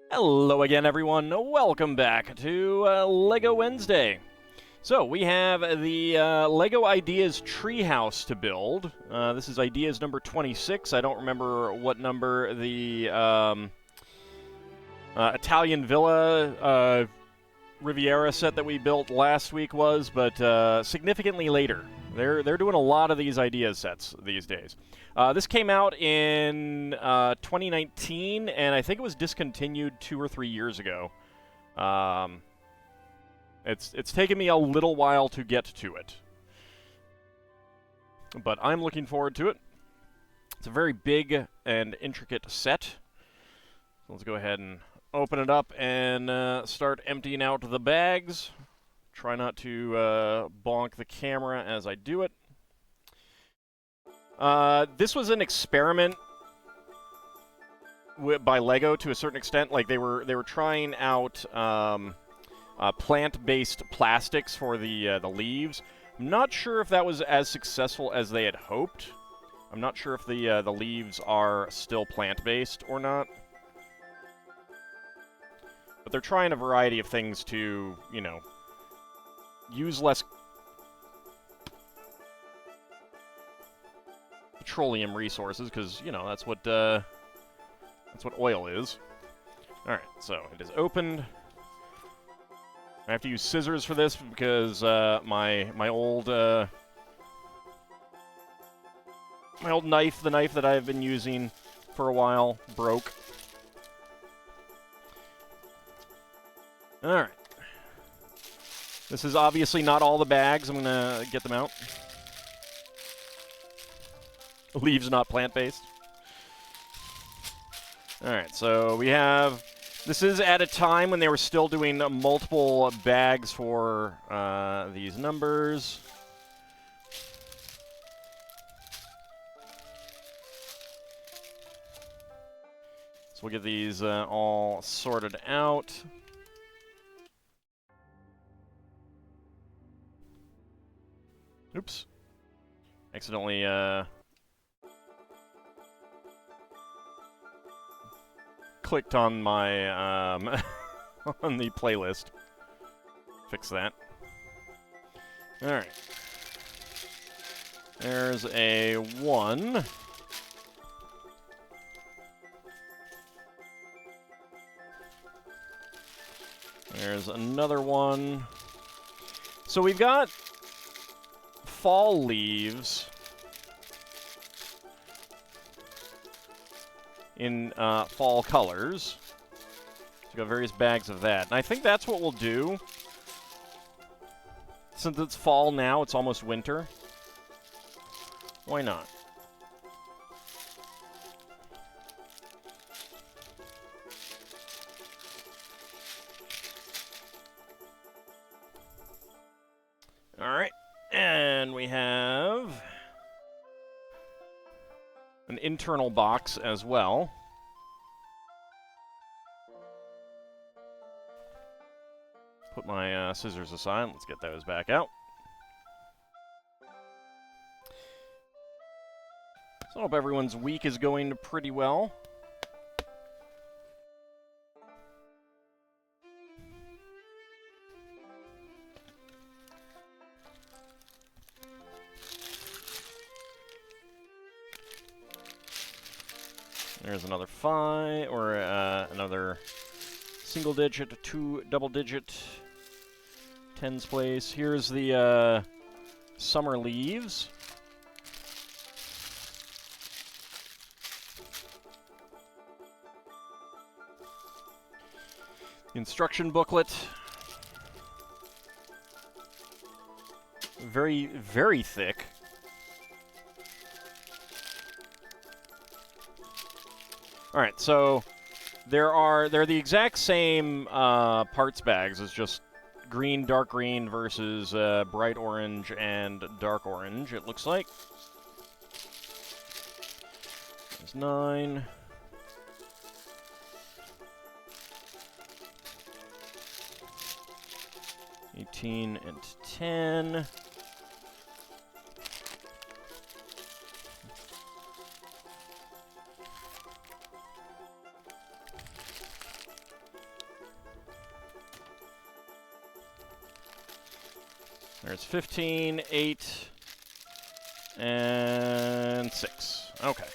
Hello again, everyone. Welcome back to LEGO Wednesday. So, we have the LEGO Ideas Treehouse to build. This is Ideas number 26. I don't remember what number the Italian Villa Riviera set that we built last week was, but significantly later. They're doing a lot of these Ideas sets these days. This came out in 2019, and I think it was discontinued 2 or 3 years ago. It's taken me a little while to get to it, but I'm looking forward to it. It's a very big and intricate set. So let's go ahead and open it up and start emptying out the bags. Try not to bonk the camera as I do it. This was an experiment by LEGO to a certain extent. Like they were trying out plant-based plastics for the leaves. I'm not sure if that was as successful as they had hoped. I'm not sure if the leaves are still plant-based or not. But they're trying a variety of things to, you know, use less petroleum resources, because, you know, that's what oil is. Alright, so it is opened. I have to use scissors for this because my old knife, the knife that I've been using for a while, broke. Alright. This is obviously not all the bags. I'm gonna get them out. Leaves not plant-based. Alright, so we have... This is at a time when they were still doing multiple bags for these numbers. So we'll get these all sorted out. Oops. Accidentally, clicked on my, on the playlist. Fix that. Alright. There's a 1. There's another 1. So we've got fall leaves in fall colors. So we've got various bags of that. And I think that's what we'll do. Since it's fall now, it's almost winter. Why not? Alright. And we have an internal box as well. Put my scissors aside. Let's get those back out. So I hope everyone's week is going pretty well. There's another 5, or another single digit, 2 double digit, tens place. Here's the summer leaves. Instruction booklet. Very, very thick. Alright, so they're the exact same parts bags. It's just green, dark green versus bright orange and dark orange, it looks like. There's 9. $18 and $10. There's 15, 8, and 6. Okay.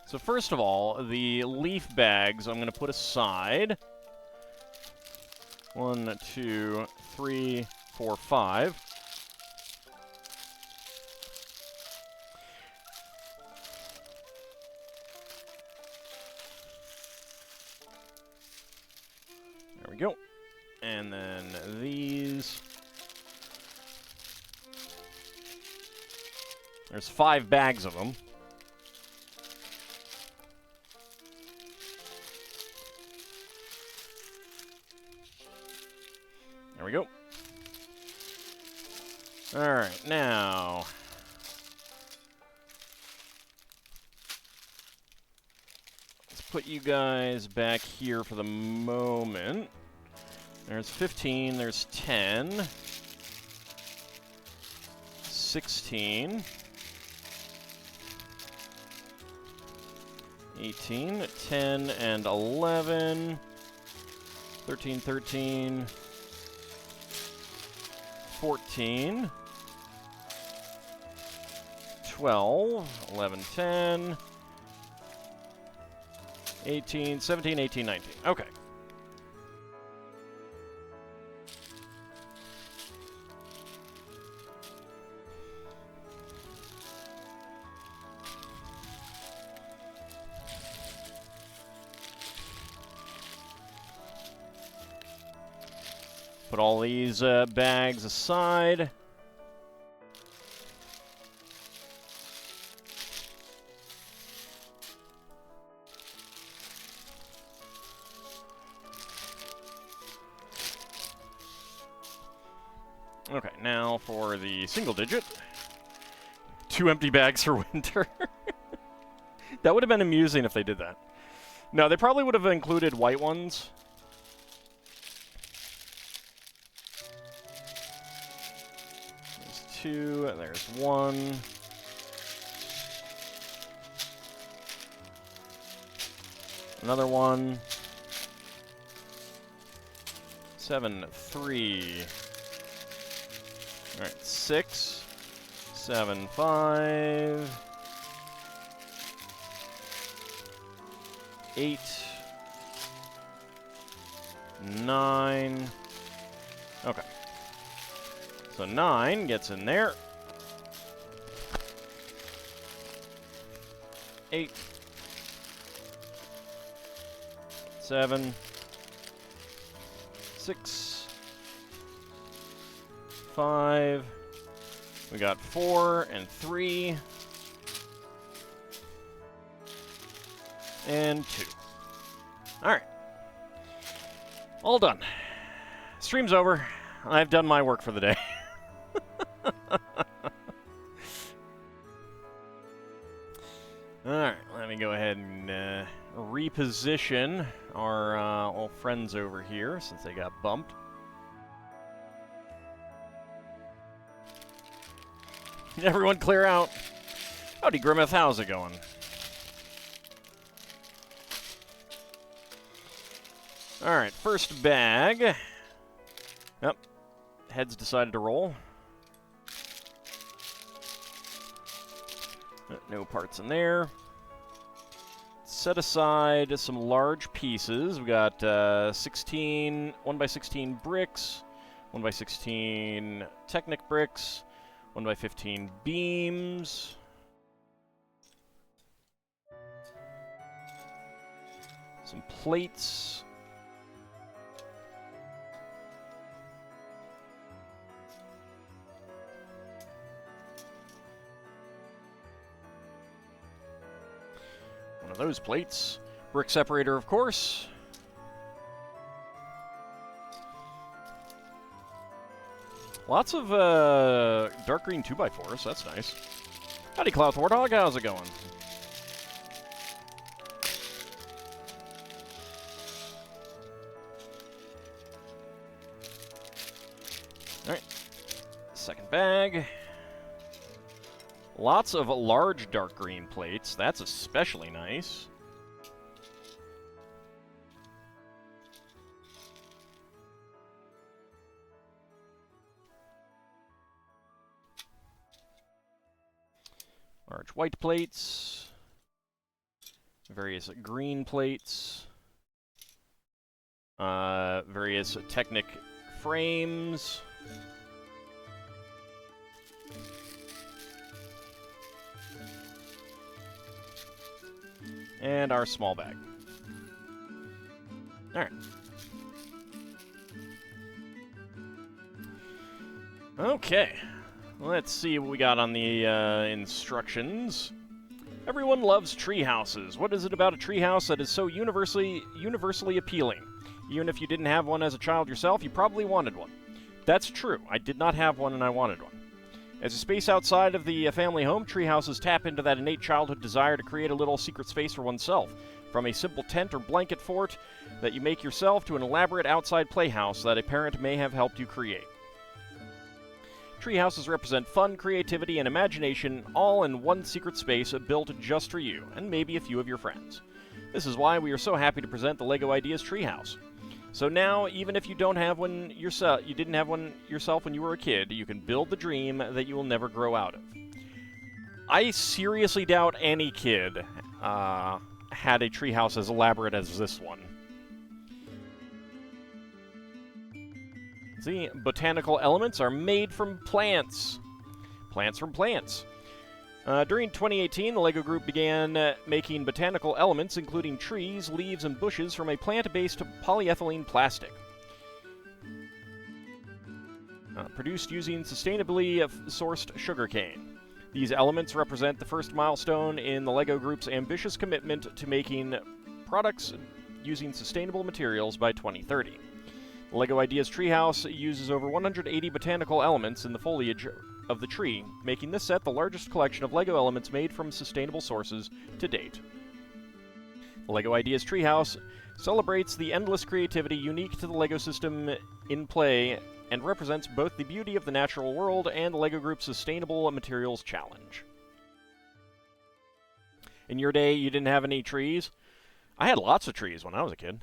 So first of all, the leaf bags I'm going to put aside. 1, 2, 3, 4, 5. There we go. And then these. There's 5 bags of them. There we go. All right, now let's put you guys back here for the moment. There's 15, there's 10, 16, 18, 10, and 11, 13, 13, 14, 12, 11, 10, 18, 17, 18, 19. Okay. Put all these bags aside. Okay, now for the single digit. 2 empty bags for winter. That would have been amusing if they did that. No, they probably would have included white ones. There's 2, there's 1. Another one. 7, 3. All right, 6, 7, 5, 8, 9. Okay. So 9 gets in there. 8, 7, 6, 5. We got 4 and 3. And 2. Alright. All done. Stream's over. I've done my work for the day. Alright, let me go ahead and reposition our old friends over here since they got bumped. Everyone clear out. Howdy, Grimmeth. How's it going? Alright, first bag. Yep. Heads decided to roll. No parts in there. Set aside some large pieces. We got 16, 1x16 bricks, 1x16 Technic bricks, 1x15 beams. Some plates. One of those plates. Brick separator, of course. Lots of dark green 2x4s. That's nice. Howdy, Cloud Warthog. How's it going? Alright. Second bag. Lots of large dark green plates. That's especially nice. Large white plates. Various green plates. Various Technic frames. And our small bag. Alright. Okay. Let's see what we got on the instructions. Everyone loves tree houses. What is it about a tree house that is so universally appealing? Even if you didn't have one as a child yourself, you probably wanted one. That's true. I did not have one and I wanted one. As a space outside of the family home, tree houses tap into that innate childhood desire to create a little secret space for oneself. From a simple tent or blanket fort that you make yourself to an elaborate outside playhouse that a parent may have helped you create. Tree houses represent fun, creativity, and imagination, all in one secret space built just for you, and maybe a few of your friends. This is why we are so happy to present the LEGO Ideas Treehouse. So now, even if you don't have one yourself, you didn't have one yourself when you were a kid, you can build the dream that you will never grow out of. I seriously doubt any kid had a treehouse as elaborate as this one. See, botanical elements are made from plants. Plants from plants. During 2018, the LEGO Group began making botanical elements, including trees, leaves, and bushes from a plant-based polyethylene plastic. Produced using sustainably sourced sugarcane. These elements represent the first milestone in the LEGO Group's ambitious commitment to making products using sustainable materials by 2030. The LEGO Ideas Treehouse uses over 180 botanical elements in the foliage of the tree, making this set the largest collection of LEGO elements made from sustainable sources to date. The LEGO Ideas Treehouse celebrates the endless creativity unique to the LEGO system in play and represents both the beauty of the natural world and the LEGO Group's Sustainable Materials Challenge. In your day, you didn't have any trees? I had lots of trees when I was a kid.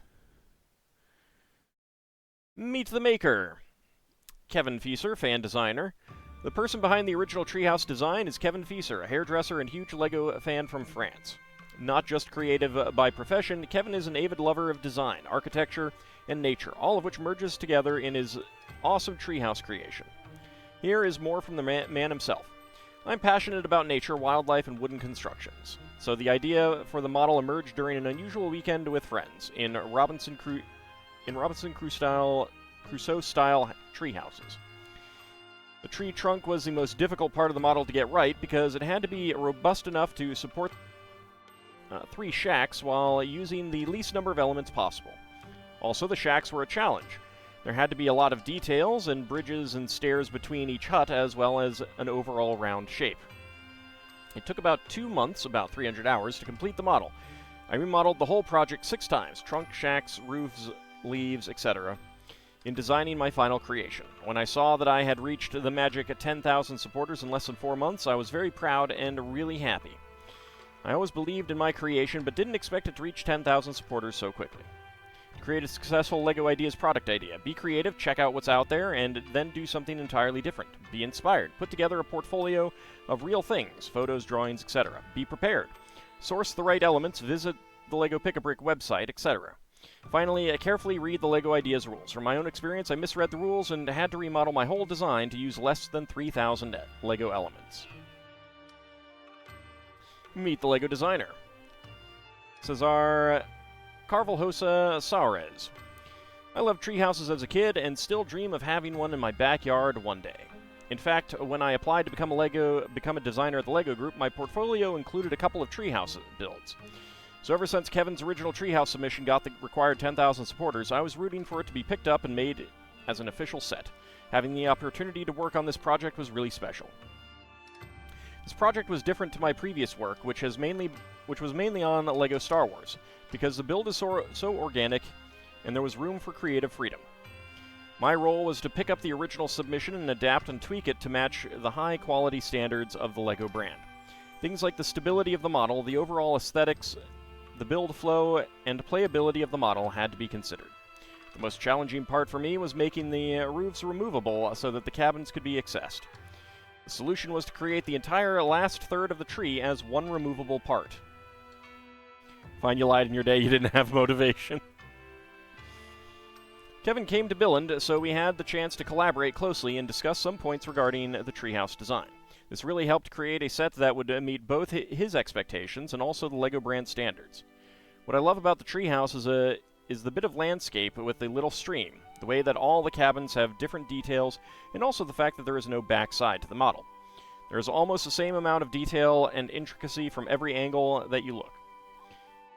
Meet the maker. Kevin Fieser, fan designer. The person behind the original treehouse design is Kevin Fieser, a hairdresser and huge LEGO fan from France. Not just creative by profession, Kevin is an avid lover of design, architecture, and nature, all of which merges together in his awesome treehouse creation. Here is more from the man himself. I'm passionate about nature, wildlife, and wooden constructions. So the idea for the model emerged during an unusual weekend with friends in Robinson Crusoe-style tree houses. The tree trunk was the most difficult part of the model to get right because it had to be robust enough to support 3 shacks while using the least number of elements possible. Also, the shacks were a challenge. There had to be a lot of details and bridges and stairs between each hut as well as an overall round shape. It took about 2 months, about 300 hours, to complete the model. I remodeled the whole project 6 times, trunk, shacks, roofs, leaves, etc., in designing my final creation. When I saw that I had reached the magic 10,000 supporters in less than 4 months, I was very proud and really happy. I always believed in my creation, but didn't expect it to reach 10,000 supporters so quickly. To create a successful LEGO Ideas product idea, be creative, check out what's out there, and then do something entirely different. Be inspired. Put together a portfolio of real things, photos, drawings, etc. Be prepared. Source the right elements, visit the LEGO Pick-a-Brick website, etc. Finally, carefully read the LEGO Ideas rules. From my own experience, I misread the rules and had to remodel my whole design to use less than 3,000 LEGO elements. Meet the LEGO designer. Cesar Carvalhosa Saurez. I loved tree houses as a kid and still dream of having one in my backyard one day. In fact, when I applied to become a designer at the LEGO Group, my portfolio included a couple of treehouse builds. So ever since Kevin's original treehouse submission got the required 10,000 supporters, I was rooting for it to be picked up and made as an official set. Having the opportunity to work on this project was really special. This project was different to my previous work, which was mainly on LEGO Star Wars, because the build is so organic and there was room for creative freedom. My role was to pick up the original submission and adapt and tweak it to match the high quality standards of the LEGO brand. Things like the stability of the model, the overall aesthetics, the build flow, and playability of the model had to be considered. The most challenging part for me was making the roofs removable so that the cabins could be accessed. The solution was to create the entire last third of the tree as one removable part. Fine, you lied in your day, you didn't have motivation. Kevin came to Billund, so we had the chance to collaborate closely and discuss some points regarding the treehouse design. This really helped create a set that would meet both his expectations and also the LEGO brand standards. What I love about the treehouse is the bit of landscape with the little stream, the way that all the cabins have different details, and also the fact that there is no backside to the model. There is almost the same amount of detail and intricacy from every angle that you look.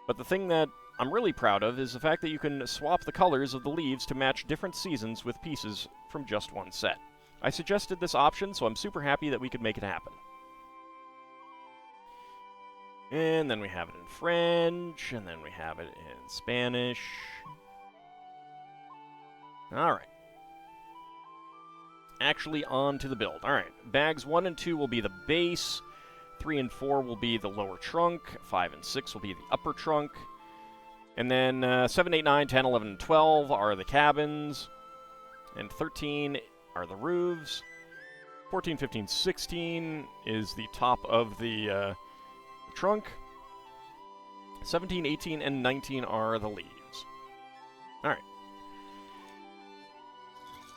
But the thing that I'm really proud of is the fact that you can swap the colors of the leaves to match different seasons with pieces from just one set. I suggested this option, so I'm super happy that we could make it happen. And then we have it in French, and then we have it in Spanish. Alright. Actually, on to the build. Alright, bags 1 and 2 will be the base, 3 and 4 will be the lower trunk, 5 and 6 will be the upper trunk, and then 7, 8, 9, 10, 11, and 12 are the cabins, and 13 are the roofs, 14, 15, 16 is the top of the trunk, 17, 18, and 19 are the leaves. Alright.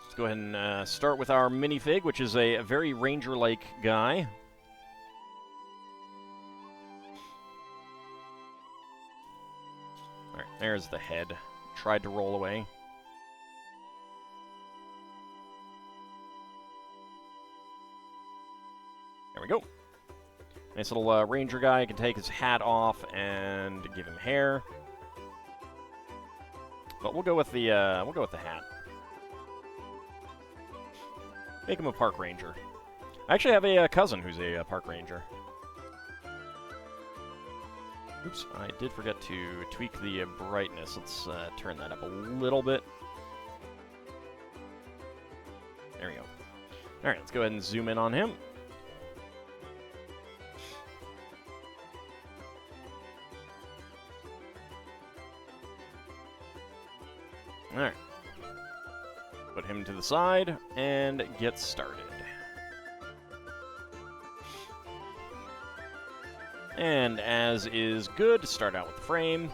Let's go ahead and start with our minifig, which is a very ranger-like guy. Alright, there's the head. Tried to roll away. There we go. Nice little ranger guy. Can take his hat off and give him hair. But we'll go with the hat. Make him a park ranger. I actually have a cousin who's a park ranger. Oops, I did forget to tweak the brightness. Let's turn that up a little bit. There we go. Alright, let's go ahead and zoom in on him. Alright. Put him to the side and get started. And as is good, start out with the frame.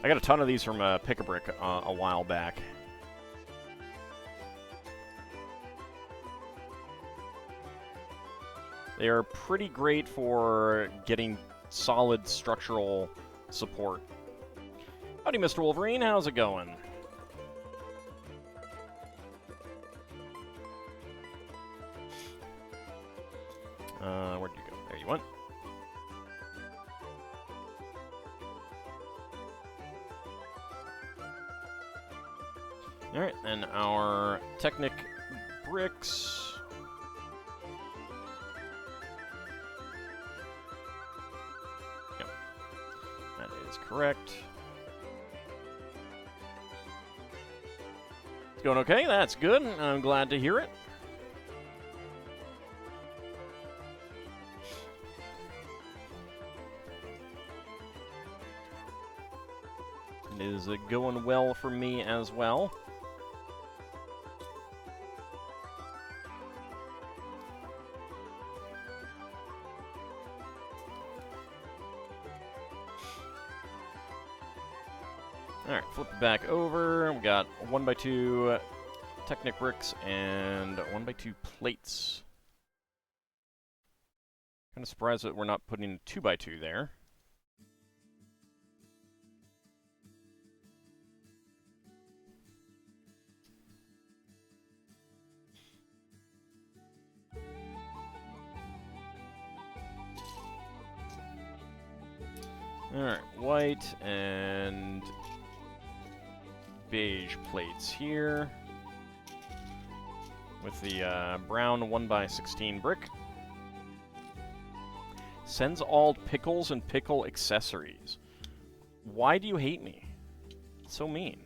I got a ton of these from Pick-a-Brick a while back. They are pretty great for getting solid structural support. Howdy, Mr. Wolverine. How's it going? Where'd you go? There you went. Alright, and our Technic bricks. Yep. That is correct. It's going okay, that's good. I'm glad to hear it. It is going well for me as well. Alright, flip it back over. We got 1x2 Technic bricks and 1x2 plates. Kind of surprised that we're not putting a 2x2 there. Alright, white and beige plates here. With the brown 1x16 brick. Sends all pickles and pickle accessories. Why do you hate me? It's so mean.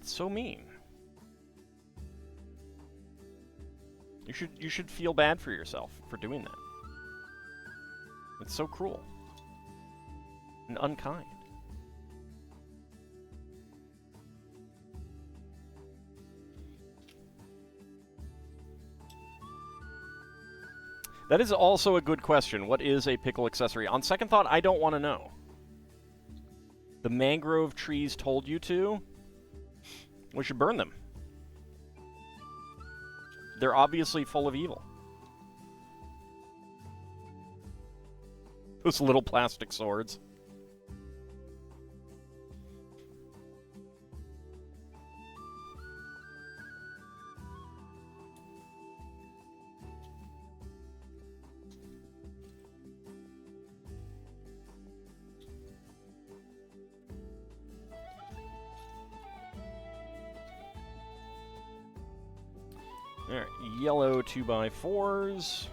It's so mean. You should feel bad for yourself for doing that. It's so cruel. and unkind. That is also a good question. What is a pickle accessory? On second thought, I don't want to know. The mangrove trees told you to? We should burn them. They're obviously full of evil. Those little plastic swords. Alright, yellow 2x4s.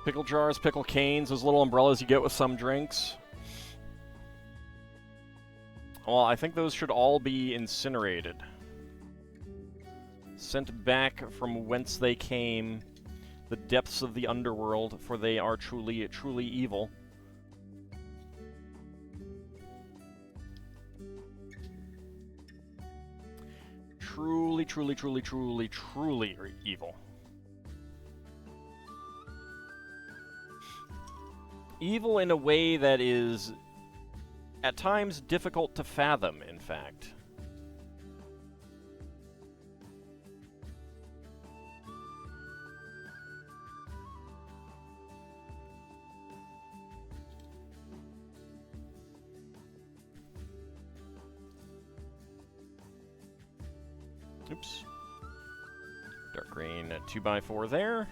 Pickle jars, pickle canes, those little umbrellas you get with some drinks. Well, I think those should all be incinerated. Sent back from whence they came, the depths of the underworld, for they are truly, truly evil. Truly, truly, truly, truly, truly evil. Evil in a way that is, at times, difficult to fathom, in fact. Oops. Dark green 2x4 there.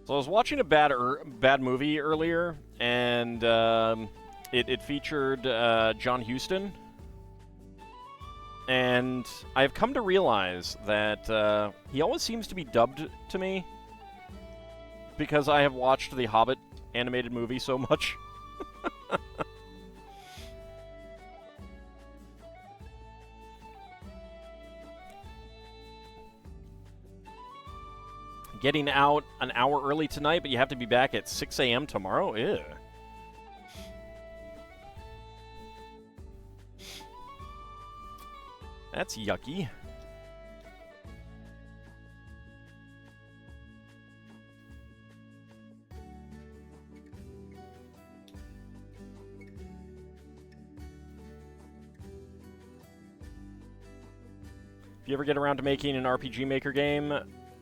So I was watching a bad movie earlier, and it featured John Huston. And I've come to realize that he always seems to be dubbed to me because I have watched the Hobbit animated movie so much. Getting out an hour early tonight, but you have to be back at 6 a.m. tomorrow? Ew. That's yucky. If you ever get around to making an RPG Maker game,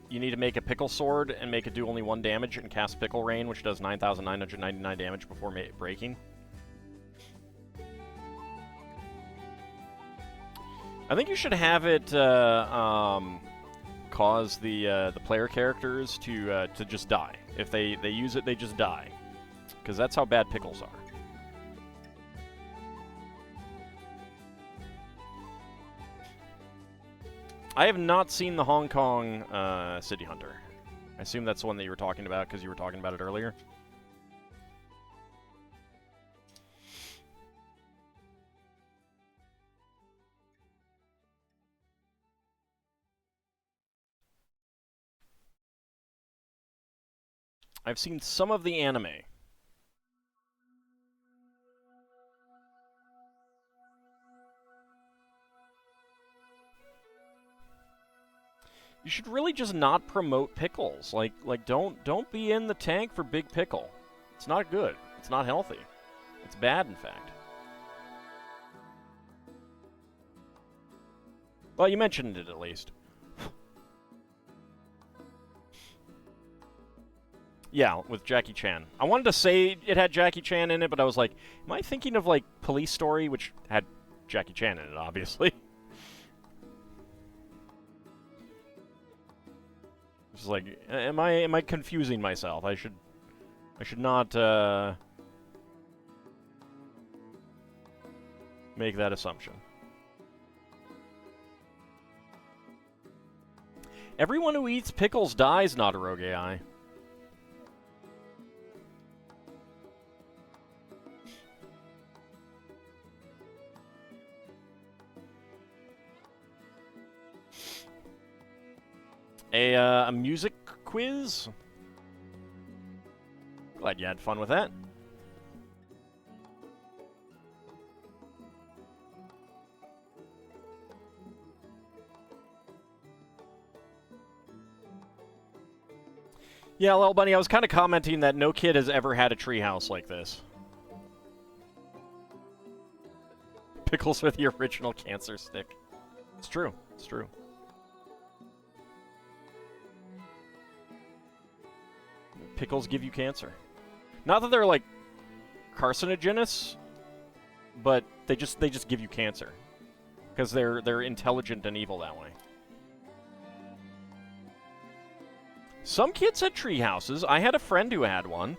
you need to make a pickle sword and make it do only 1 damage and cast Pickle Rain, which does 9,999 damage before breaking. I think you should have it cause the player characters to just die. If they use it, they just die, because that's how bad pickles are. I have not seen the Hong Kong City Hunter. I assume that's the one that you were talking about because you were talking about it earlier. I've seen some of the anime. You should really just not promote pickles. Like don't be in the tank for Big Pickle. It's not good. It's not healthy. It's bad, in fact. Well, you mentioned it at least. Yeah, with Jackie Chan. I wanted to say it had Jackie Chan in it, but I was like, am I thinking of, like, Police Story, which had Jackie Chan in it, obviously? It's like, am I confusing myself? I should not make that assumption. Everyone who eats pickles dies, not a rogue AI. A music quiz? Glad you had fun with that. Yeah, Lil Bunny, I was kind of commenting that no kid has ever had a treehouse like this. Pickles are the original cancer stick. It's true. It's true. Pickles give you cancer. Not that they're like carcinogenous, but they just give you cancer because they're intelligent and evil that way. Some kids had tree houses. I had a friend who had one.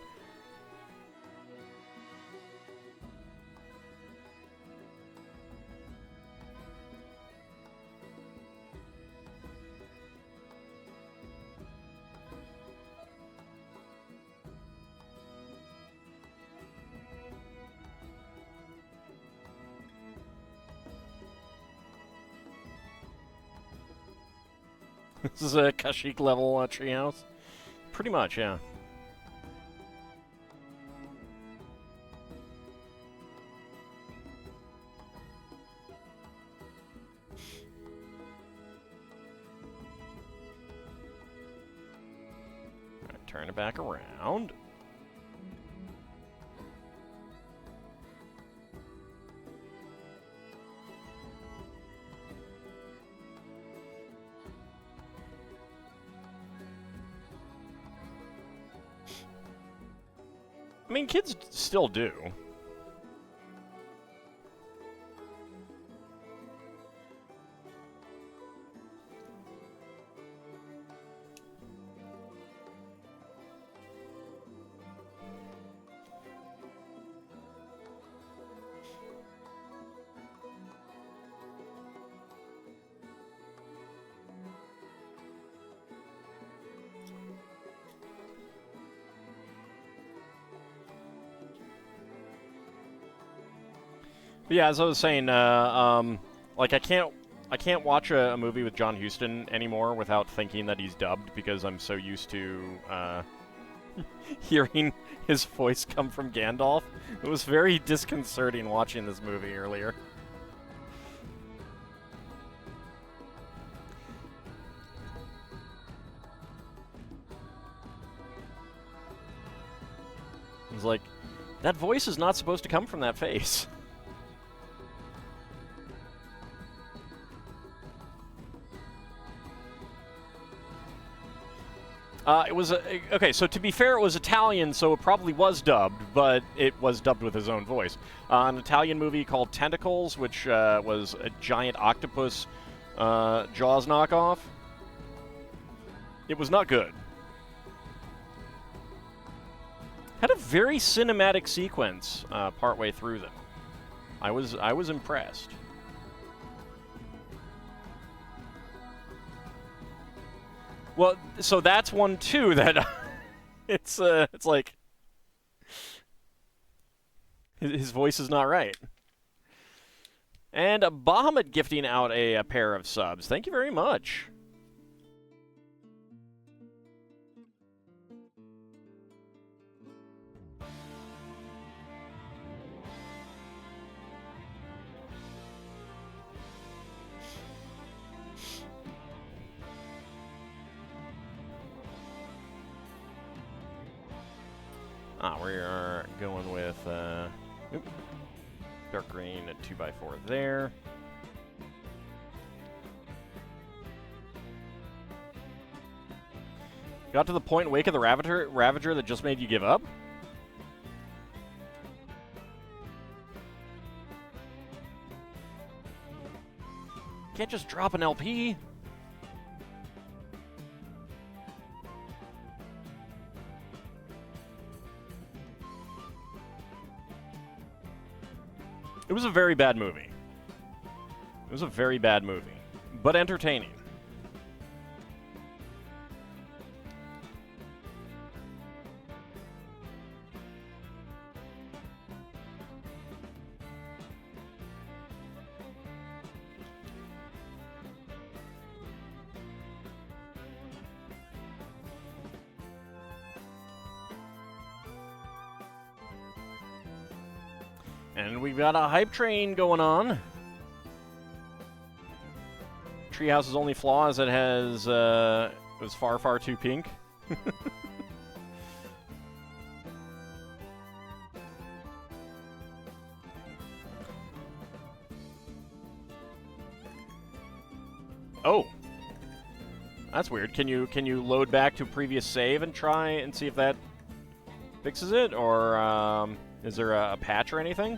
This is a Kashyyyk level treehouse? Pretty much, yeah. Alright, turn it back around. I mean, kids still do. But yeah, as I was saying, like I can't watch a movie with John Huston anymore without thinking that he's dubbed because I'm so used to hearing his voice come from Gandalf. It was very disconcerting watching this movie earlier. I was like, that voice is not supposed to come from that face. It was okay. So to be fair, it was Italian, so it probably was dubbed, but it was dubbed with his own voice. An Italian movie called Tentacles, which was a giant octopus Jaws knockoff. It was not good. Had a very cinematic sequence partway through them. I was impressed. Well, so that's one too that it's like his voice is not right. And Bahamut gifting out a pair of subs. Thank you very much. We are going with dark green at 2x4 there. Got to the point in Wake of the Ravager that just made you give up? Can't just drop an LP. It was a very bad movie. It was a very bad movie, but entertaining. And we've got a hype train going on. Treehouse's only flaw is it has, it was far, far too pink. Oh. That's weird. Can you load back to a previous save and try and see if that fixes it? Or, is there a patch or anything?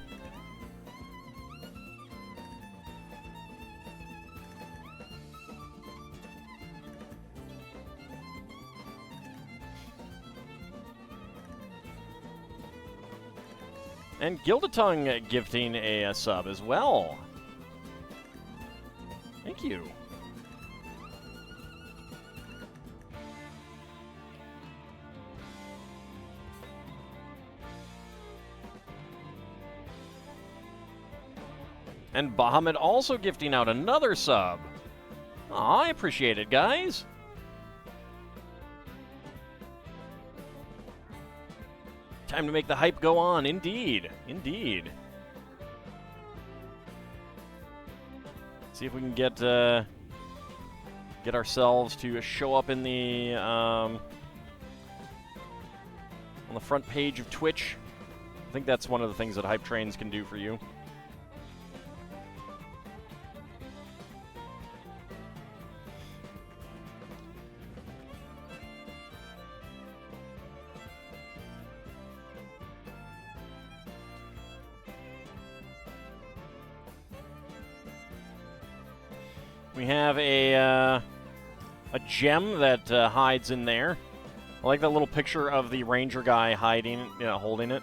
And Gildatongue gifting a sub as well. Thank you. And Bahamut also gifting out another sub. Aw, I appreciate it, guys. Time to make the hype go on, indeed. Indeed. See if we can get ourselves to show up in the on the front page of Twitch. I think that's one of the things that hype trains can do for you. We have a gem that hides in there. I like that little picture of the ranger guy hiding, holding it.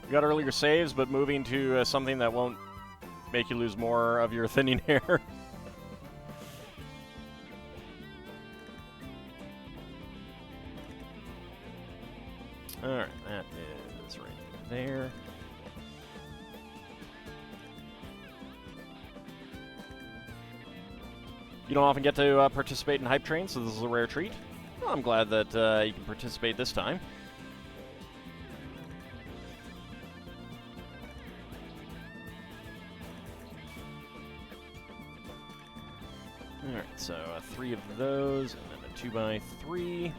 We got earlier saves, but moving to something that won't make you lose more of your thinning hair. Alright, that is right there. You don't often get to participate in hype trains, so this is a rare treat. Well, I'm glad that you can participate this time. Alright, so 3 of those, and then a 2x3.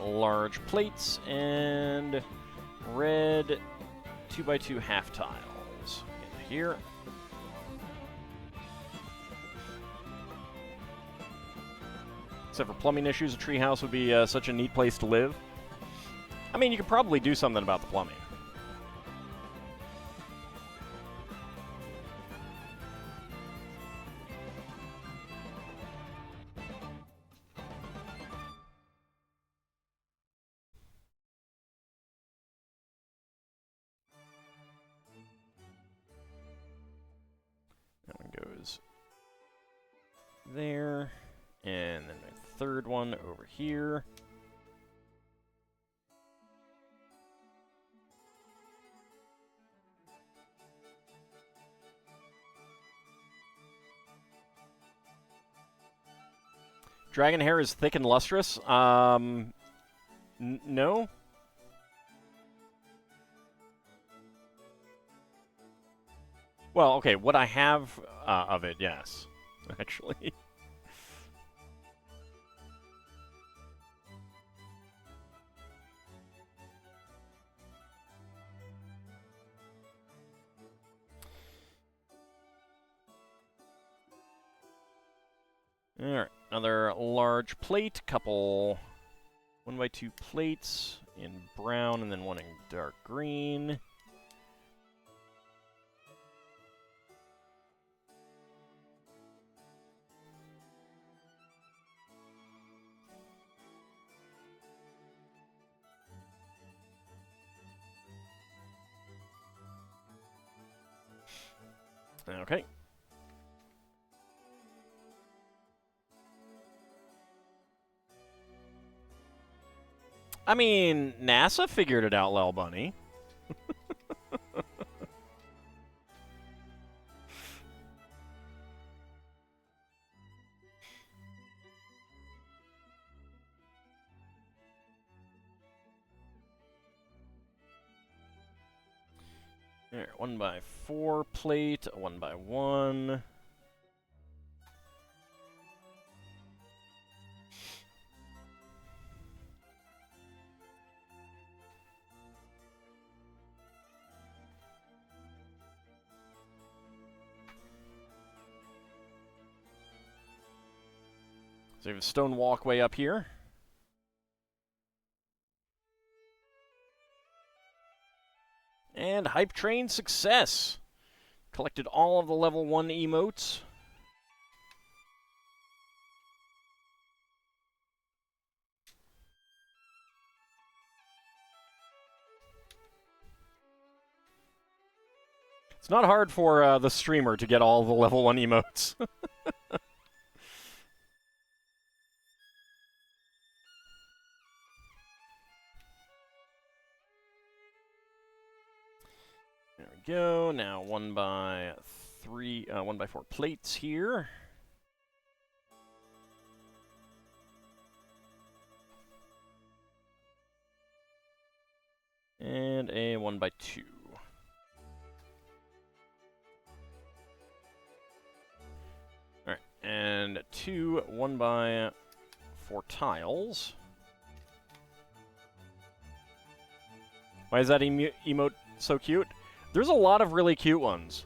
Large plates and red 2x2 half tiles in here. Except for plumbing issues, a treehouse would be such a neat place to live. I mean, you could probably do something about the plumbing. That one goes there, and then a third one over here. Dragon hair is thick and lustrous. No. Well, okay, what I have of it, yes, actually. Alright, another large plate, couple 1x2 plates in brown and then one in dark green. Okay. I mean, NASA figured it out, Lel Bunny. There, 1x4 plate, 1x1. So we have a stone walkway up here. And Hype Train success. Collected all of the level 1 emotes. It's not hard for the streamer to get all the level 1 emotes. There we go. Now 1x3, 1x4 plates here. And a 1x2. Alright, and 2 1x4 tiles. Why is that emote so cute? There's a lot of really cute ones.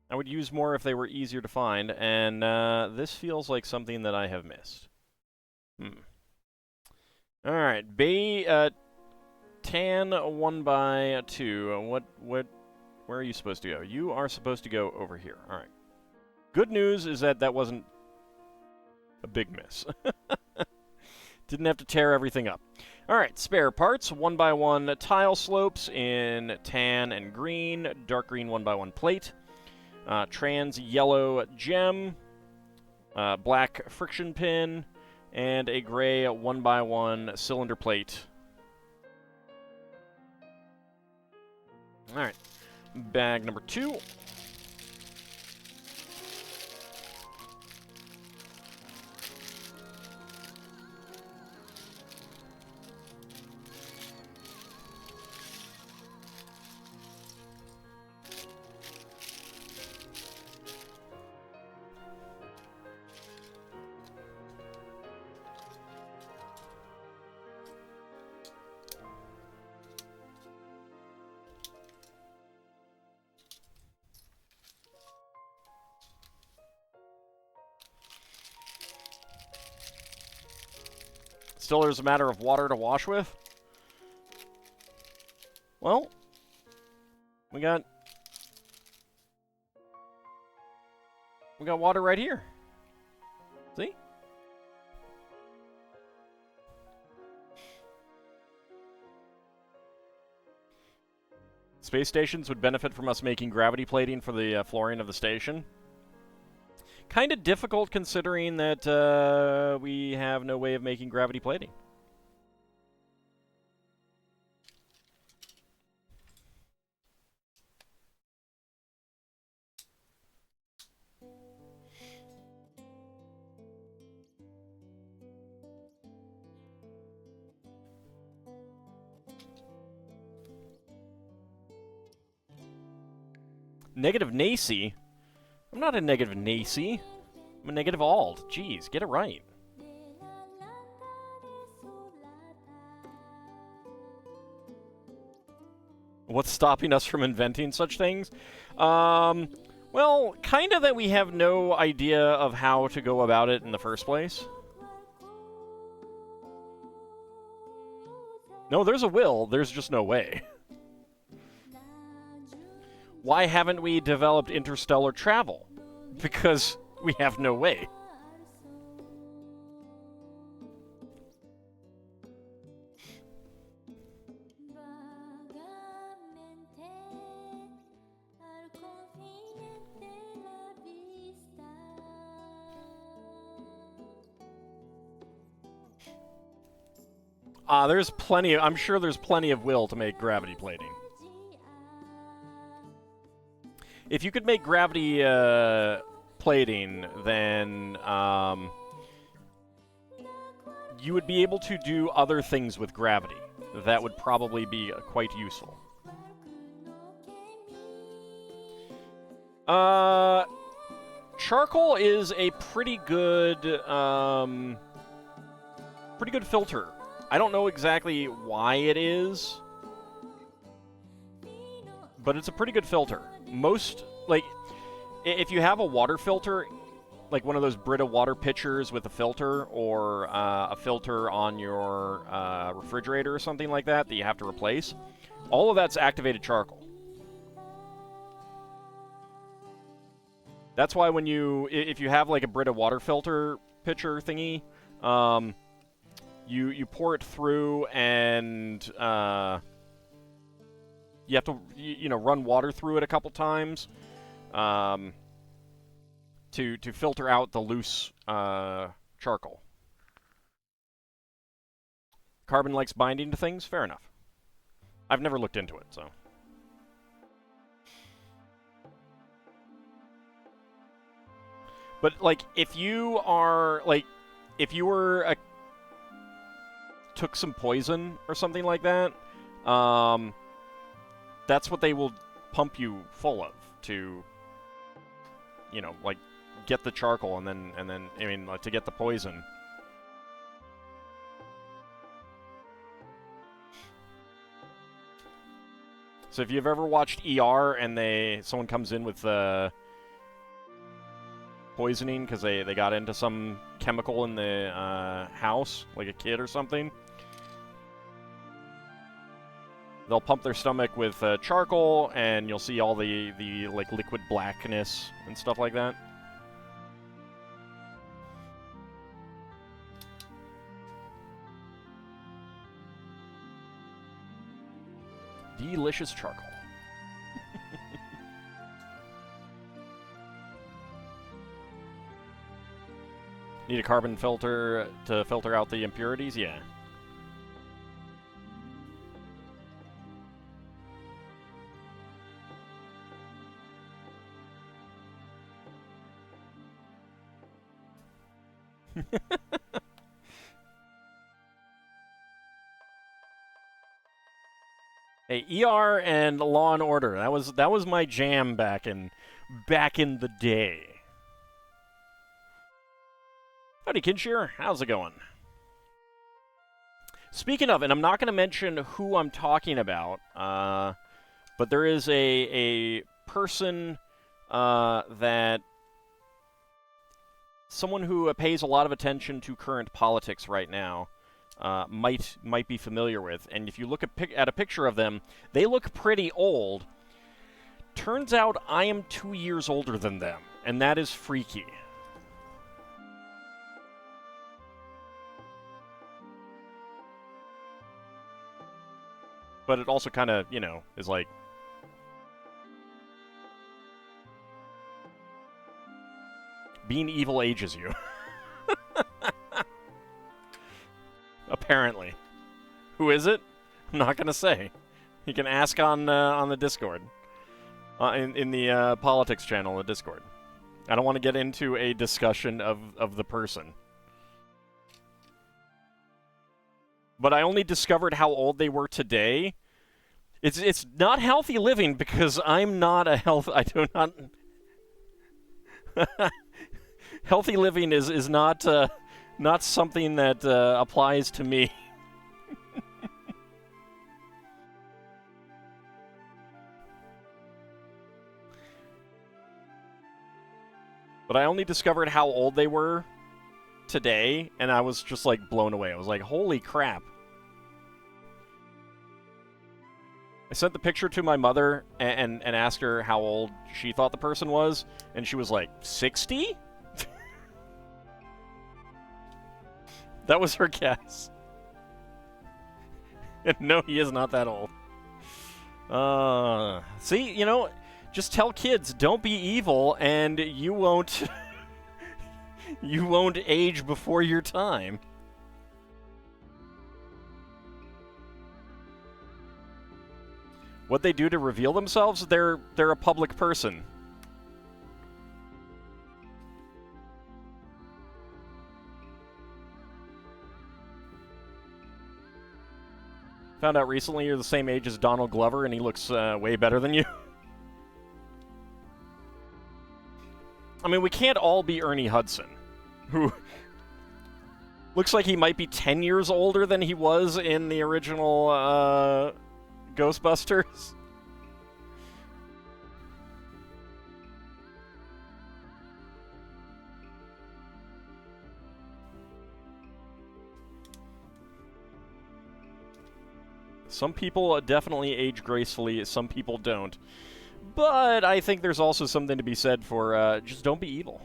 I would use more if they were easier to find, and this feels like something that I have missed. Alright, tan 1x2. Where are you supposed to go? You are supposed to go over here. Alright. Good news is that wasn't a big miss. Didn't have to tear everything up. Alright, spare parts, 1x1 tile slopes in tan and green, dark green 1x1 plate, trans yellow gem, black friction pin, and a gray 1x1 cylinder plate. Alright, bag number 2. Still, there's a matter of water to wash with. Well, we got water right here. See? Space stations would benefit from us making gravity plating for the flooring of the station. Kind of difficult considering that we have no way of making gravity plating. Negative Nacy? I'm not a negative Nacy. I'm a negative alt. Jeez, get it right. What's stopping us from inventing such things? Well, kind of that we have no idea of how to go about it in the first place. No, there's a will. There's just no way. Why haven't we developed interstellar travel? Because we have no way. There's plenty. I'm sure there's plenty of will to make gravity plating. If you could make gravity plating, then you would be able to do other things with gravity. That would probably be quite useful. Charcoal is a pretty good filter. I don't know exactly why it is, but it's a pretty good filter. Most, like, if you have a water filter, like one of those Brita water pitchers with a filter, or a filter on your refrigerator or something like that that you have to replace, all of that's activated charcoal. That's why when if you have like a Brita water filter pitcher thingy, you pour it through, and you have to run water through it a couple times to filter out the loose charcoal. Carbon likes binding to things? Fair enough. I've never looked into it, so. But, like, if you were took some poison or something like that, that's what they will pump you full of to, like, get the charcoal and then I mean, like, to get the poison. So if you've ever watched ER and someone comes in with poisoning because they got into some chemical in the house, like a kid or something, they'll pump their stomach with charcoal, and you'll see all the like liquid blackness and stuff like that. Delicious charcoal. Need a carbon filter to filter out the impurities? Yeah. Hey, ER and Law and Order. That was my jam back in the day. Howdy, Kinshire. How's it going? Speaking of, and I'm not going to mention who I'm talking about, but there is a person that someone who pays a lot of attention to current politics right now might be familiar with. And if you look at a picture of them, they look pretty old. Turns out I am 2 years older than them, and that is freaky. But it also kind of, is like... being evil ages you. Apparently. Who is it? I'm not going to say. You can ask on the Discord. In the politics channel on the Discord. I don't want to get into a discussion of the person. But I only discovered how old they were today. It's not healthy living because I'm not a I do not... Healthy living is not something that applies to me. But I only discovered how old they were today, and I was just, like, blown away. I was like, holy crap. I sent the picture to my mother and asked her how old she thought the person was, and she was like, 60? That was her guess. No, he is not that old. See, just tell kids, don't be evil, and you won't... you won't age before your time. What they do to reveal themselves? They're a public person. Found out recently you're the same age as Donald Glover, and he looks way better than you. I mean, we can't all be Ernie Hudson, who looks like he might be 10 years older than he was in the original Ghostbusters. Some people definitely age gracefully, some people don't. But I think there's also something to be said for just don't be evil.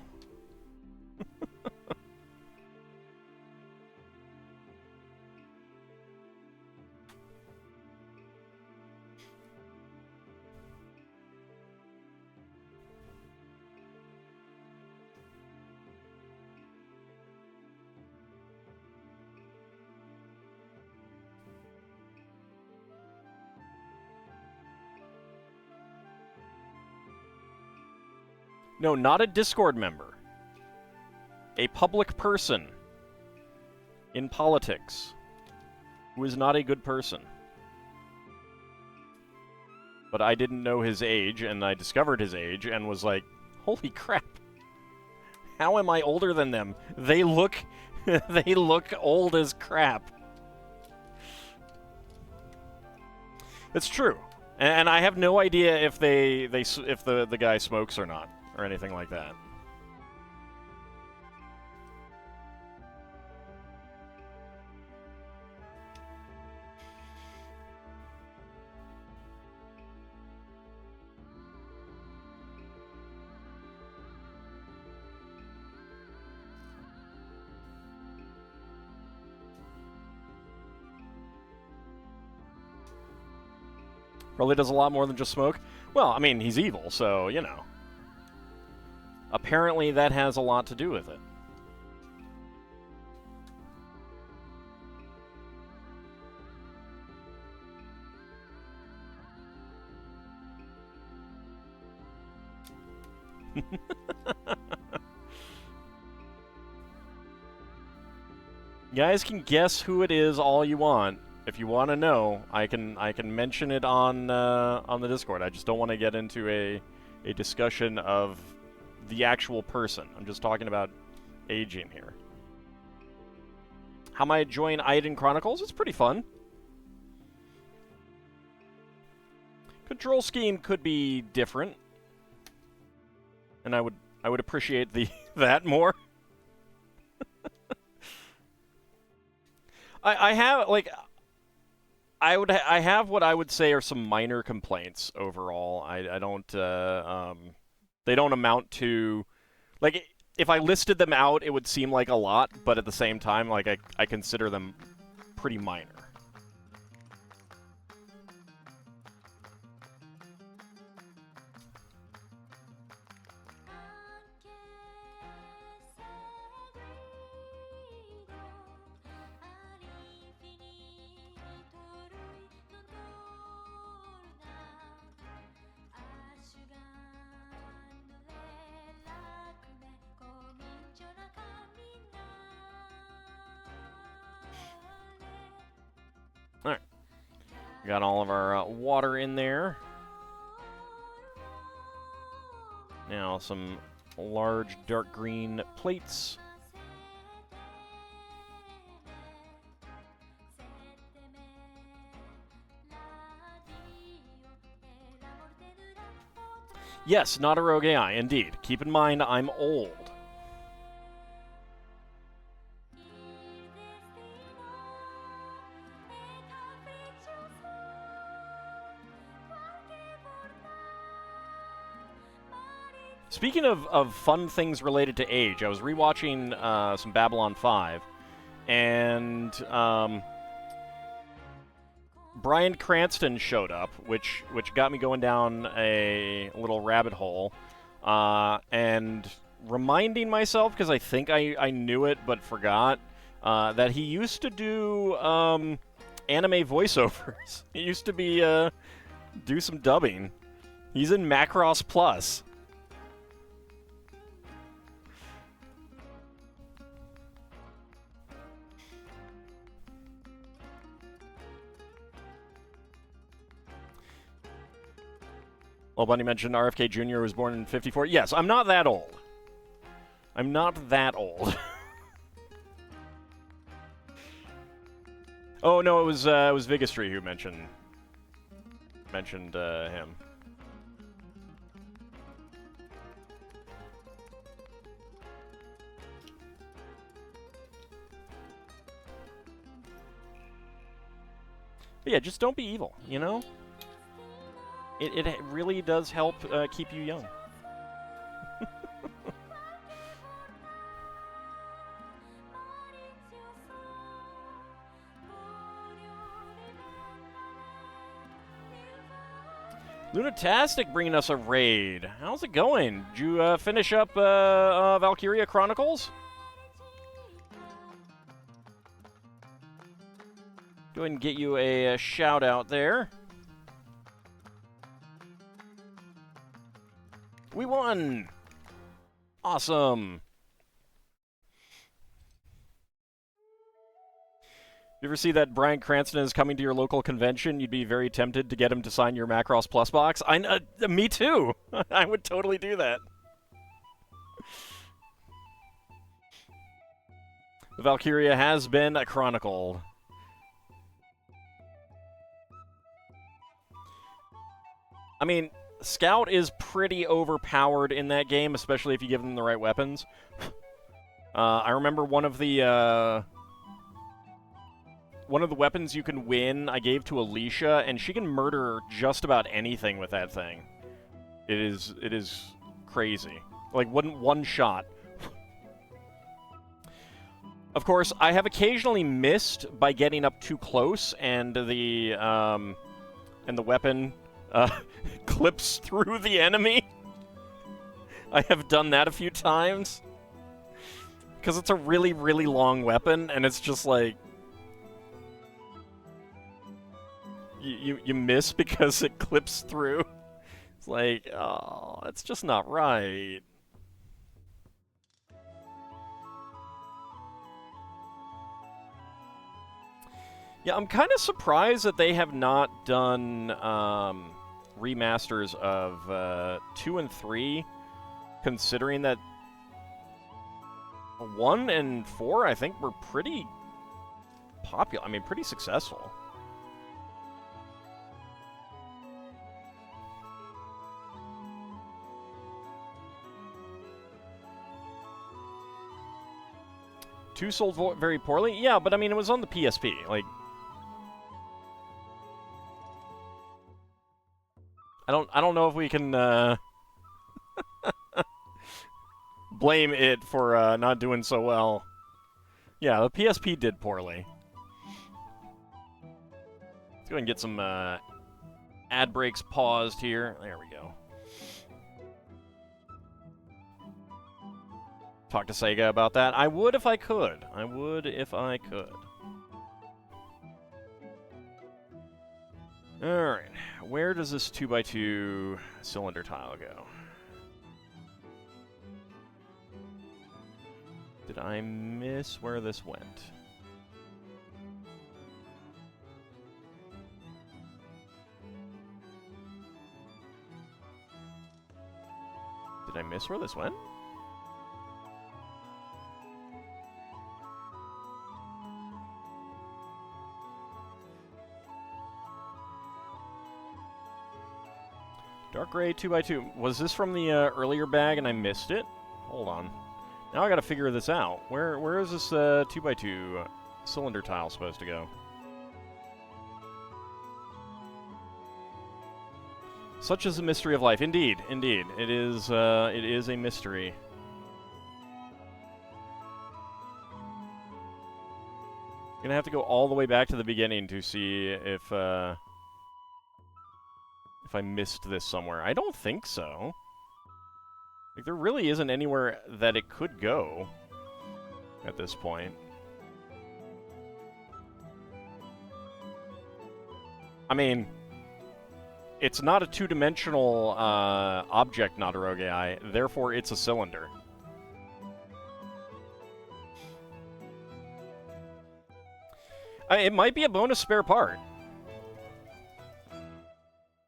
No, not a Discord member. A public person in politics who is not a good person. But I didn't know his age, and I discovered his age, and was like, holy crap. How am I older than them? They look... they look old as crap. It's true. And I have no idea if the guy smokes or not. Or anything like that. Probably does a lot more than just smoke. Well, I mean, he's evil, so, you know. Apparently that has a lot to do with it. You guys can guess who it is all you want. If you want to know, I can mention it on the Discord. I just don't want to get into a discussion of the actual person. I'm just talking about aging here. How might I join Aiden Chronicles? It's pretty fun. Control scheme could be different, and I would appreciate that more. I have I have what I would say are some minor complaints overall. I don't they don't amount to, like, if I listed them out, it would seem like a lot, but at the same time, like, I consider them pretty minor. Alright. Got all of our water in there. Now some large dark green plates. Yes, not a rogue AI, indeed. Keep in mind, I'm old. Speaking of fun things related to age, I was rewatching some Babylon 5, and Bryan Cranston showed up, which got me going down a little rabbit hole, and reminding myself, because I think I knew it but forgot, that he used to do anime voiceovers. He used to be Do some dubbing. He's in Macross Plus. Well, Bunny mentioned RFK Jr. was born in 54. Yes, I'm not that old. I'm not that old. Oh no, it was Vigastry who mentioned him. But yeah, just don't be evil, you know? It really does help keep you young. Lunatastic bringing us a raid. How's it going? Did you finish up Valkyria Chronicles? Go ahead and get you a shout out there. We won! Awesome! You ever see that Bryan Cranston is coming to your local convention? You'd be very tempted to get him to sign your Macross Plus box. Me too! I would totally do that. The Valkyria has been chronicled. I mean, Scout is pretty overpowered in that game, especially if you give them the right weapons. I remember one of the weapons you can win I gave to Alicia, and she can murder just about anything with that thing. It is crazy. Like, one shot. Of course, I have occasionally missed by getting up too close, and the weapon clips through the enemy. I have done that a few times. Because it's a really, really long weapon, and it's just like... You miss because it clips through. It's like, oh, that's just not right. Yeah, I'm kind of surprised that they have not done remasters of 2 and 3, considering that 1 and 4, I think, were pretty popular. I mean, pretty successful. Two sold very poorly? Yeah, but I mean, it was on the PSP. Like, I don't know if we can blame it for not doing so well. Yeah, the PSP did poorly. Let's go ahead and get some ad breaks paused here. There we go. Talk to Sega about that. I would if I could. I would if I could. Alright. Where does this 2x2 cylinder tile go? Did I miss where this went? Did I miss where this went? Dark Gray 2x2. Was this from the earlier bag and I missed it? Hold on. Now I gotta figure this out. Where is this 2x2 cylinder tile supposed to go? Such is the mystery of life. Indeed, indeed. It is a mystery. Gonna have to go all the way back to the beginning to see if I missed this somewhere. I don't think so. Like, there really isn't anywhere that it could go at this point. I mean, It's not a two-dimensional object, not a rogue AI, therefore it's a cylinder. It might be a bonus spare part,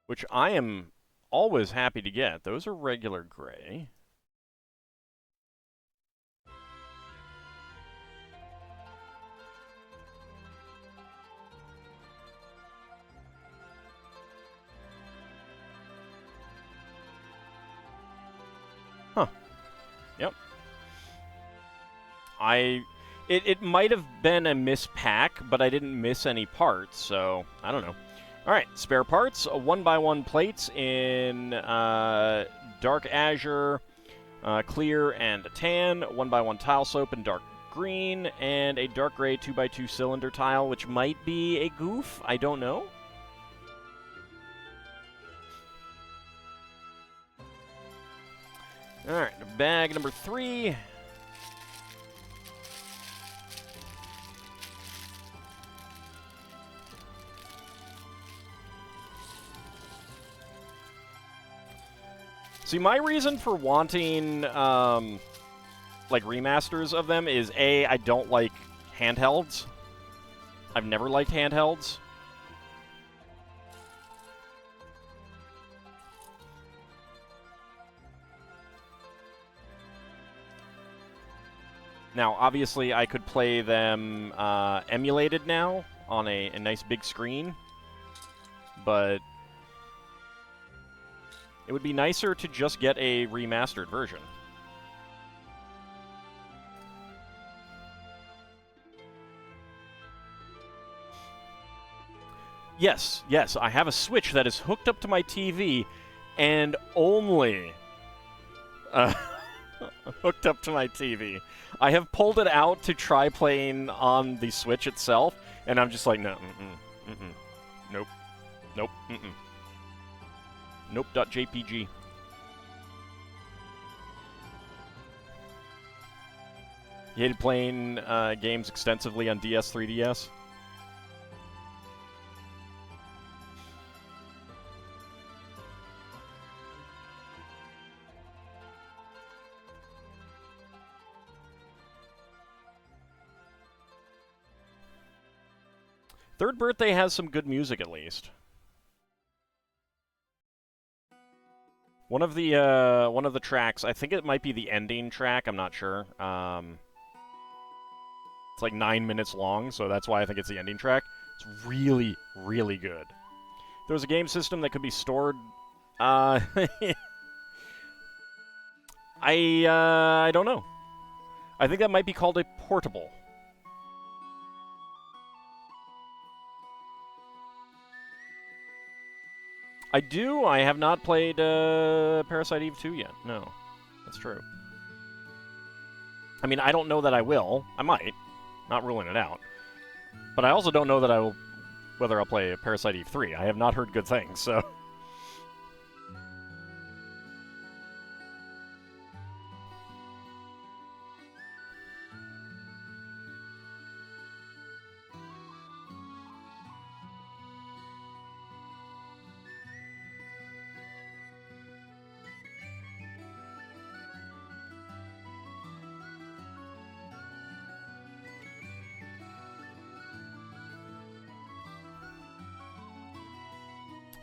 which I am always happy to get. Those are regular gray. Huh. Yep. It might have been a mispack, but I didn't miss any parts, so I don't know. All right, spare parts, 1x1 plates in dark azure, clear, and a tan, 1x1 tile soap in dark green, and a dark gray 2x2 cylinder tile, which might be a goof. I don't know. All right, bag number 3. See, my reason for wanting, like, remasters of them is, A, I don't like handhelds. I've never liked handhelds. Now, obviously, I could play them emulated now on a nice big screen, but it would be nicer to just get a remastered version. Yes, yes, I have a Switch that is hooked up to my TV and only hooked up to my TV. I have pulled it out to try playing on the Switch itself, and I'm just like, no, nope, nope, Nope.jpg. You hated playing games extensively on DS, 3DS? Third Birthday has some good music, at least. One of the tracks, I think it might be the ending track, I'm not sure. It's like 9 minutes long, so that's why I think it's the ending track. It's really, really good. If there was a game system that could be stored, I don't know. I think that might be called a portable. I do. I have not played Parasite Eve 2 yet. No, that's true. I mean, I don't know that I will. I might. Not ruling it out. But I also don't know that I will, whether I'll play Parasite Eve 3. I have not heard good things, so...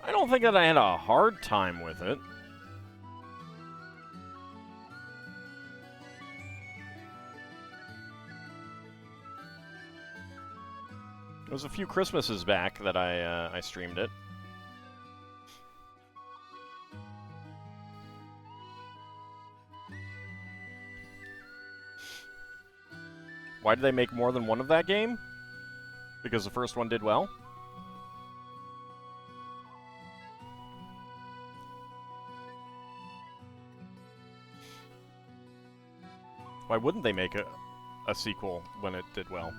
I don't think that I had a hard time with it. It was a few Christmases back that I streamed it. Why did they make more than one of that game? Because the first one did well? Why wouldn't they make a sequel when it did well?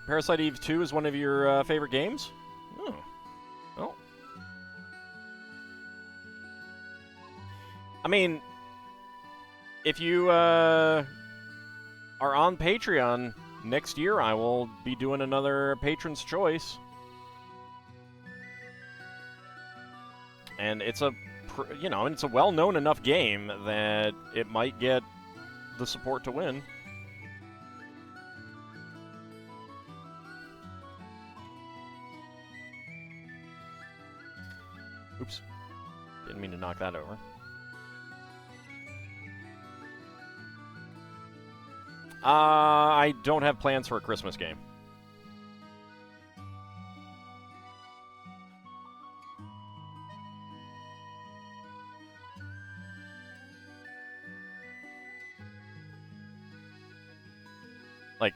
Parasite Eve 2 is one of your favorite games? Oh. Well. I mean, if you are on Patreon, next year I will be doing another Patron's Choice. And it's a, you know, it's a well-known enough game that it might get the support to win. Oops. Didn't mean to knock that over. I don't have plans for a Christmas game. Like,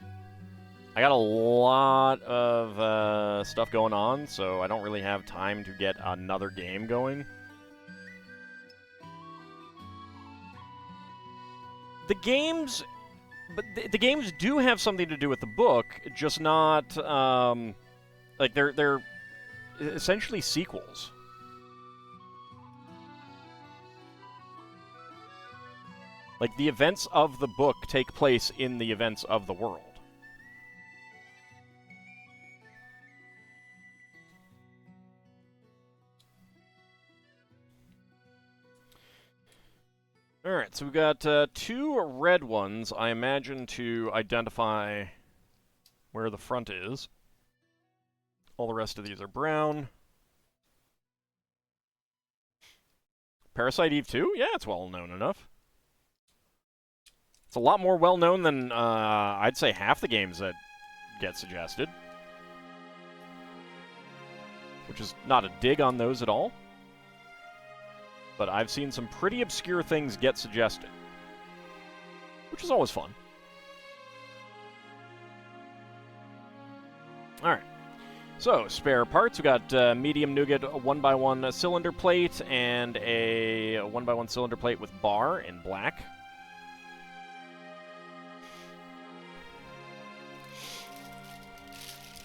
I got a lot of stuff going on, so I don't really have time to get another game going. The games... But the games do have something to do with the book, just not, like, they're essentially sequels. Like, the events of the book take place in the events of the world. Alright, so we've got 2 red ones, I imagine, to identify where the front is. All the rest of these are brown. Parasite Eve 2? Yeah, it's well known enough. It's a lot more well known than, I'd say, half the games that get suggested. Which is not a dig on those at all. But I've seen some pretty obscure things get suggested, which is always fun. Alright, so spare parts. We got medium nougat 1x1 cylinder plate and a 1x1 cylinder plate with bar in black.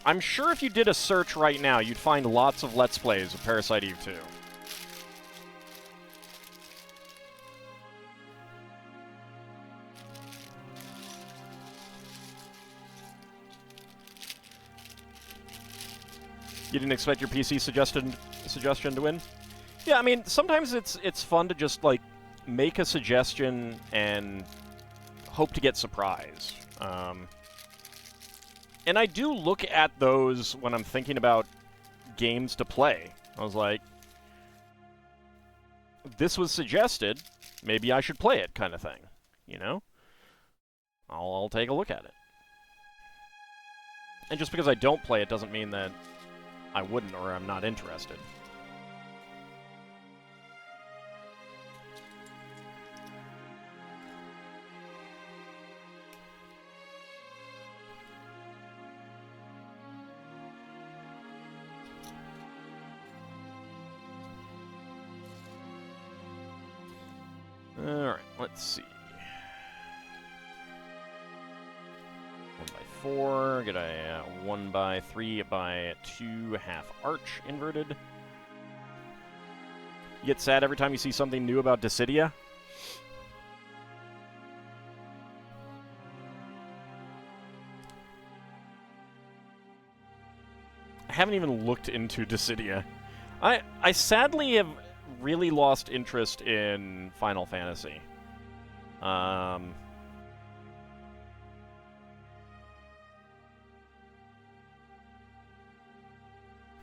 I'm sure if you did a search right now, you'd find lots of Let's Plays of Parasite Eve 2. You didn't expect your PC suggestion to win? Yeah, I mean, sometimes it's fun to just, like, make a suggestion and hope to get surprised. And I do look at those when I'm thinking about games to play. I was like, this was suggested, maybe I should play it, kind of thing. You know? I'll take a look at it. And just because I don't play it doesn't mean that I wouldn't, or I'm not interested. Alright, let's see. 1x4, get a 1x3x2 half arch inverted. You get sad every time you see something new about Dissidia? I haven't even looked into Dissidia. I sadly have really lost interest in Final Fantasy.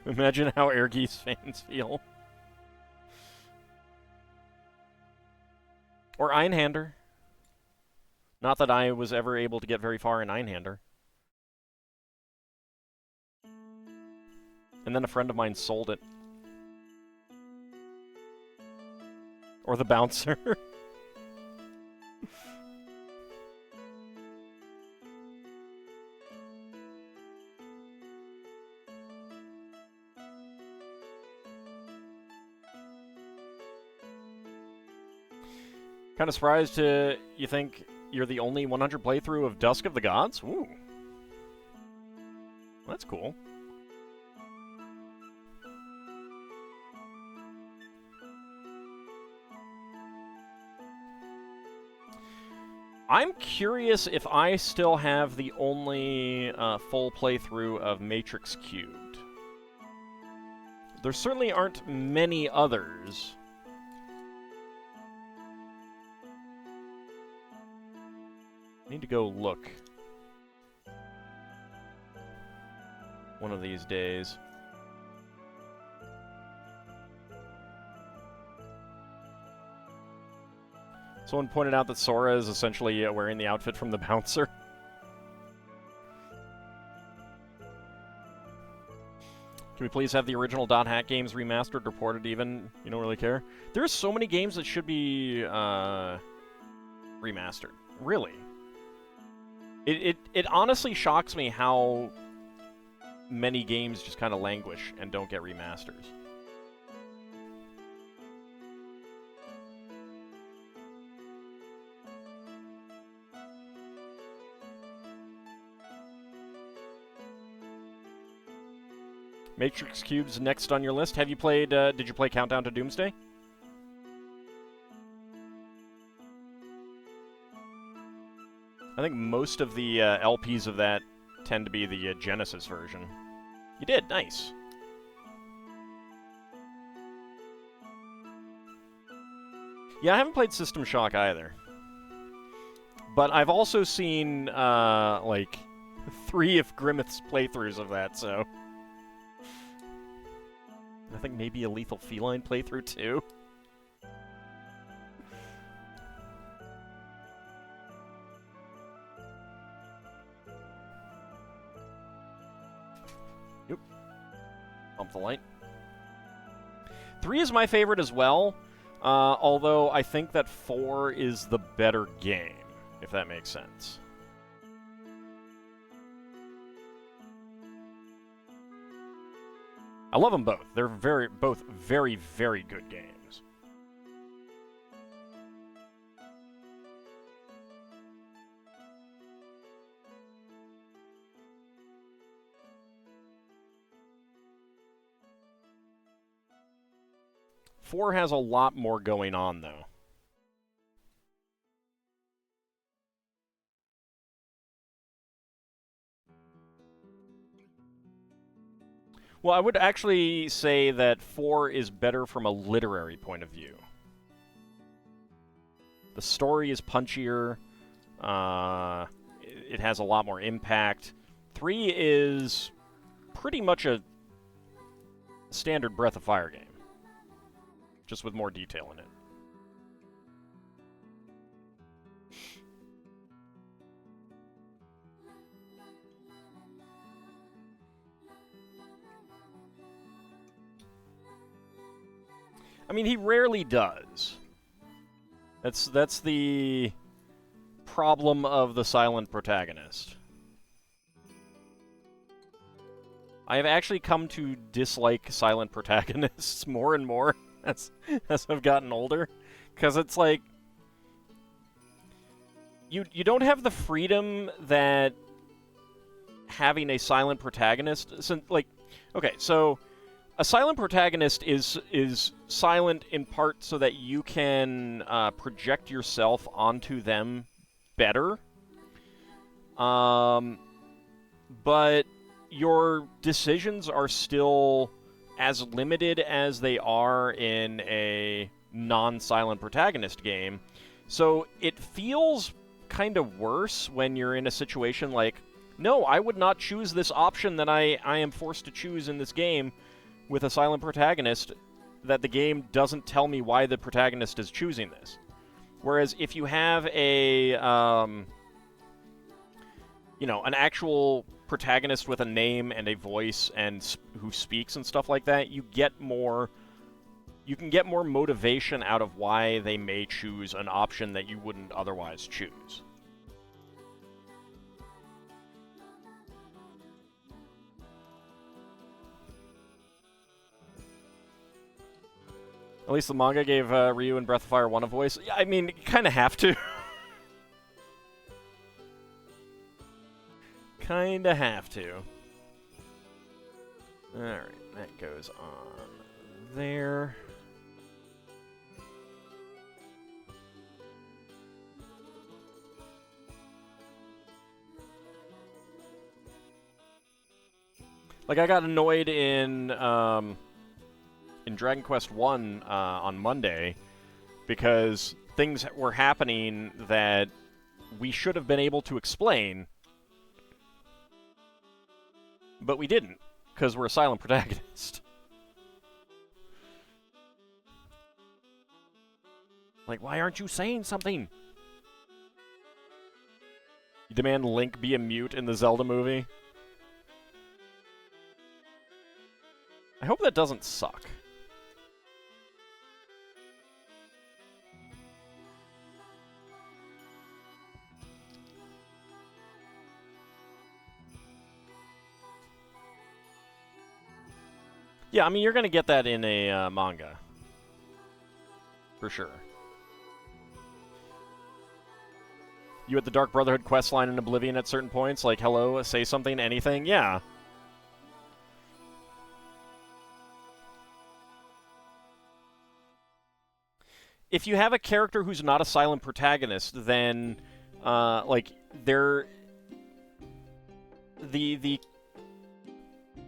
Imagine how Airgeese fans feel. Or Einhander. Not that I was ever able to get very far in Einhander. And then a friend of mine sold it. Or the Bouncer. Kind of surprised you think you're the only 100 playthrough of Dusk of the Gods? Ooh. That's cool. I'm curious if I still have the only full playthrough of Matrix Cubed. There certainly aren't many others. I need to go look one of these days. Someone pointed out that Sora is essentially wearing the outfit from the Bouncer. Can we please have the original Dot Hack games remastered or ported even? You don't really care? There's so many games that should be remastered. Really. It honestly shocks me how many games just kind of languish and don't get remasters. Matrix Cube's next on your list. Have you played, did you play Countdown to Doomsday? I think most of the LPs of that tend to be the Genesis version. You did? Nice. Yeah, I haven't played System Shock either. But I've also seen, like, 3 of Grimmeth's playthroughs of that, so... I think maybe a Lethal Feline playthrough, too. Yep. Bump the light. 3 is my favorite as well, although I think that 4 is the better game, if that makes sense. I love them both. They're both very, very good games. Four has a lot more going on, though. Well, I would actually say that 4 is better from a literary point of view. The story is punchier. It has a lot more impact. 3 is pretty much a standard Breath of Fire game, just with more detail in it. I mean, he rarely does. That's the problem of the silent protagonist. I have actually come to dislike silent protagonists more and more as I've gotten older, because it's like you don't have the freedom that having a silent protagonist. So, like, okay, so a silent protagonist is silent in part so that you can project yourself onto them better. But your decisions are still as limited as they are in a non-silent protagonist game. So it feels kind of worse when you're in a situation like, no, I would not choose this option that I am forced to choose in this game with a silent protagonist, that the game doesn't tell me why the protagonist is choosing this. Whereas if you have a, an actual protagonist with a name and a voice and who speaks and stuff like that, you can get more motivation out of why they may choose an option that you wouldn't otherwise choose. At least the manga gave Ryu and Breath of Fire 1 a voice. Yeah, I mean, you kind of have to. Kind of have to. Alright, that goes on there. Like, I got annoyed in Dragon Quest 1 on Monday because things were happening that we should have been able to explain, but we didn't, because we're a silent protagonist. Like, why aren't you saying something? You demand Link be a mute in the Zelda movie? I hope that doesn't suck. Yeah, I mean, you're going to get that in a manga. For sure. You at the Dark Brotherhood questline in Oblivion at certain points, like, hello, say something, anything? Yeah. If you have a character who's not a silent protagonist, then, like, they're... The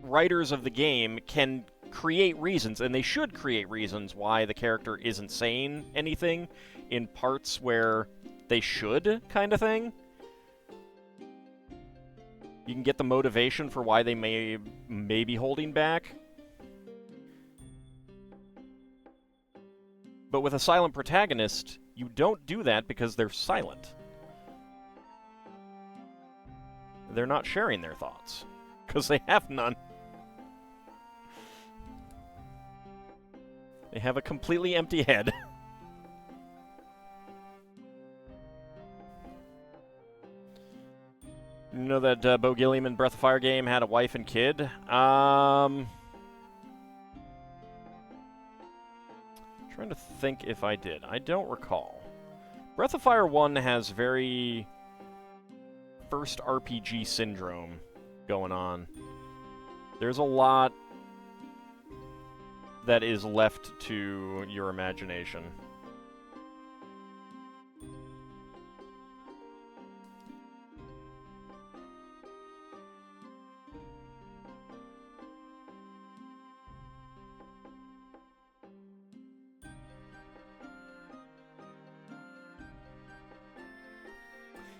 writers of the game can create reasons, and they should create reasons why the character isn't saying anything in parts where they should, kind of thing. You can get the motivation for why they may be holding back. But with a silent protagonist, you don't do that because they're silent. They're not sharing their thoughts, because they have none. They have a completely empty head. You know that Bo Gilliam Breath of Fire game had a wife and kid? Trying to think if I did. I don't recall. Breath of Fire 1 has very first RPG syndrome going on. There's a lot that is left to your imagination.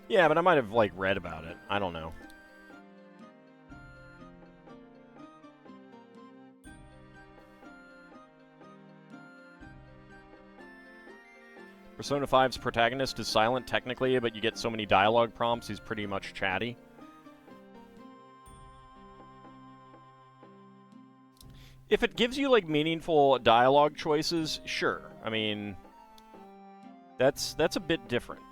Yeah, but I might have, like, read about it. I don't know. Persona 5's protagonist is silent, technically, but you get so many dialogue prompts, he's pretty much chatty. If it gives you, like, meaningful dialogue choices, sure. I mean, that's a bit different.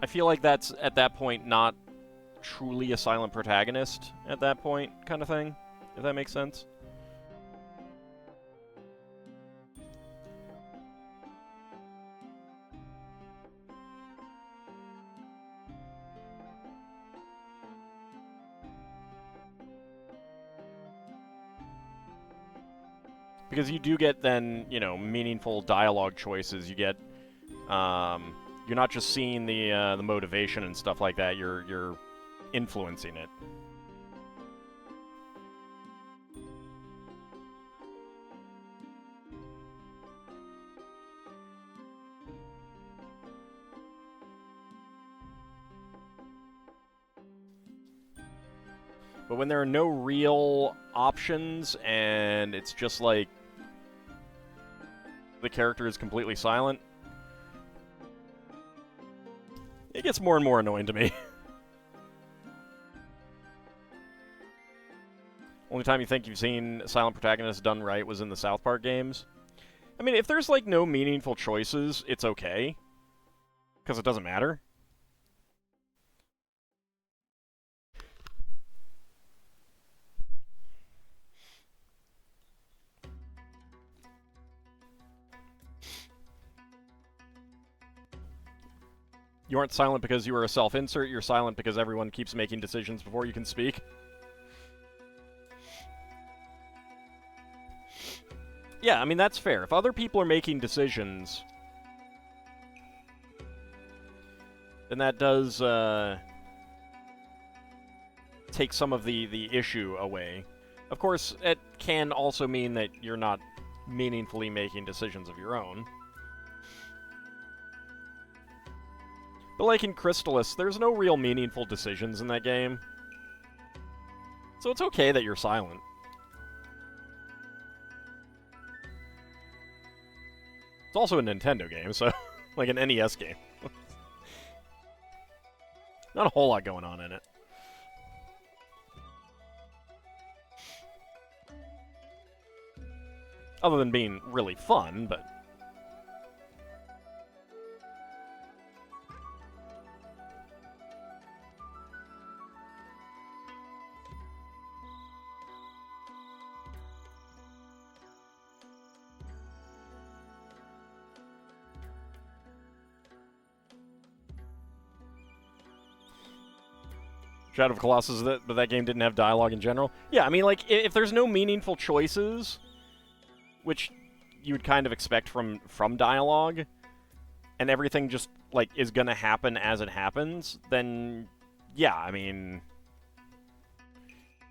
I feel like that's, at that point, not truly a silent protagonist at that point, kind of thing, if that makes sense. Because you do get, then, you know, meaningful dialogue choices. You get, you're not just seeing the motivation and stuff like that. You're influencing it. But when there are no real options and it's just like the character is completely silent, it gets more and more annoying to me. Only time you think you've seen silent protagonist done right was in the South Park games. I mean, if there's, like, no meaningful choices, it's okay. Because it doesn't matter. You aren't silent because you are a self-insert, you're silent because everyone keeps making decisions before you can speak. Yeah, I mean, that's fair. If other people are making decisions, then that does take some of the issue away. Of course, it can also mean that you're not meaningfully making decisions of your own. But like in Crystalis, there's no real meaningful decisions in that game. So it's okay that you're silent. It's also a Nintendo game, so like an NES game. Not a whole lot going on in it. Other than being really fun, but... Shadow of Colossus, but that game didn't have dialogue in general. Yeah, I mean, like, if there's no meaningful choices, which you would kind of expect from dialogue, and everything just, like, is gonna happen as it happens, then, yeah, I mean,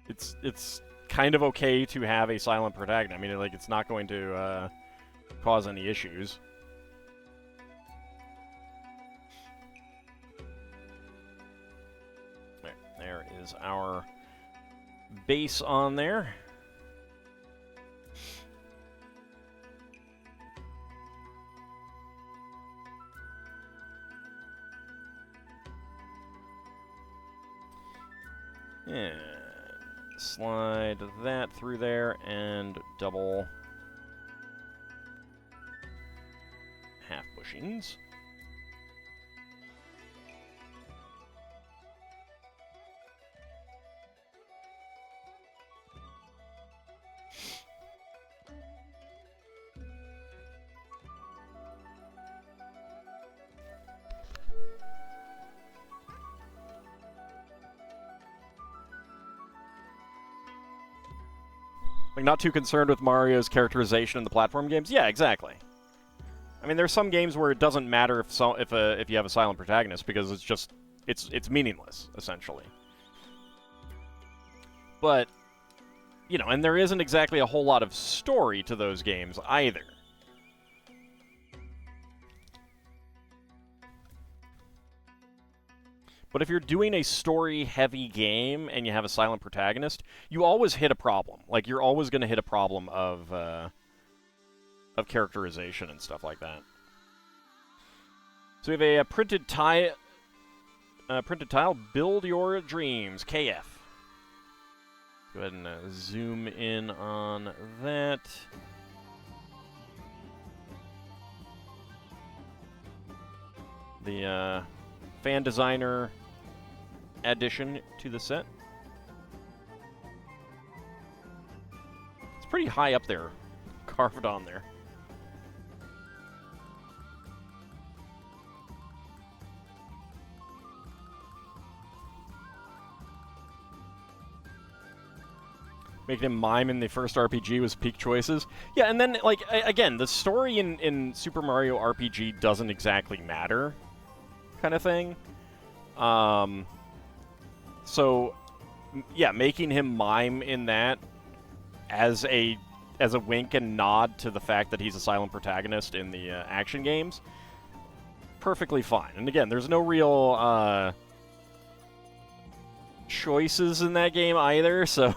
it's kind of okay to have a silent protagonist. I mean, like, it's not going to cause any issues. There is our base on there. And slide that through there and double half bushings. Like, not too concerned with Mario's characterization in the platform games? Yeah, exactly. I mean, there's some games where it doesn't matter if you have a silent protagonist, because it's just it's meaningless, essentially. But, you know, and there isn't exactly a whole lot of story to those games either. But if you're doing a story-heavy game and you have a silent protagonist, you always hit a problem. Like, you're always going to hit a problem of characterization and stuff like that. So we have a printed tile. Build your dreams. KF. Go ahead and zoom in on that. The fan designer addition to the set. It's pretty high up there, carved on there. Making him mime in the first RPG was peak choices. Yeah, and then, like, again, the story in Super Mario RPG doesn't exactly matter, kind of thing. So, yeah, making him mime in that as a wink and nod to the fact that he's a silent protagonist in the action games, perfectly fine. And again, there's no real choices in that game either, so...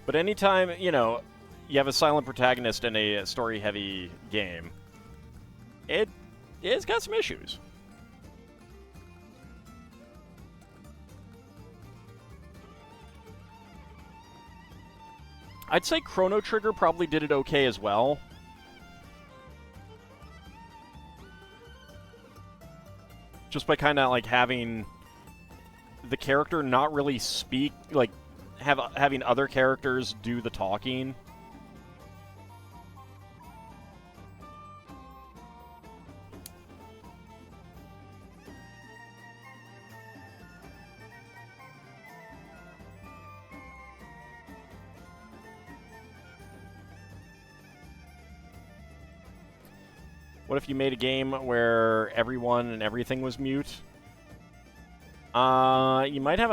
But anytime, you know, you have a silent protagonist in a story-heavy game, it's got some issues. I'd say Chrono Trigger probably did it okay as well. Just by kind of, like, having the character not really speak, like, having other characters do the talking. What if you made a game where everyone and everything was mute? You might have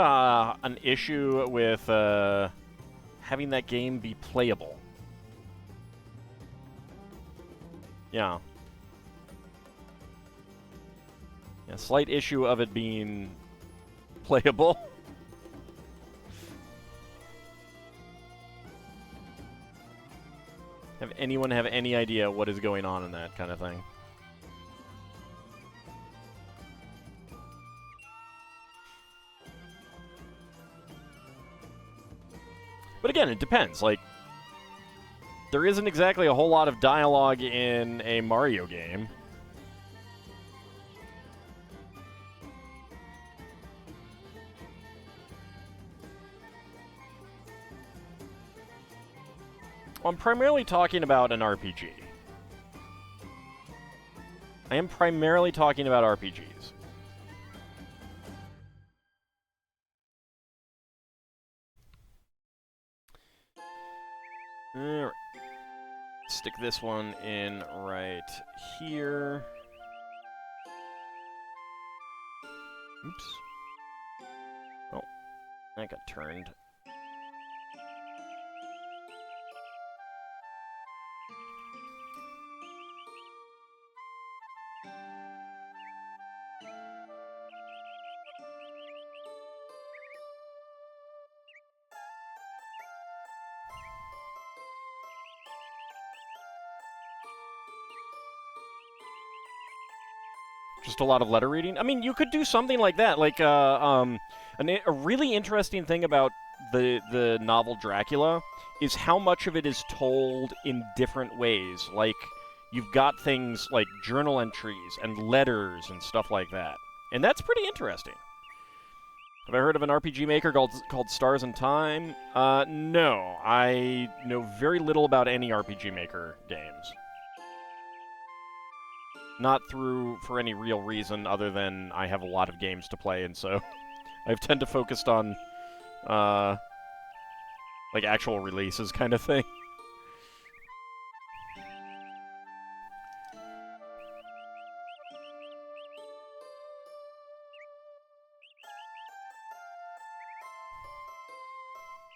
an issue with having that game be playable. Yeah. A slight issue of it being playable. Have anyone have any idea what is going on in that kind of thing? But again, it depends. Like, there isn't exactly a whole lot of dialogue in a Mario game. Well, I'm primarily talking about an RPG. I am primarily talking about RPGs. Alright. Stick this one in right here. Oops. Oh, that got turned. Just a lot of letter reading. I mean, you could do something like that. Like, a really interesting thing about the novel Dracula is how much of it is told in different ways. Like, you've got things like journal entries and letters and stuff like that. And that's pretty interesting. Have I heard of an RPG maker called Stars in Time? No. I know very little about any RPG maker games. Not for any real reason other than I have a lot of games to play, and so I tend to focus on, like, actual releases kind of thing.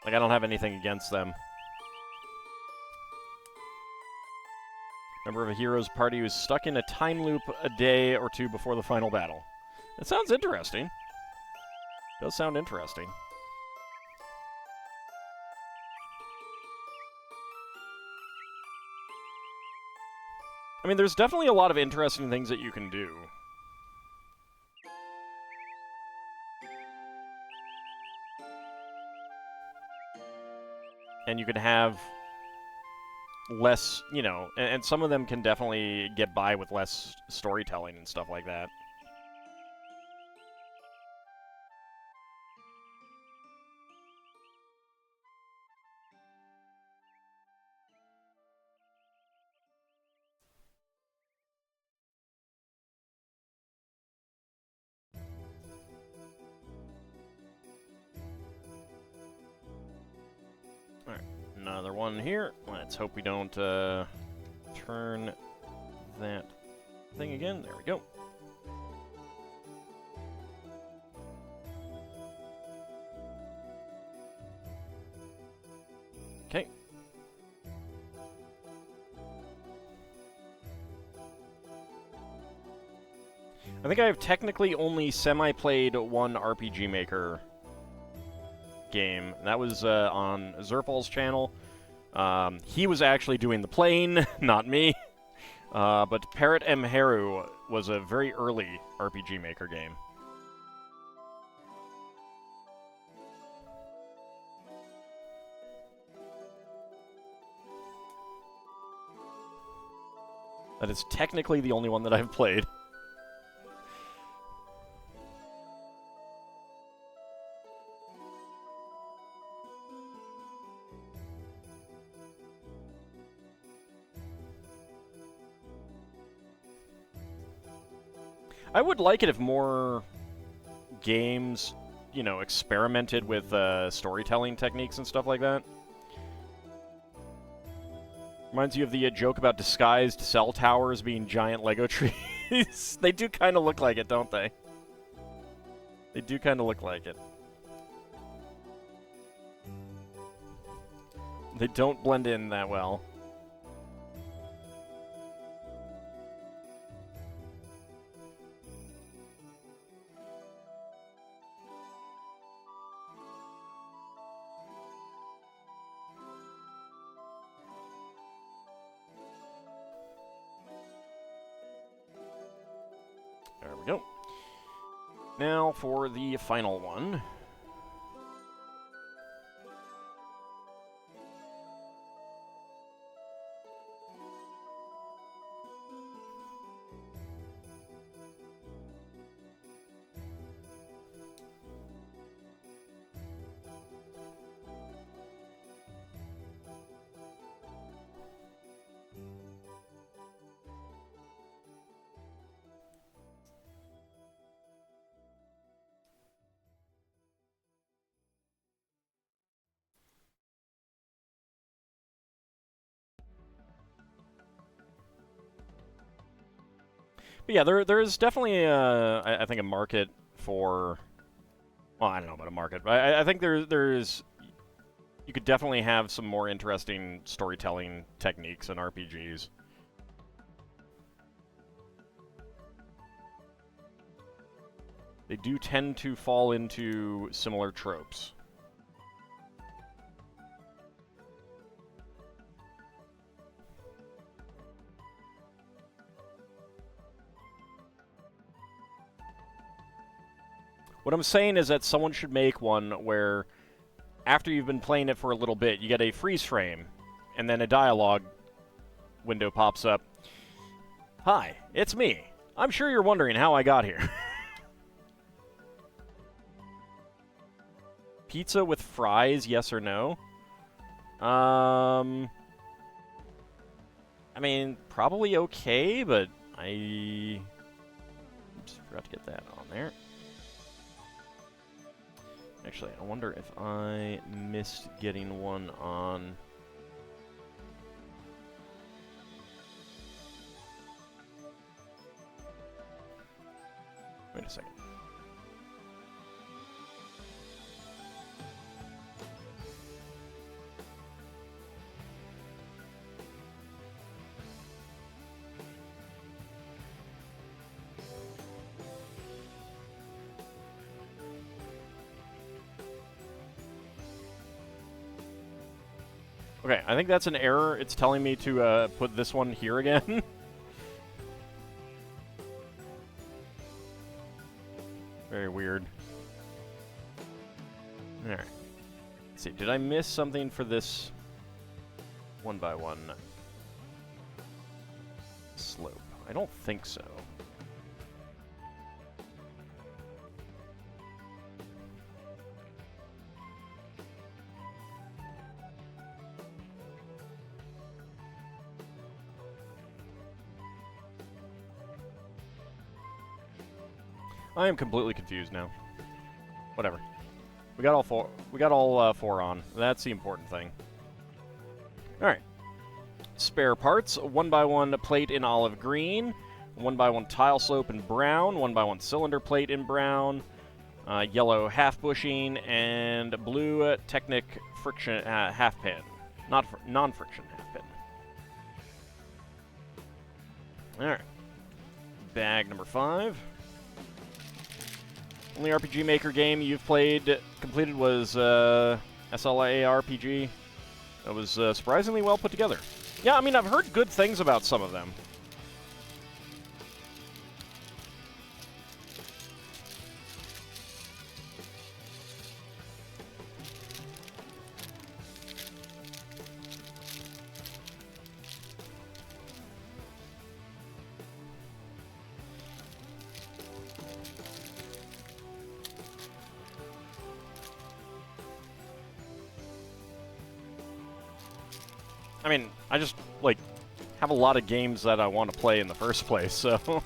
Like, I don't have anything against them. Member of a hero's party who's stuck in a time loop a day or two before the final battle. That sounds interesting. Does sound interesting. I mean, there's definitely a lot of interesting things that you can do. And you can have less, you know, and some of them can definitely get by with less storytelling and stuff like that. Alright, another one here. Let's hope we don't turn that thing again. There we go. Okay. I think I've technically only semi-played one RPG Maker game. That was on Zerpal's channel. He was actually doing the playing, not me. But Parrot M. Heru was a very early RPG Maker game. That is technically the only one that I've played. I would like it if more games, you know, experimented with storytelling techniques and stuff like that. Reminds you of the joke about disguised cell towers being giant Lego trees. They do kind of look like it, don't they? They do kind of look like it. They don't blend in that well. There we go. Now for the final one. But yeah, there is definitely, I think, a market for... Well, I don't know about a market, but I think there's... You could definitely have some more interesting storytelling techniques in RPGs. They do tend to fall into similar tropes. What I'm saying is that someone should make one where, after you've been playing it for a little bit, you get a freeze frame, and then a dialogue window pops up. Hi, it's me. I'm sure you're wondering how I got here. Pizza with fries, yes or no? I mean, probably okay, but I... Oops, forgot to get that on there. Actually, I wonder if I missed getting one on... Wait a second. Okay, I think that's an error. It's telling me to put this one here again. Very weird. Alright. Let's see, did I miss something for this 1x1 slope? I don't think so. I am completely confused now. Whatever. We got all four. We got all four on. That's the important thing. All right. Spare parts: 1x1 plate in olive green, 1x1 tile slope in brown, 1x1 cylinder plate in brown, yellow half bushing, and blue Technic friction half pin, non-friction half pin. All right. Bag number 5. Only RPG Maker game you've completed was SLA RPG. It was surprisingly well put together. Yeah, I mean, I've heard good things about some of them. I mean, I just, like, have a lot of games that I want to play in the first place, so...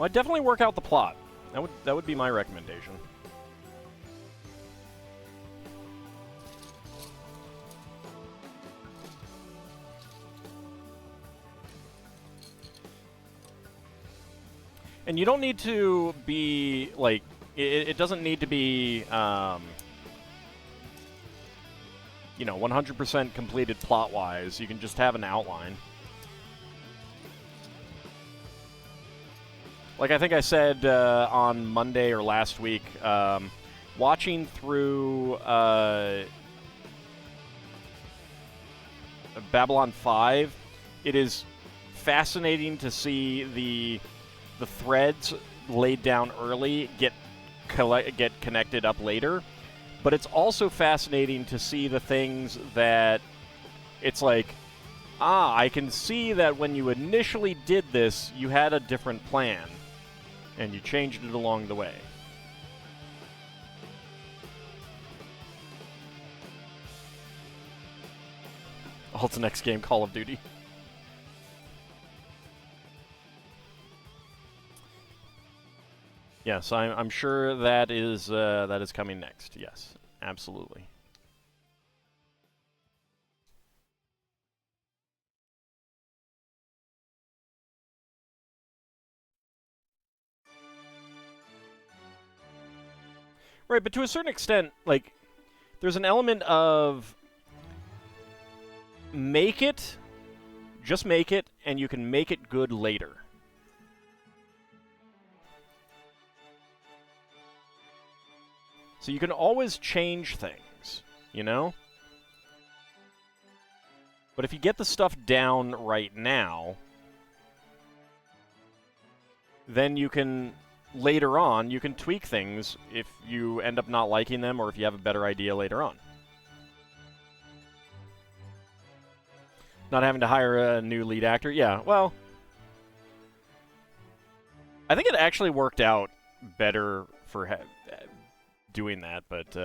Well, I'd definitely work out the plot. That would be my recommendation. And you don't need to be, like, it doesn't need to be, you know, 100% completed plot-wise. You can just have an outline. Like I think I said on Monday or last week, watching through Babylon 5, it is fascinating to see the threads laid down early get connected up later, but it's also fascinating to see the things that it's like, I can see that when you initially did this, you had a different plan, and you changed it along the way. What's the next game? Call of Duty. Yes, I'm sure that is coming next. Yes, absolutely. Right, but to a certain extent, like, there's an element of make it, just make it, and you can make it good later. So you can always change things, you know? But if you get the stuff down right now, then you can, later on, you can tweak things if you end up not liking them or if you have a better idea later on. Not having to hire a new lead actor? Yeah, well, I think it actually worked out better for doing that, but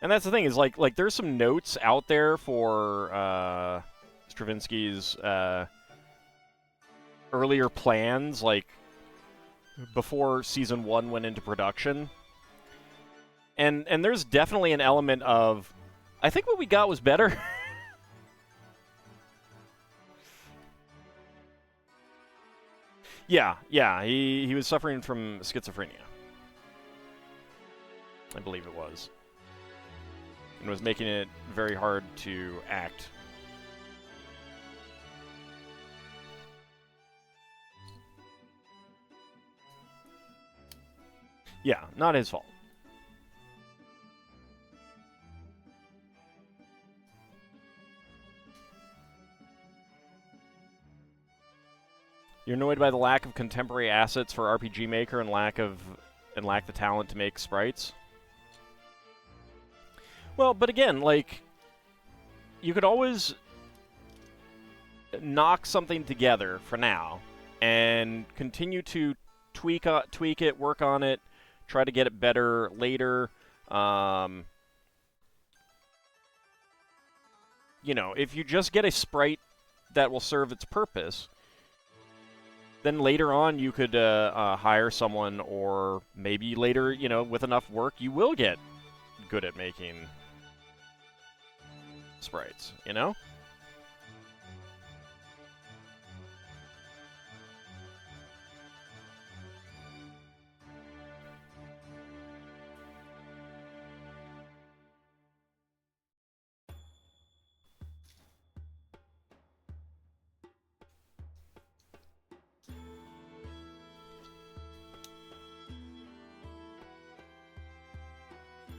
and that's the thing is like there's some notes out there for Straczynski's earlier plans, like before season 1 went into production, and there's definitely an element of I think what we got was better. Yeah, he was suffering from schizophrenia. I believe it was. And was making it very hard to act. Yeah, not his fault. You're annoyed by the lack of contemporary assets for RPG Maker and lack the talent to make sprites? Well, but again, like, you could always knock something together for now and continue to tweak it, work on it, try to get it better later. You know, if you just get a sprite that will serve its purpose, then later on you could hire someone, or maybe later, you know, with enough work, you will get good at making sprites, you know?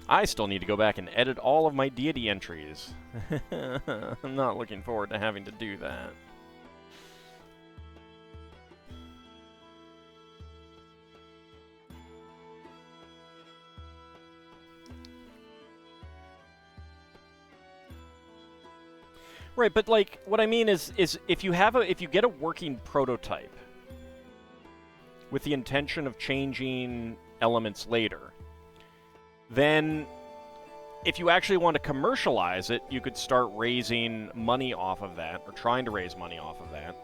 I still need to go back and edit all of my deity entries. I'm not looking forward to having to do that. Right, but like what I mean is if you get a working prototype with the intention of changing elements later, then if you actually want to commercialize it, you could start raising money off of that, or trying to raise money off of that.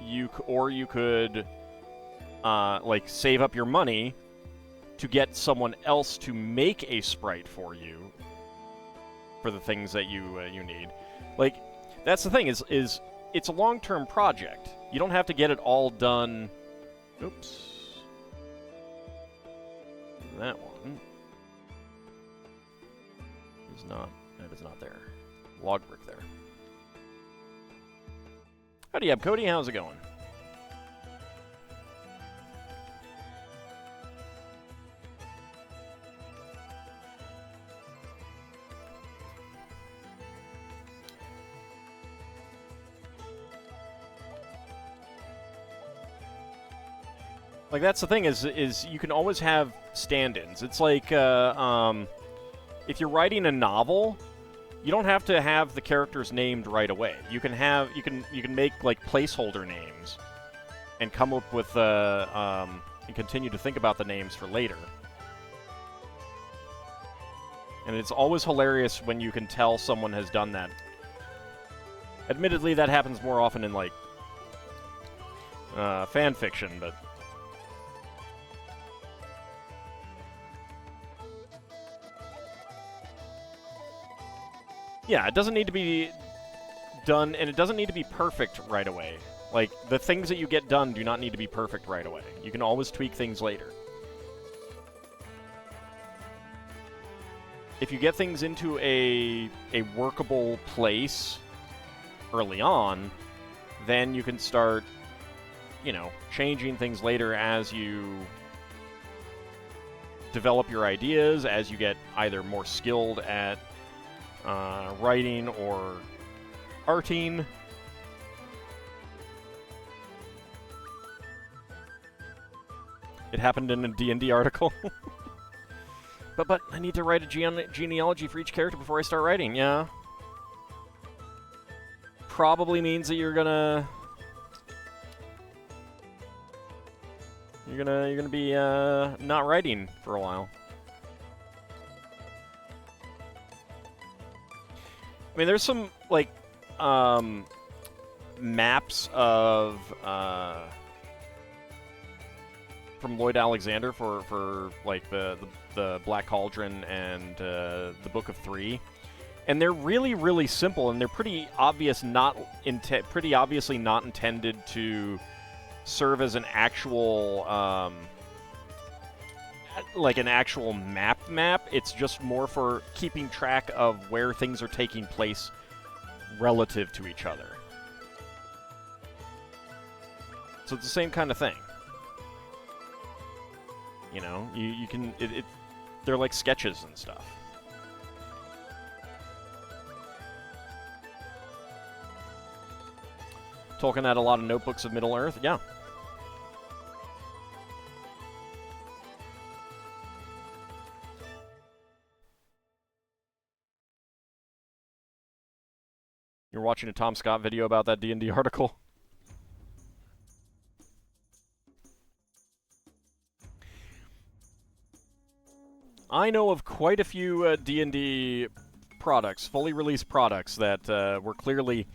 you could like save up your money to get someone else to make a sprite for you for the things that you need. Like, that's the thing, is it's a long-term project. You don't have to get it all done. Oops. That one is not. That is not there. Log brick there. Howdy up, Cody. How's it going? Like, that's the thing, is you can always have stand-ins. It's like, if you're writing a novel, you don't have to have the characters named right away. You can make, like, placeholder names and come up with, and continue to think about the names for later. And it's always hilarious when you can tell someone has done that. Admittedly, that happens more often in, like, fan fiction, but... Yeah, it doesn't need to be done, and it doesn't need to be perfect right away. Like, the things that you get done do not need to be perfect right away. You can always tweak things later. If you get things into a workable place early on, then you can start, you know, changing things later as you develop your ideas, as you get either more skilled at writing or arting. It happened in a D&D article. but I need to write a genealogy for each character before I start writing. Yeah. Probably means that you're gonna be not writing for a while. I mean, there's some, like, maps of, from Lloyd Alexander for like, the Black Cauldron and, the Book of Three. And they're really, really simple, and they're pretty obviously not intended to serve as an actual, like an actual map. It's just more for keeping track of where things are taking place relative to each other. So it's the same kind of thing. You know, you can they're like sketches and stuff. Tolkien had a lot of notebooks of Middle-earth, yeah. You're watching a Tom Scott video about that D&D article? I know of quite a few D&D products, fully released products, that were clearly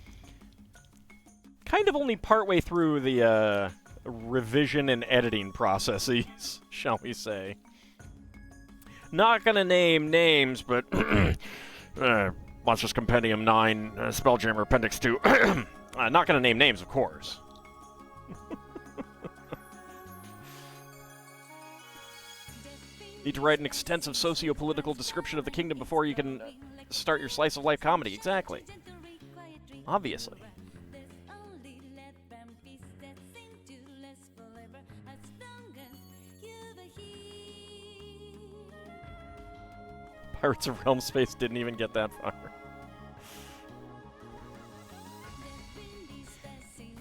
kind of only partway through the revision and editing processes, shall we say. Not gonna name names, but... Monsters Compendium 9, Spelljammer Appendix 2. Not going to name names, of course. Need to write an extensive socio-political description of the kingdom before you can start your slice-of-life comedy. Exactly. Obviously. Pirates of Realm Space didn't even get that far.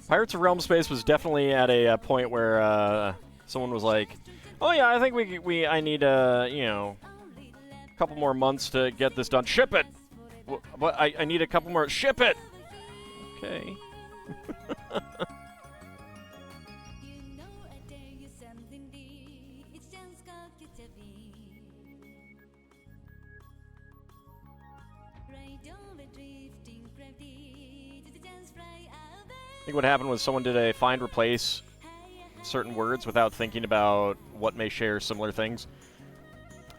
Pirates of Realm Space was definitely at a point where someone was like, "Oh yeah, I think I need you know, a couple more months to get this done. Ship it. But I need a couple more. Ship it." Okay. Right over drifting gravity to the dance fly out. think what happened was someone did a find replace certain words without thinking about what may share similar things.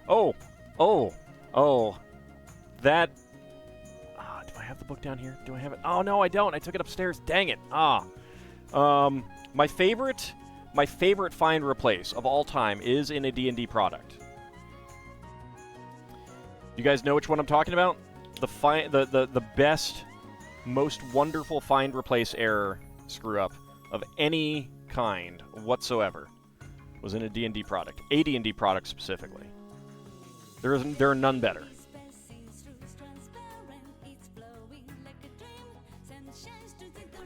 Oh, that. Do I have the book down here? Do I have it? Oh no, I don't. I took it upstairs. Dang it. My favorite find replace of all time is in a D&D product. You guys know which one I'm talking about? The best, most wonderful find replace error screw up of any kind whatsoever was in a D&D product. A D&D product specifically. There are none better.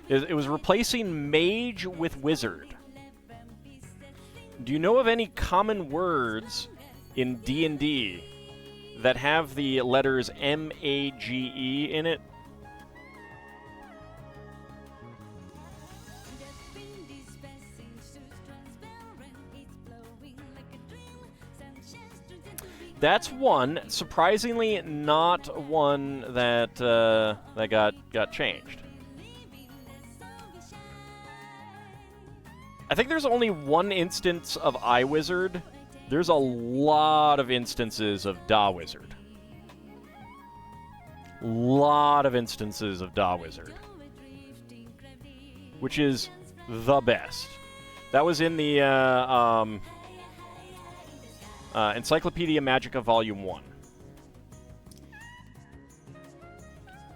It was replacing mage with wizard. Do you know of any common words in D&D that have the letters M-A-G-E in it? That's one. Surprisingly, not one that got changed. I think there's only one instance of iWizard. There's a lot of instances of DaWizard. Lot of instances of DaWizard. Which is the best. That was in the Encyclopedia Magica Volume 1.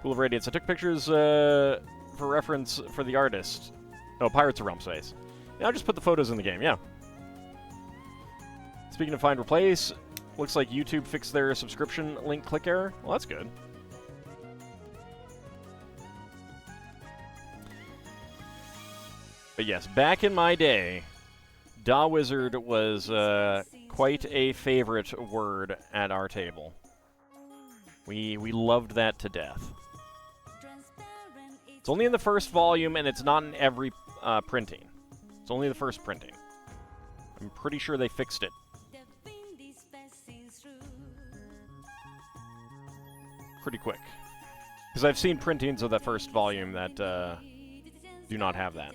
Pool of Radiance. I took pictures for reference for the artist. Oh, Pirates of Realm Space. Yeah, I'll just put the photos in the game, yeah. Speaking of find replace, looks like YouTube fixed their subscription link click error. Well, that's good. But yes, back in my day, DaWizard was quite a favorite word at our table. We loved that to death. It's only in the first volume, and it's not in every printing. It's only the first printing. I'm pretty sure they fixed it. Pretty quick. Because I've seen printings of the first volume that do not have that.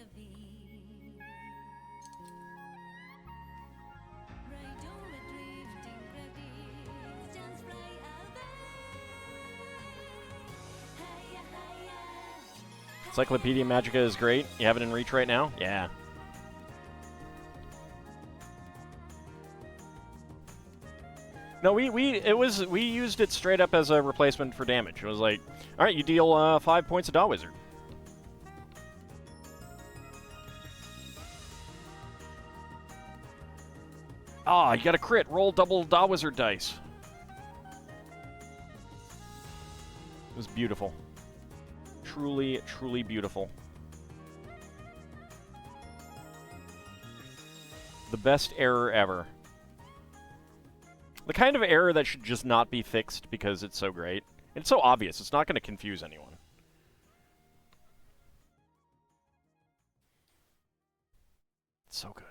Encyclopedia Magica is great. You have it in reach right now? Yeah. No, we used it straight up as a replacement for damage. It was like, all right, you deal 5 points of DaWizard. Ah, you got a crit. Roll double DaWizard dice. It was beautiful. Truly, truly beautiful. The best error ever. The kind of error that should just not be fixed because it's so great. It's so obvious. It's not going to confuse anyone. It's so good.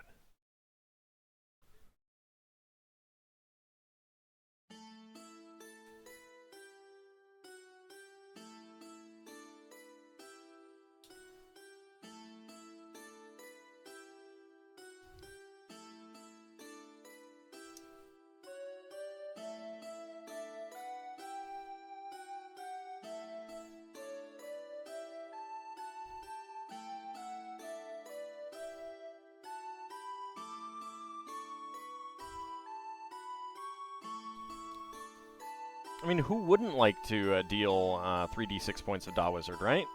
I mean, who wouldn't like to deal 3d6 points of DaWizard, right?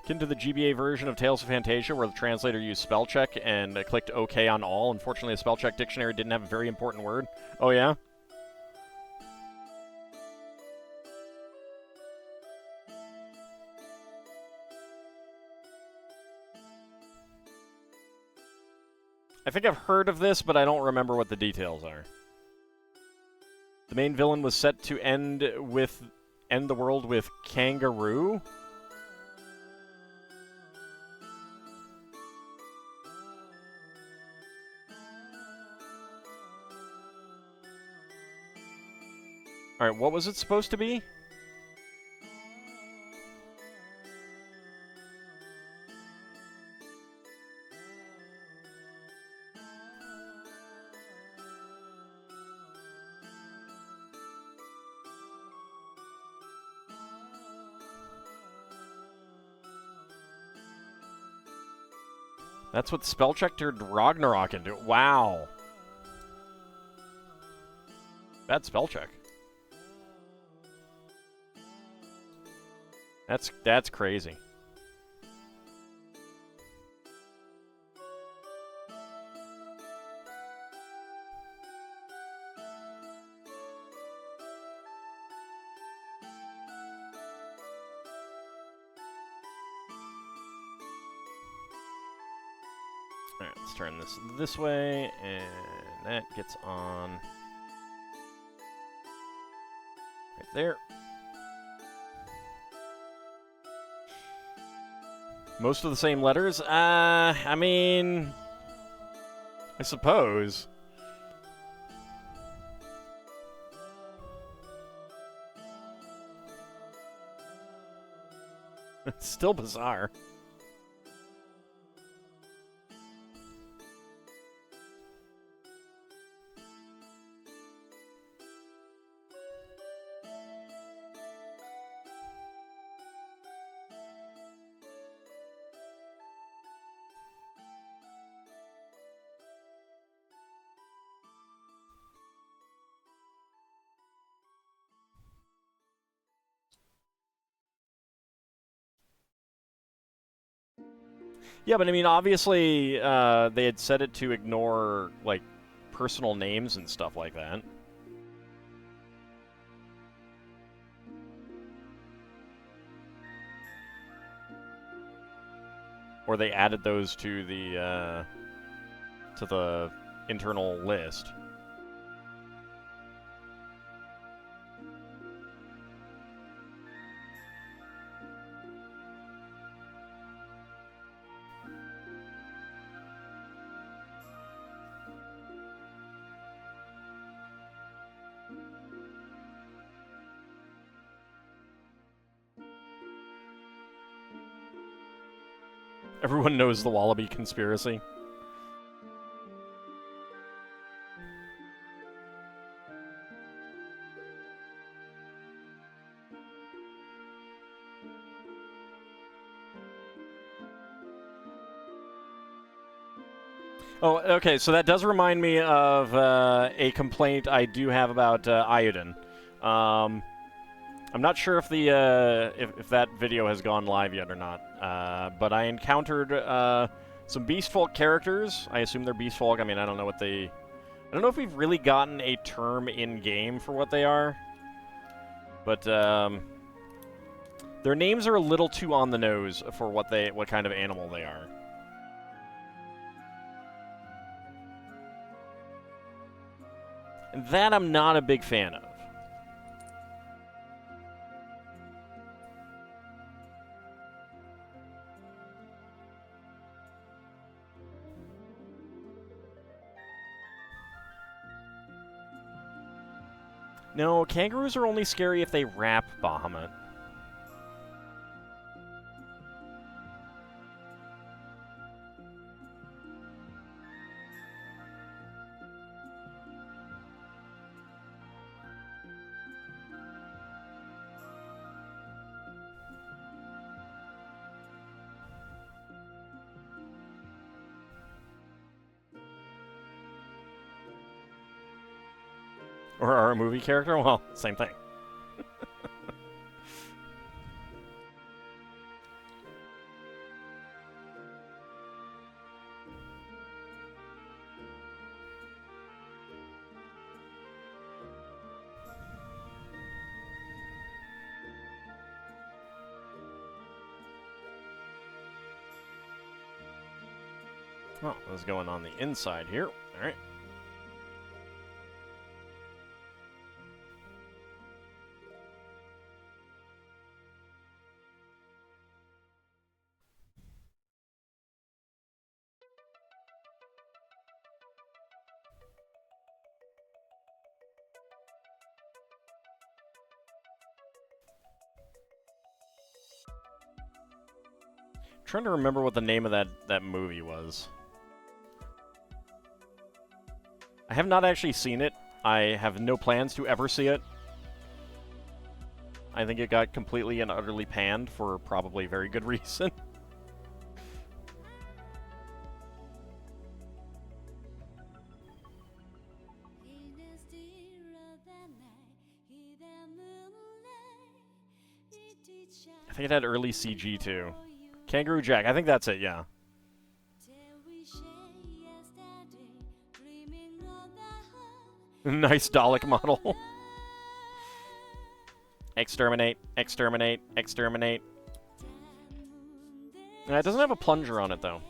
Akin to the GBA version of Tales of Fantasia, where the translator used spell check and clicked OK on all. Unfortunately, the spell check dictionary didn't have a very important word. Oh, yeah? I think I've heard of this, but I don't remember what the details are. The main villain was set to end the world with Kangaroo? Alright, what was it supposed to be? That's what spell-check turned Ragnarok into. Wow. Bad spell-check. That's crazy. Alright, let's turn this way, and that gets on right there. Most of the same letters? I mean, I suppose. It's still bizarre. Yeah, but I mean, obviously, they had set it to ignore, like, personal names and stuff like that. Or they added those to the internal list. Everyone knows the Wallaby conspiracy. Oh, okay, so that does remind me of a complaint I do have about iodine. I'm not sure if the if that video has gone live yet or not, but I encountered some Beast Folk characters. I assume they're Beast Folk. I mean, I don't know what they... I don't know if we've really gotten a term in-game for what they are, but their names are a little too on the nose for what kind of animal they are. And that I'm not a big fan of. No, kangaroos are only scary if they wrap Bahamut. Or our movie character? Well, same thing. Oh, what's going on the inside here? All right. Trying to remember what the name of that movie was. I have not actually seen it. I have no plans to ever see it. I think it got completely and utterly panned for probably very good reason. think it had early CG, too. Kangaroo Jack. I think that's it, yeah. Nice Dalek model. Exterminate, exterminate, exterminate. It doesn't have a plunger on it, though.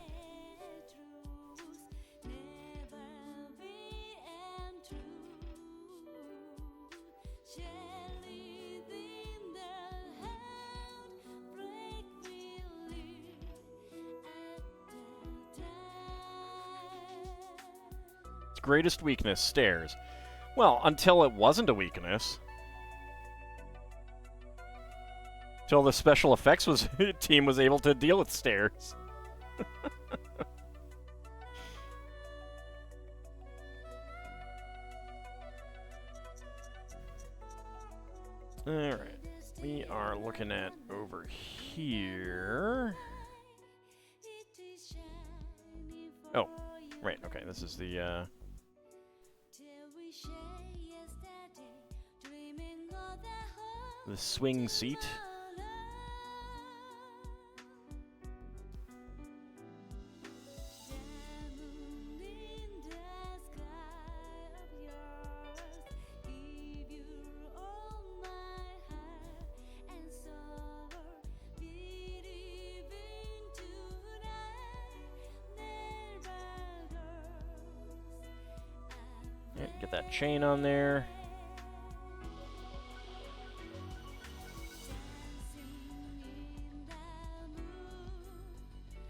Its greatest weakness, stairs. Well, until it wasn't a weakness. Until the special effects team was able to deal with stairs. Alright. We are looking at over here. Oh, right, okay, this is the swing seat. Get that chain on there.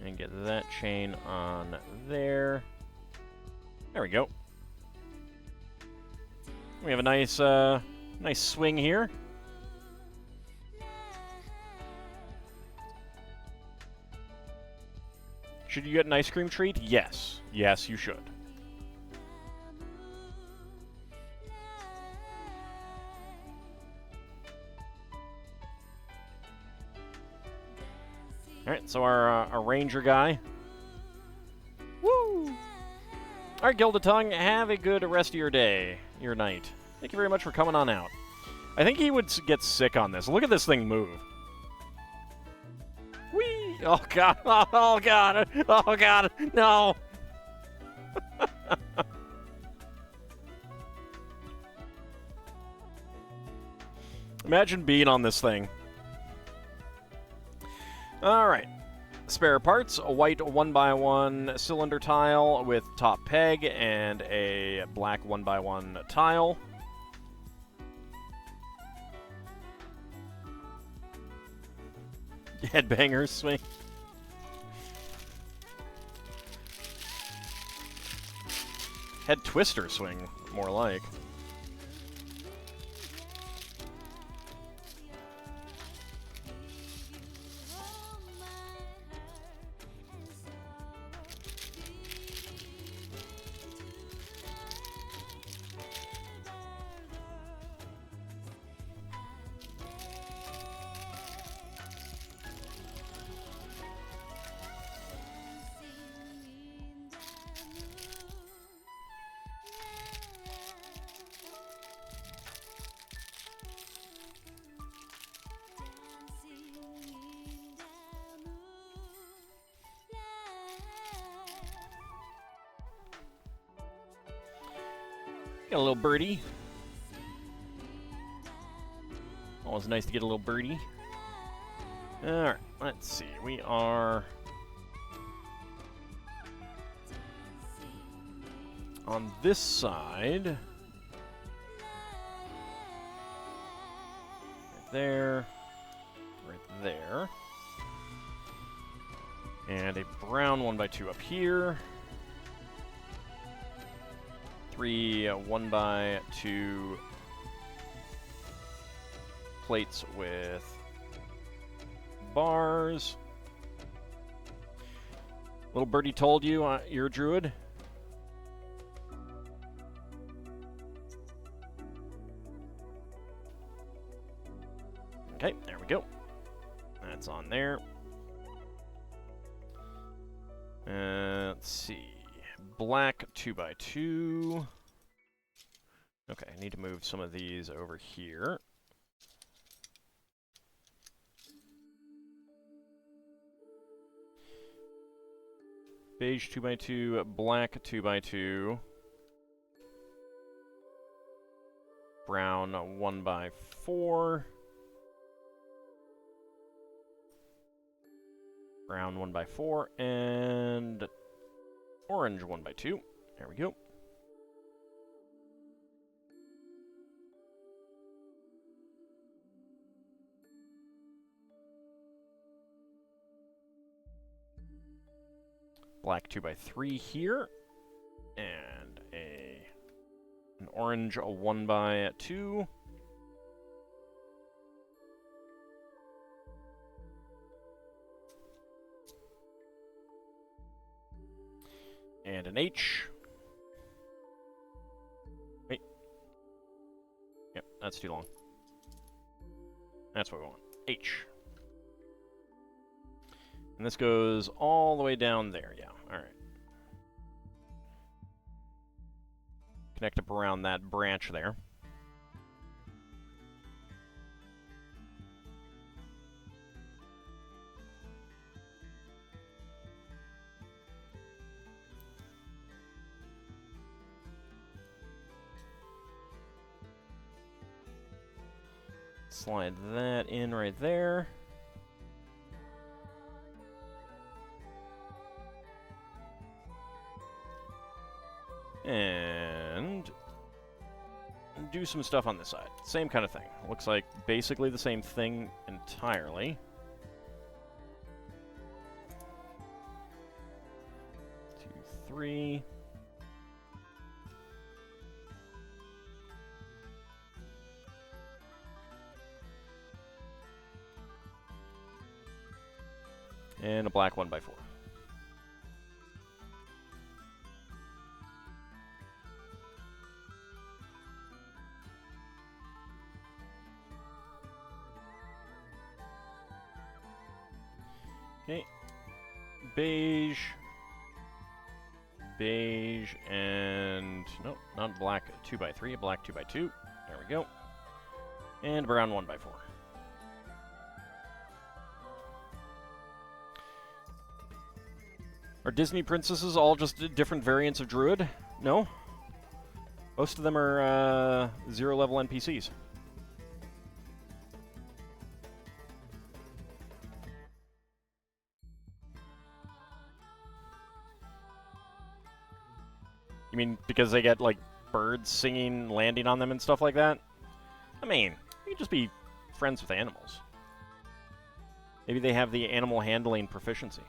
And get that chain on there. There we go. We have a nice, nice swing here. Should you get an ice cream treat? Yes. Yes, you should. Alright, so our ranger guy. Woo! Alright, Gilded Tongue, have a good rest of your day, your night. Thank you very much for coming on out. I think he would get sick on this. Look at this thing move. Whee! Oh god, oh god, oh god, no! Imagine being on this thing. Alright. Spare parts, a white 1x1 cylinder tile with top peg and a black 1x1 tile. Headbangers swing. Head twister swing, more like. Got a little birdie. Always nice to get a little birdie. Alright, let's see. We are on this side. Right there. Right there. And a brown 1x2 up here. 3 1x2 plates with bars. Little birdie told you you're a druid. Okay, there we go. That's on there. Let's see. Black 2x2. Okay, I need to move some of these over here. Beige 2x2, black 2x2, brown 1x4, brown 1x4, and orange 1x2. There we go. Black 2x3 here, and an orange 1x2. And an H. Wait. Yep, that's too long. That's what we want. H. And this goes all the way down there, yeah. Alright. Connect up around that branch there. Slide that in right there. And do some stuff on this side. Same kind of thing. Looks like basically the same thing entirely. Two, three. And a black 1x4. Okay, beige, beige, and no, not black 2x3, black 2x2. There we go. And brown 1x4. Are Disney princesses all just different variants of Druid? No. Most of them are 0-level NPCs. You mean because they get, like, birds singing, landing on them and stuff like that? I mean, you can just be friends with animals. Maybe they have the animal handling proficiency.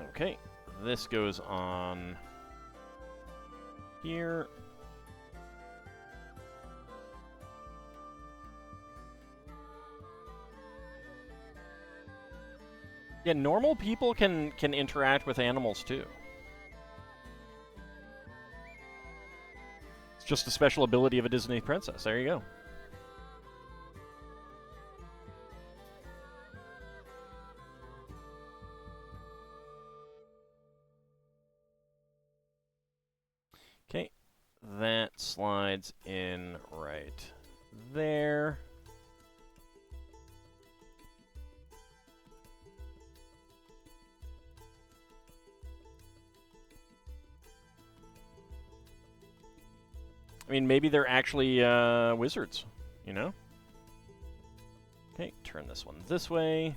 Okay, this goes on here. Yeah, normal people can interact with animals too. It's just a special ability of a Disney princess. There you go. Okay, that slides in right there. I mean, maybe they're actually wizards, you know? Okay, turn this one this way.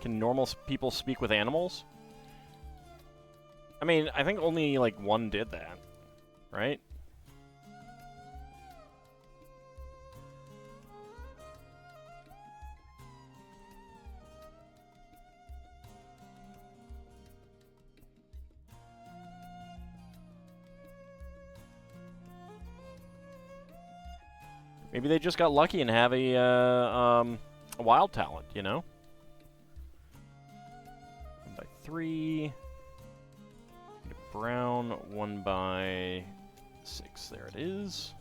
Can normal people speak with animals? I mean, I think only, like, one did that, right? Maybe they just got lucky and have a wild talent, you know? 1x3. Brown 1x6. There it is.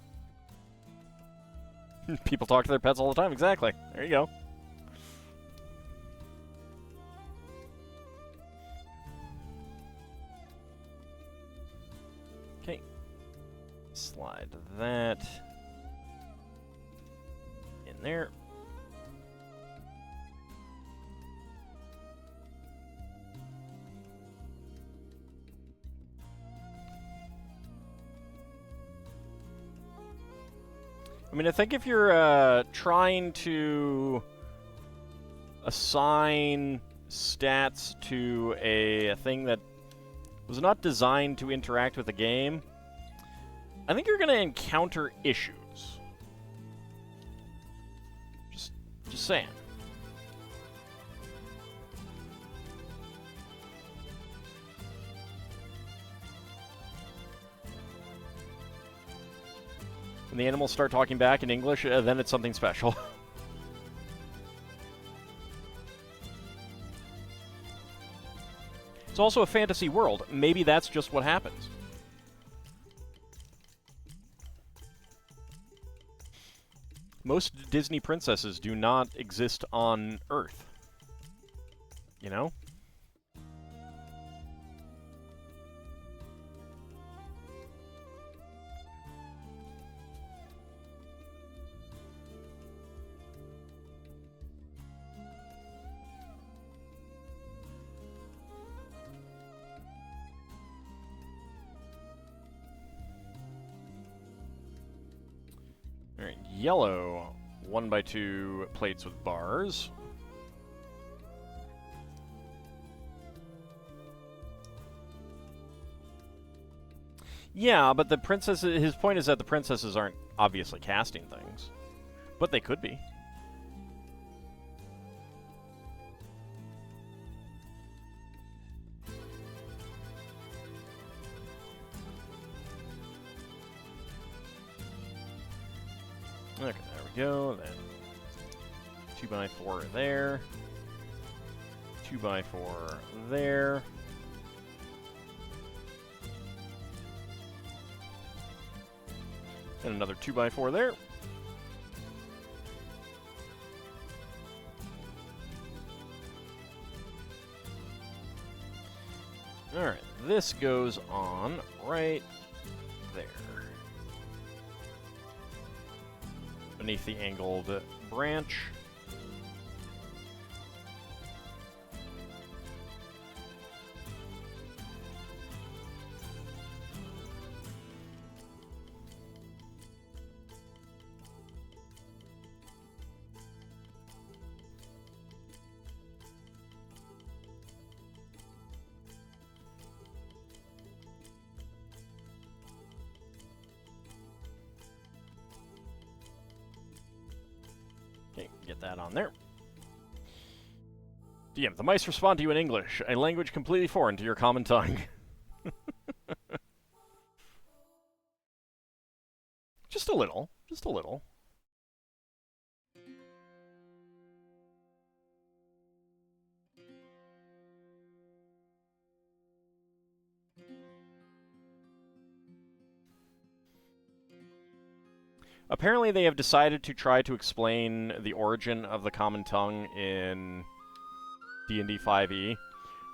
People talk to their pets all the time. Exactly. There you go. Okay. Slide that in there. I mean, I think if you're trying to assign stats to a thing that was not designed to interact with the game, I think you're going to encounter issues. Just saying. When the animals start talking back in English, then it's something special. It's also a fantasy world. Maybe that's just what happens. Most Disney princesses do not exist on Earth. You know? Alright, yellow 1x2 plates with bars. Yeah, but the princesses, his point is that the princesses aren't obviously casting things. But they could be. Okay, there we go. Then 2x4 there. 2x4 there. And another 2x4 there. Alright, this goes on right there. Beneath the angled branch. Get that on there. DM, the mice respond to you in English, a language completely foreign to your common tongue. Just a little. Just a little. Apparently they have decided to try to explain the origin of the common tongue in D&D 5e,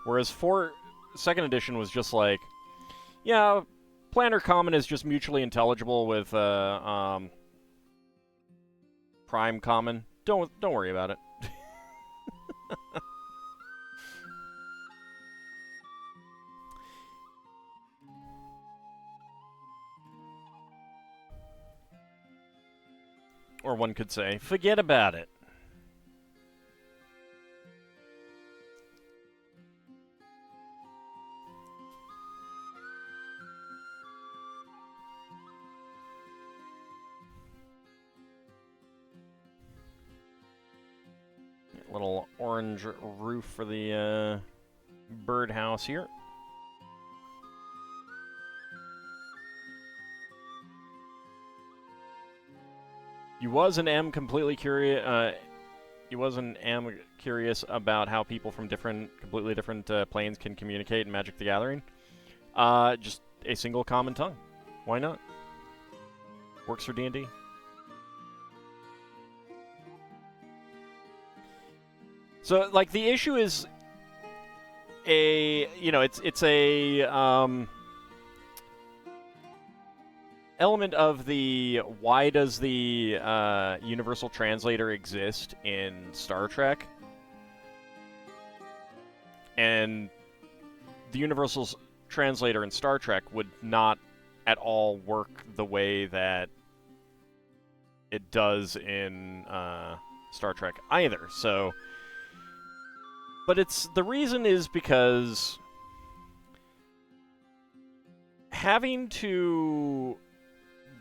whereas 2nd edition was just like, yeah, Planner Common is just mutually intelligible with Prime Common. Don't worry about it. Or one could say, forget about it. Little orange roof for the birdhouse here. You was an M completely curious. You was an M curious about how people from completely different planes can communicate in Magic the Gathering. Just a single common tongue. Why not? Works for D&D. So, like, the issue is it's a element of the why does the universal translator exist in Star Trek, and the universal translator in Star Trek would not at all work the way that it does in Star Trek either. So, but the reason is because having to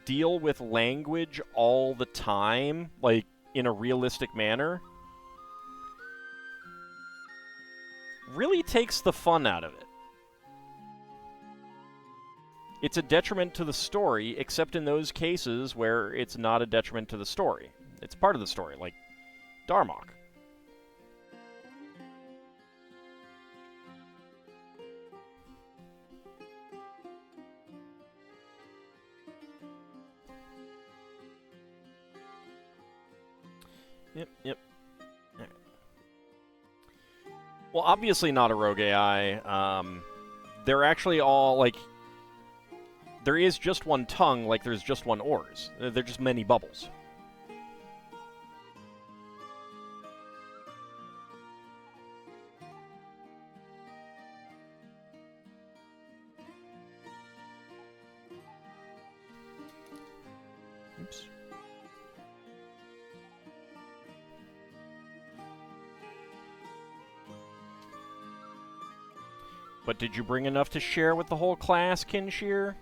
deal with language all the time, like in a realistic manner, really takes the fun out of it. It's a detriment to the story, except in those cases where it's not a detriment to the story. It's part of the story, like Darmok. Yep. Right. Well, obviously not a rogue AI. They're actually all, like, there is just one tongue, like there's just one oars. They're just many bubbles. Oops. But did you bring enough to share with the whole class, Kinshir?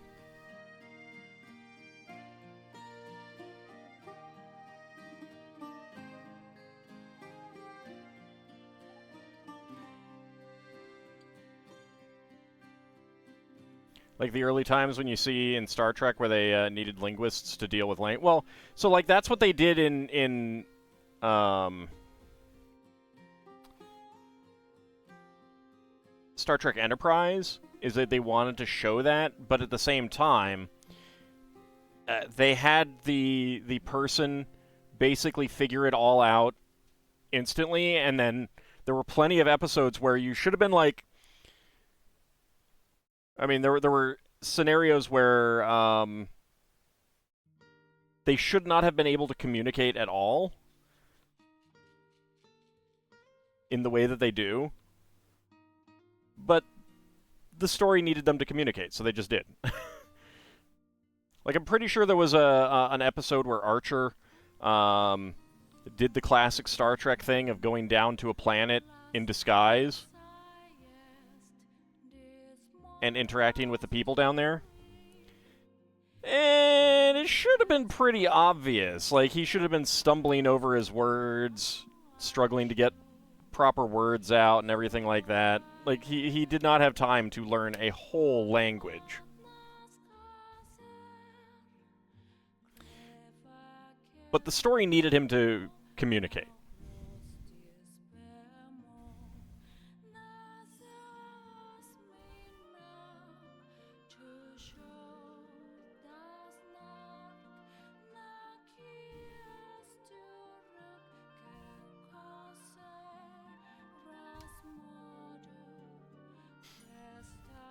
Like the early times when you see in Star Trek where they needed linguists to deal with language. Well, so like that's what they did in Star Trek Enterprise, is that they wanted to show that, but at the same time, they had the person basically figure it all out instantly, and then there were plenty of episodes where you should have been like, I mean, there were scenarios where they should not have been able to communicate at all in the way that they do, but the story needed them to communicate, so they just did. Like, I'm pretty sure there was an episode where Archer did the classic Star Trek thing of going down to a planet in disguise and interacting with the people down there. And it should have been pretty obvious. Like, he should have been stumbling over his words, struggling to get proper words out and everything like that. Like, he did not have time to learn a whole language. But the story needed him to communicate.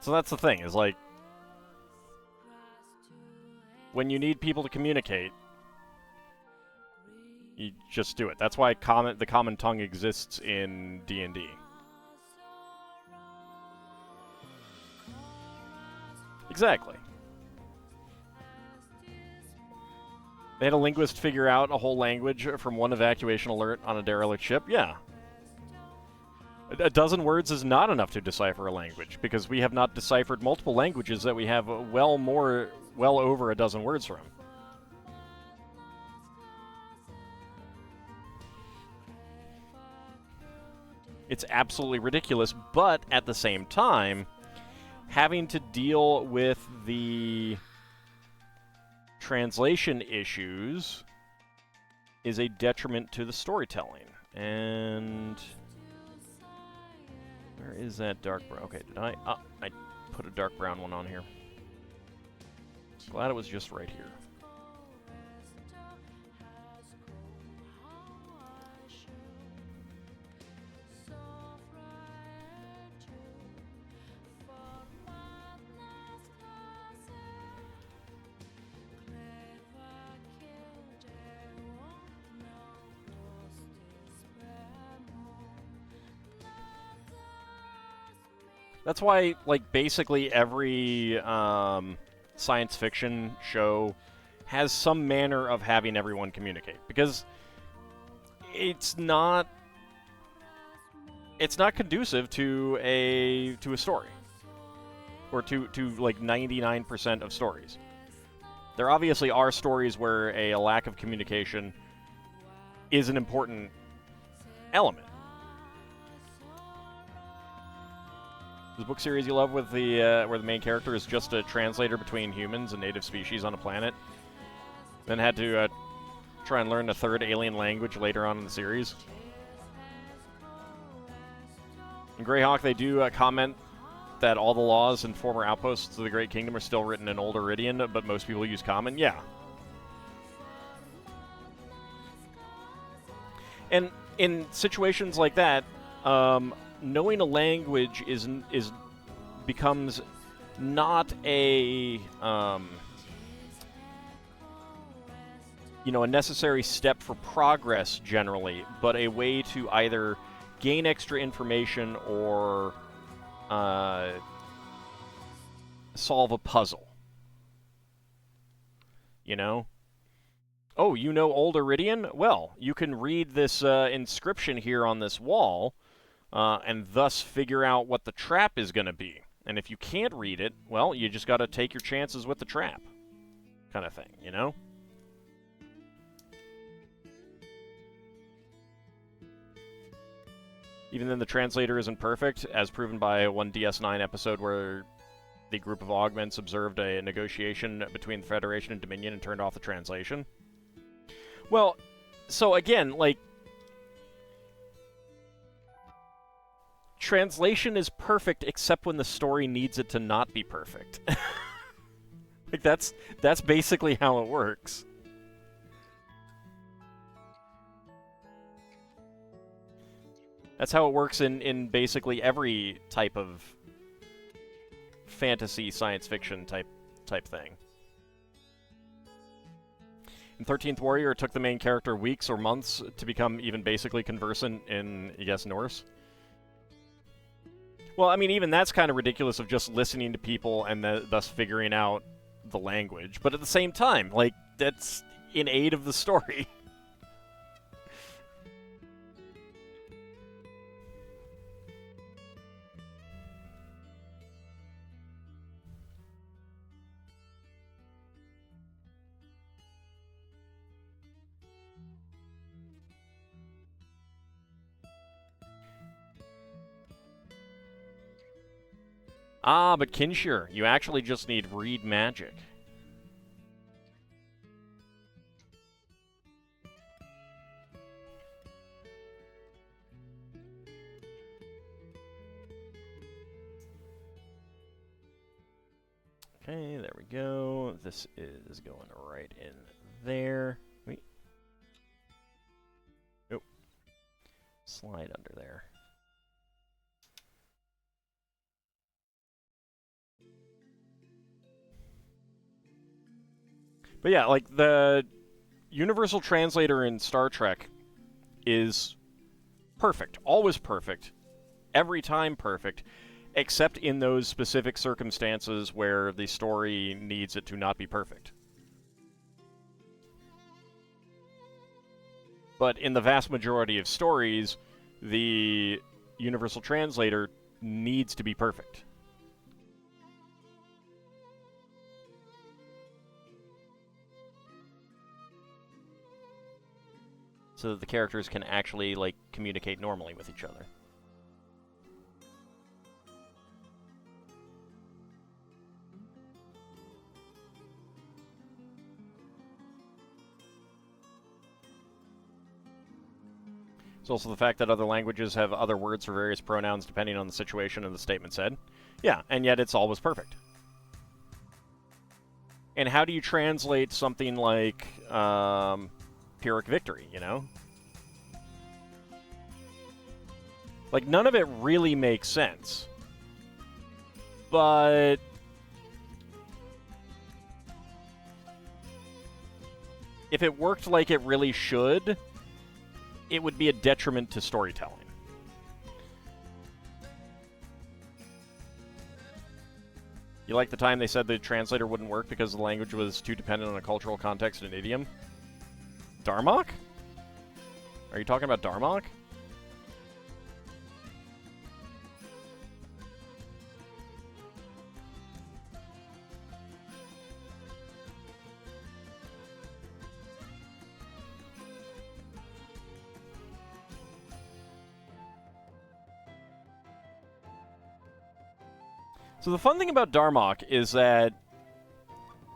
So that's the thing, is like, when you need people to communicate, you just do it. That's why the common tongue exists in D&D. Exactly. They had a linguist figure out a whole language from one evacuation alert on a derelict ship? Yeah. A dozen words is not enough to decipher a language, because we have not deciphered multiple languages that we have well over a dozen words from. It's absolutely ridiculous, but at the same time, having to deal with the translation issues is a detriment to the storytelling. And where is that dark brown? Okay, did I put a dark brown one on here. Glad it was just right here. That's why, like, basically every science fiction show has some manner of having everyone communicate, because it's not conducive to a story, or to like 99% of stories. There obviously are stories where a lack of communication is an important element. The book series you love with the where the main character is just a translator between humans and native species on a planet, then had to try and learn a third alien language later on in the series. In Greyhawk, they do comment that all the laws and former outposts of the Great Kingdom are still written in Old Iridian, but most people use Common. Yeah. And in situations like that, knowing a language becomes not a a necessary step for progress generally, but a way to either gain extra information or solve a puzzle. You know? Oh, you know Old Iridian? Well, you can read this inscription here on this wall, and thus figure out what the trap is going to be. And if you can't read it, well, you just got to take your chances with the trap. Kind of thing, you know? Even then, the translator isn't perfect, as proven by one DS9 episode where the group of augments observed a negotiation between the Federation and Dominion and turned off the translation. Well, so again, like, translation is perfect except when the story needs it to not be perfect. Like, that's basically how it works. That's how it works in basically every type of fantasy, science fiction type thing. In 13th Warrior, it took the main character weeks or months to become even basically conversant in, I guess, Norse. Well, I mean, even that's kind of ridiculous of just listening to people and thus figuring out the language. But at the same time, like, that's in aid of the story. Ah, but Kinshir, you actually just need read magic. Okay, there we go. This is going right in there. Wait. Nope. Slide under there. But yeah, like, the Universal Translator in Star Trek is perfect. Always perfect. Every time perfect. Except in those specific circumstances where the story needs it to not be perfect. But in the vast majority of stories, the Universal Translator needs to be perfect. So that the characters can actually, like, communicate normally with each other. It's also the fact that other languages have other words for various pronouns depending on the situation and the statement said. Yeah, and yet it's always perfect. And how do you translate something like Pyrrhic Victory, you know? Like, none of it really makes sense. But if it worked like it really should, it would be a detriment to storytelling. You like the time they said the translator wouldn't work because the language was too dependent on a cultural context and idiom? Darmok? Are you talking about Darmok? So the fun thing about Darmok is that,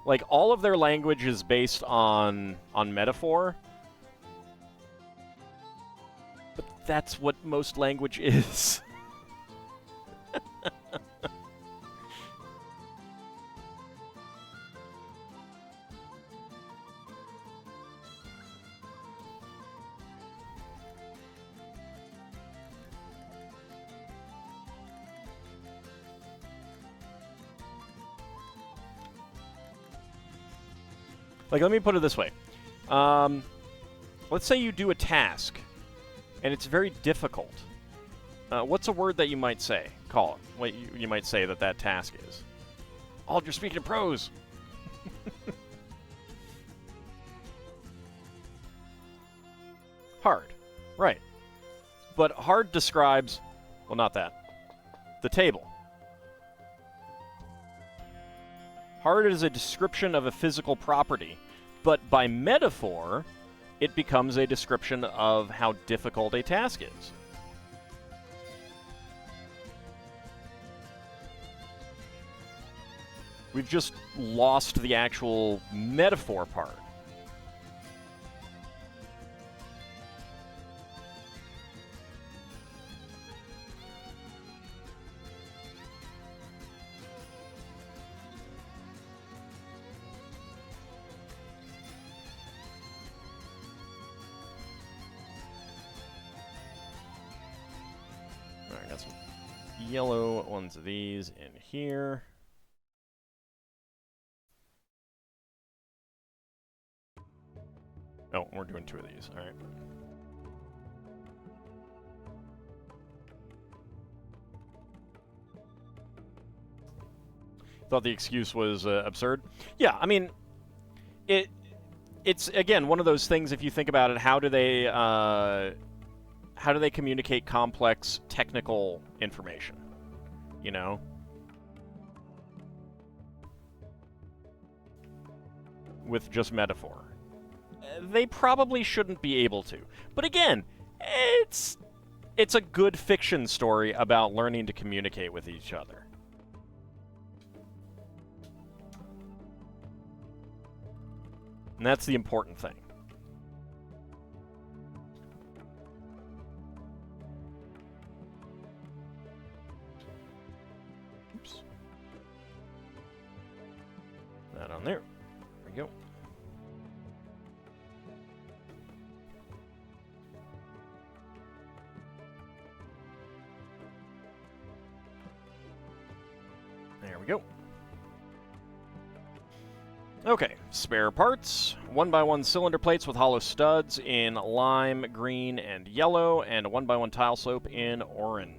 like, all of their language is based on metaphor. But that's what most language is. Like, let me put it this way. Let's say you do a task, and it's very difficult. What's a word that you might say? Call it. What you might say that task is. Oh, you're speaking in prose. Hard. Right. But hard describes... Well, not that. The table. Hard is a description of a physical property, but by metaphor, it becomes a description of how difficult a task is. We've just lost the actual metaphor part. Alright, got some yellow ones of these in here. Oh, we're doing 2 of these. All right. Thought the excuse was absurd. Yeah, I mean, it's again one of those things. If you think about it, how do they communicate complex technical information? You know. With just metaphor. They probably shouldn't be able to. But again, it's a good fiction story about learning to communicate with each other. And that's the important thing. Oops. That on there. There we go. There we go. Okay, spare parts. 1x1 cylinder plates with hollow studs in lime, green, and yellow, and a 1x1 tile soap in orange.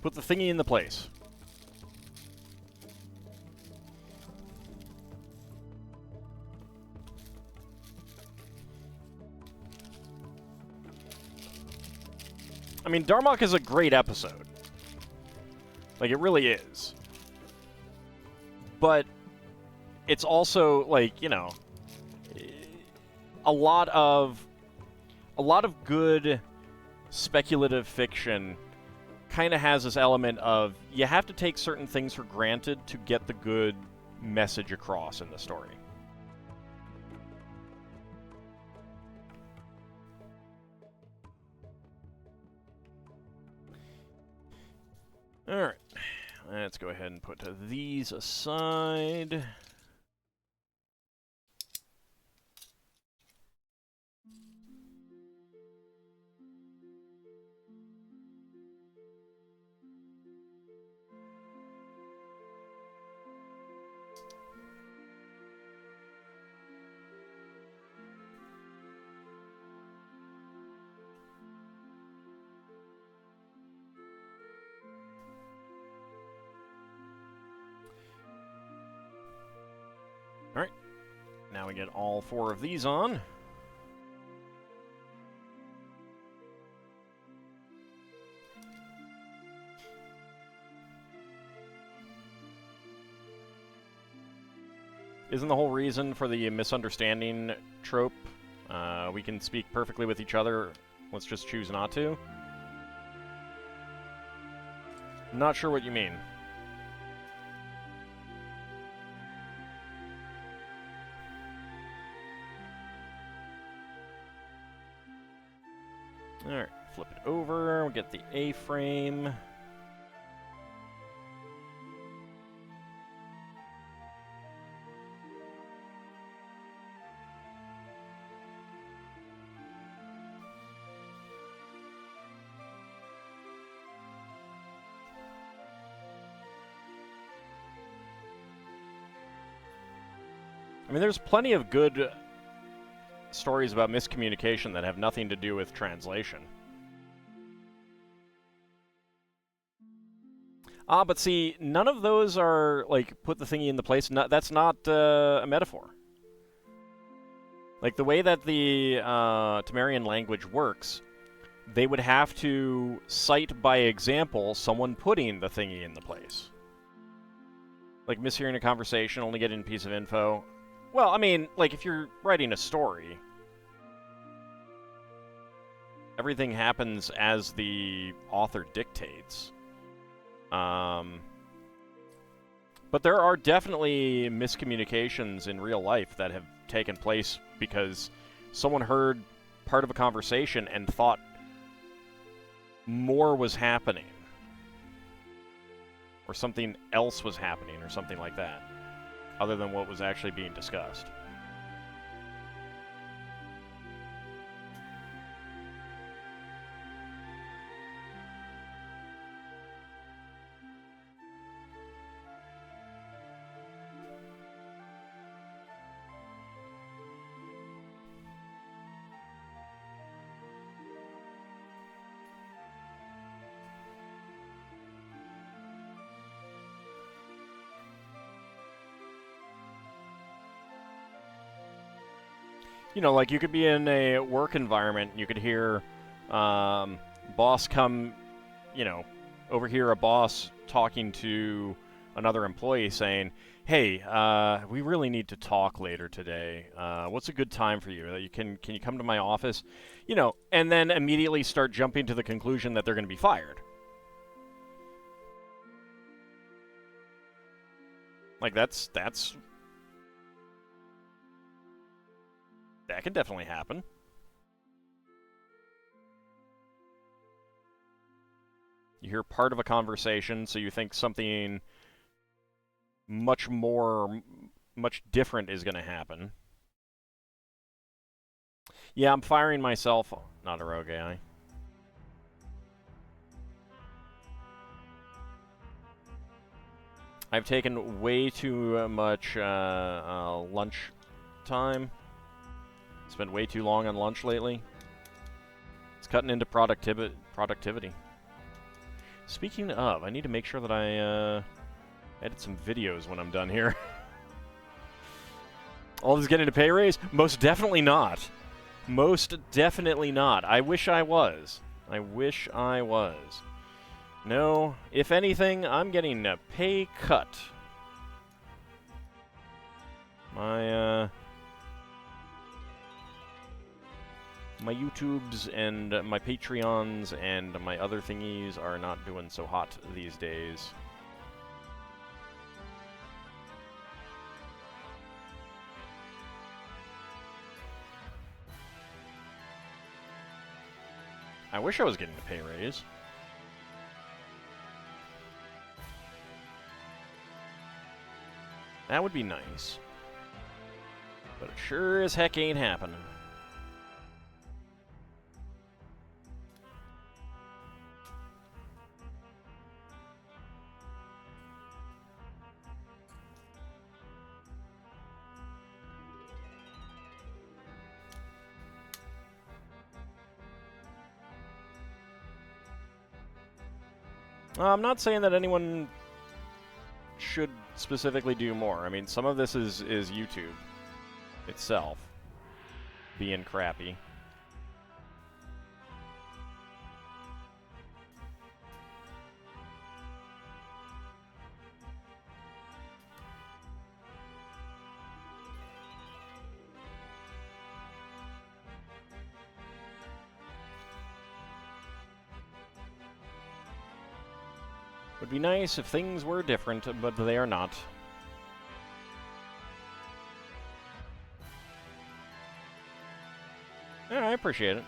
Put the thingy in the place. I mean, Darmok is a great episode. Like, it really is. But it's also, like, you know, a lot of good speculative fiction kind of has this element of you have to take certain things for granted to get the good message across in the story. Alright, let's go ahead and put these aside. Alright, now we get all 4 of these on. Isn't the whole reason for the misunderstanding trope, we can speak perfectly with each other, let's just choose not to? Not sure what you mean. Alright, flip it over, we'll get the A-frame. I mean, there's plenty of good stories about miscommunication that have nothing to do with translation. But see, none of those are, like, put the thingy in the place. That's not a metaphor. Like, the way that the Temerian language works, they would have to cite by example someone putting the thingy in the place. Like, mishearing a conversation, only getting a piece of info. Well, I mean, like, if you're writing a story, everything happens as the author dictates. But there are definitely miscommunications in real life that have taken place because someone heard part of a conversation and thought more was happening. Or something else was happening, or something like that, other than what was actually being discussed. You know, like, you could be in a work environment, and you could hear boss come, you know, overhear a boss talking to another employee saying, hey, we really need to talk later today. What's a good time for you? Can you come to my office? You know, and then immediately start jumping to the conclusion that they're going to be fired. Like, that's that can definitely happen. You hear part of a conversation, so you think something much different is going to happen. Yeah, I'm firing myself. Not a rogue AI. I've taken way too much lunch time. Spent way too long on lunch lately. It's cutting into productivity. Speaking of, I need to make sure that I edit some videos when I'm done here. All this getting a pay raise? Most definitely not. Most definitely not. I wish I was. I wish I was. No, if anything, I'm getting a pay cut. My YouTubes and my Patreons and my other thingies are not doing so hot these days. I wish I was getting a pay raise. That would be nice. But it sure as heck ain't happening. I'm not saying that anyone should specifically do more. I mean, some of this is YouTube itself being crappy. Would be nice if things were different, but they are not. Yeah, I appreciate it.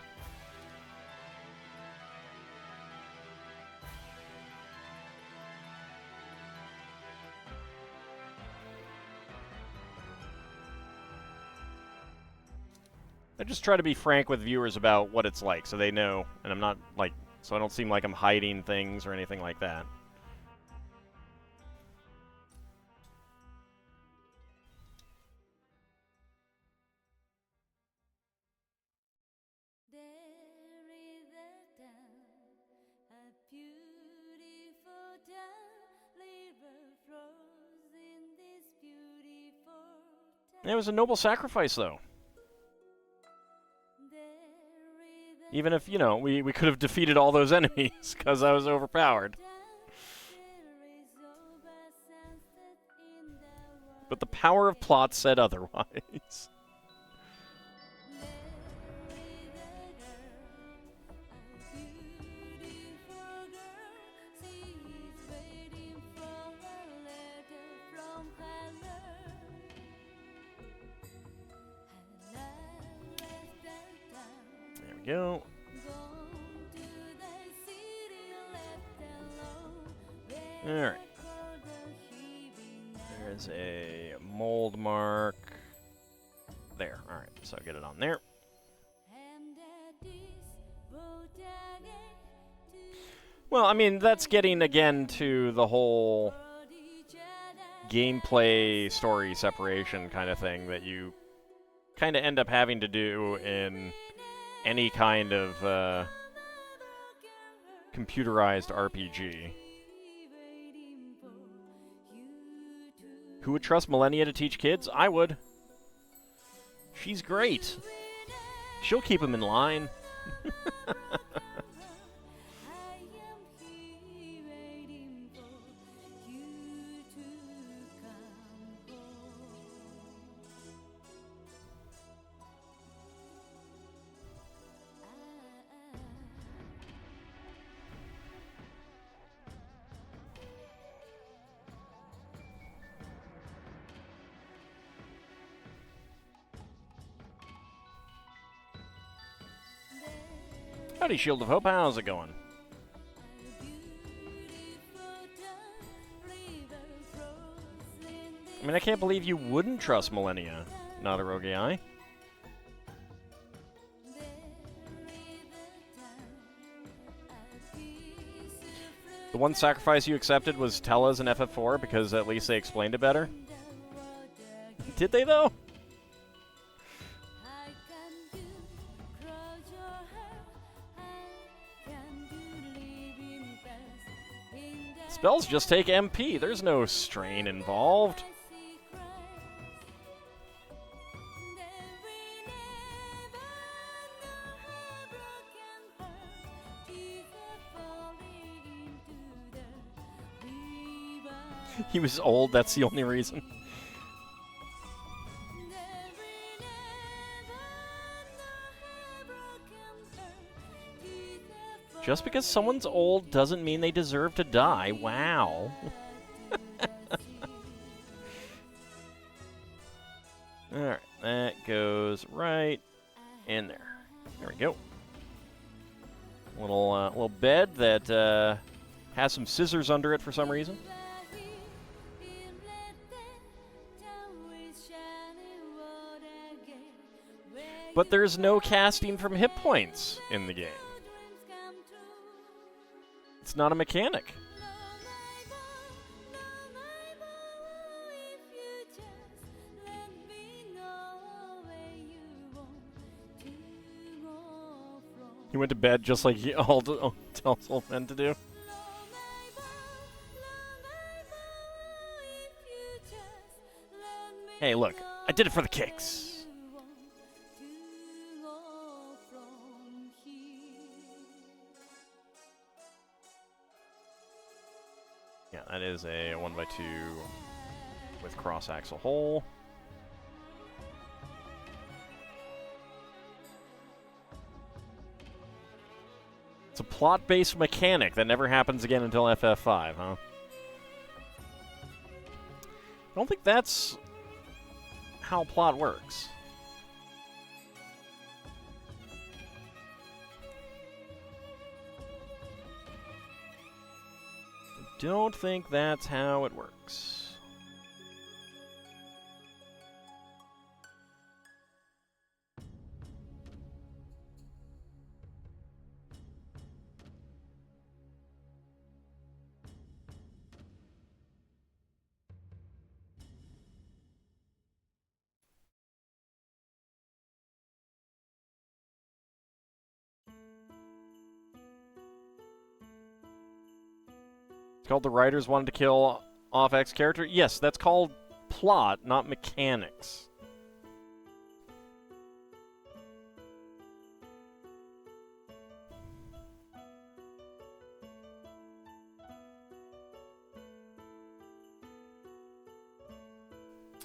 I just try to be frank with viewers about what it's like, so they know, and I'm not, like, so I don't seem like I'm hiding things or anything like that. It was a noble sacrifice, though. Even if, you know, we could have defeated all those enemies, because I was overpowered. But the power of plot said otherwise. Go. Alright. There's a mold mark. There. Alright, so get it on there. Well, I mean, that's getting, again, to the whole gameplay story separation kind of thing that you kind of end up having to do in any kind of computerized RPG. Who would trust Millennia to teach kids? I would. She's great. She'll keep them in line. Howdy, Shield of Hope. How's it going? I mean, I can't believe you wouldn't trust Millennia, not a rogue AI. The one sacrifice you accepted was Tella's in FF4 because at least they explained it better. Did they, though? Spells just take MP. There's no strain involved. He was old, that's the only reason. Just because someone's old doesn't mean they deserve to die. Wow. Alright, that goes right in there. There we go. Little bed that has some scissors under it for some reason. But there's no casting from hit points in the game. It's not a mechanic. He went to bed just like he tells old men to do. Hey, look, I did it for the kicks. Yeah, that is a 1x2 with cross-axle hole. It's a plot-based mechanic that never happens again until FF5, huh? I don't think that's how plot works. I don't think that's how it works. It's called The Writers Wanted to Kill Off X Character? Yes, that's called plot, not mechanics.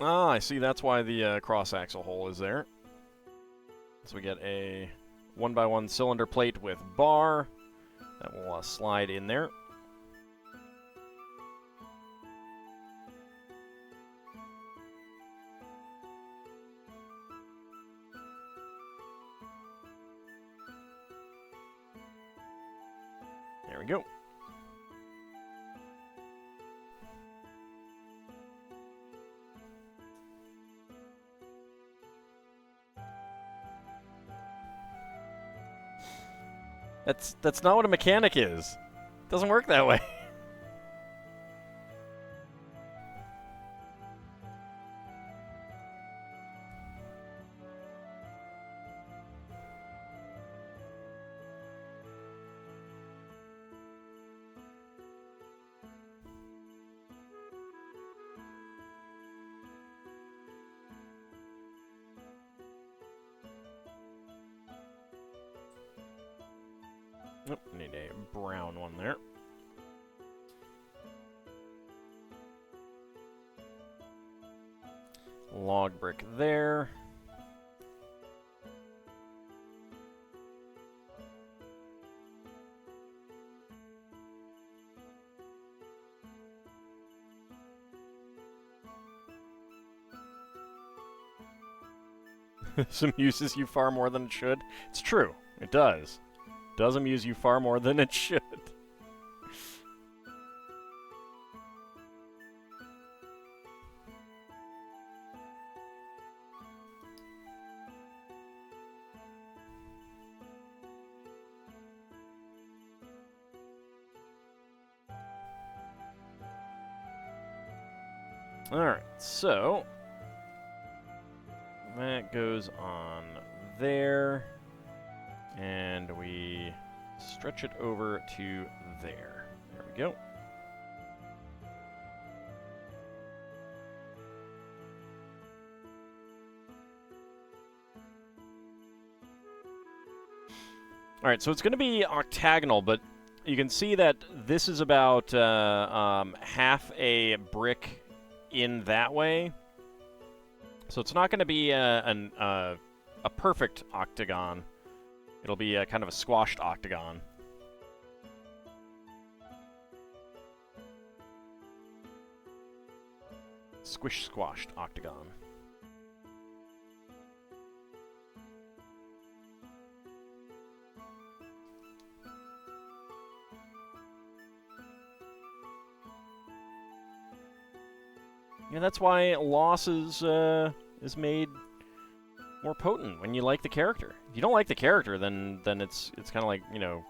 Ah, I see. That's why the cross-axle hole is there. So we get a 1x1 cylinder plate with bar that will slide in there. There we go. That's not what a mechanic is. It doesn't work that way. Nope, need a brown one there. Log brick there. This amuses you far more than it should. It's true. It does. It does amuse you far more than it should. Alright, so that goes on there, and we stretch it over to there. There we go. Alright, so it's going to be octagonal, but you can see that this is about half a brick in that way. So it's not going to be a perfect octagon. It'll be a kind of a squashed octagon. Squashed octagon. Yeah, that's why losses is made more potent when you like the character. If you don't like the character, then it's kind of like, you know,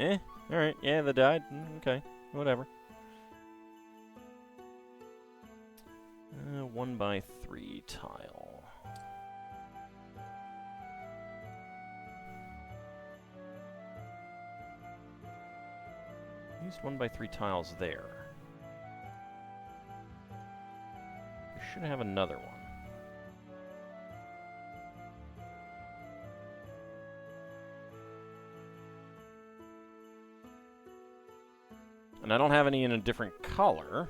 all right, yeah, they died, okay, whatever. 1x3 tile. Used 1x3 tiles there. We should have another one. And I don't have any in a different color.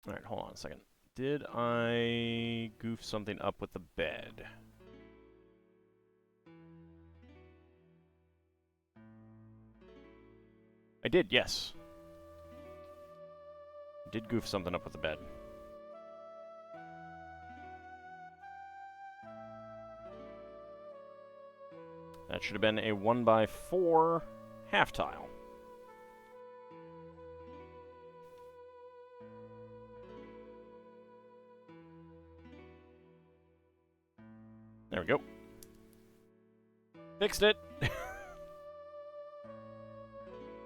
Alright, hold on a second. Did I goof something up with the bed? I did, yes. Did goof something up with the bed. That should have been a 1x4 half tile. There we go. Fixed it.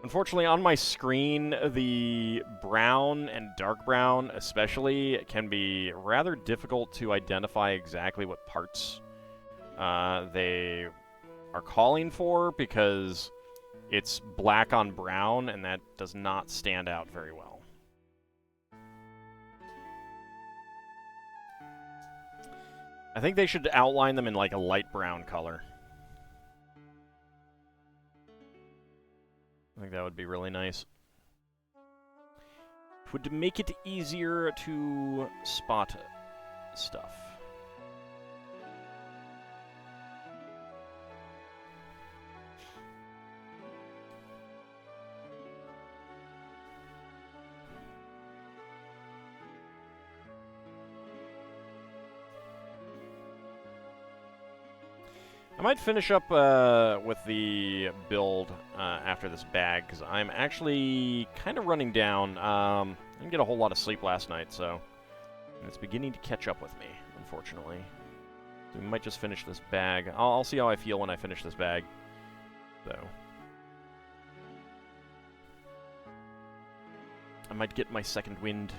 Unfortunately, on my screen, the brown and dark brown especially can be rather difficult to identify exactly what parts they are calling for, because it's black on brown, and that does not stand out very well. I think they should outline them in like a light brown color. I think that would be really nice. It would make it easier to spot stuff. I might finish up with the build after this bag, because I'm actually kind of running down. I didn't get a whole lot of sleep last night, so it's beginning to catch up with me, unfortunately. So we might just finish this bag. I'll see how I feel when I finish this bag, though. I might get my second wind.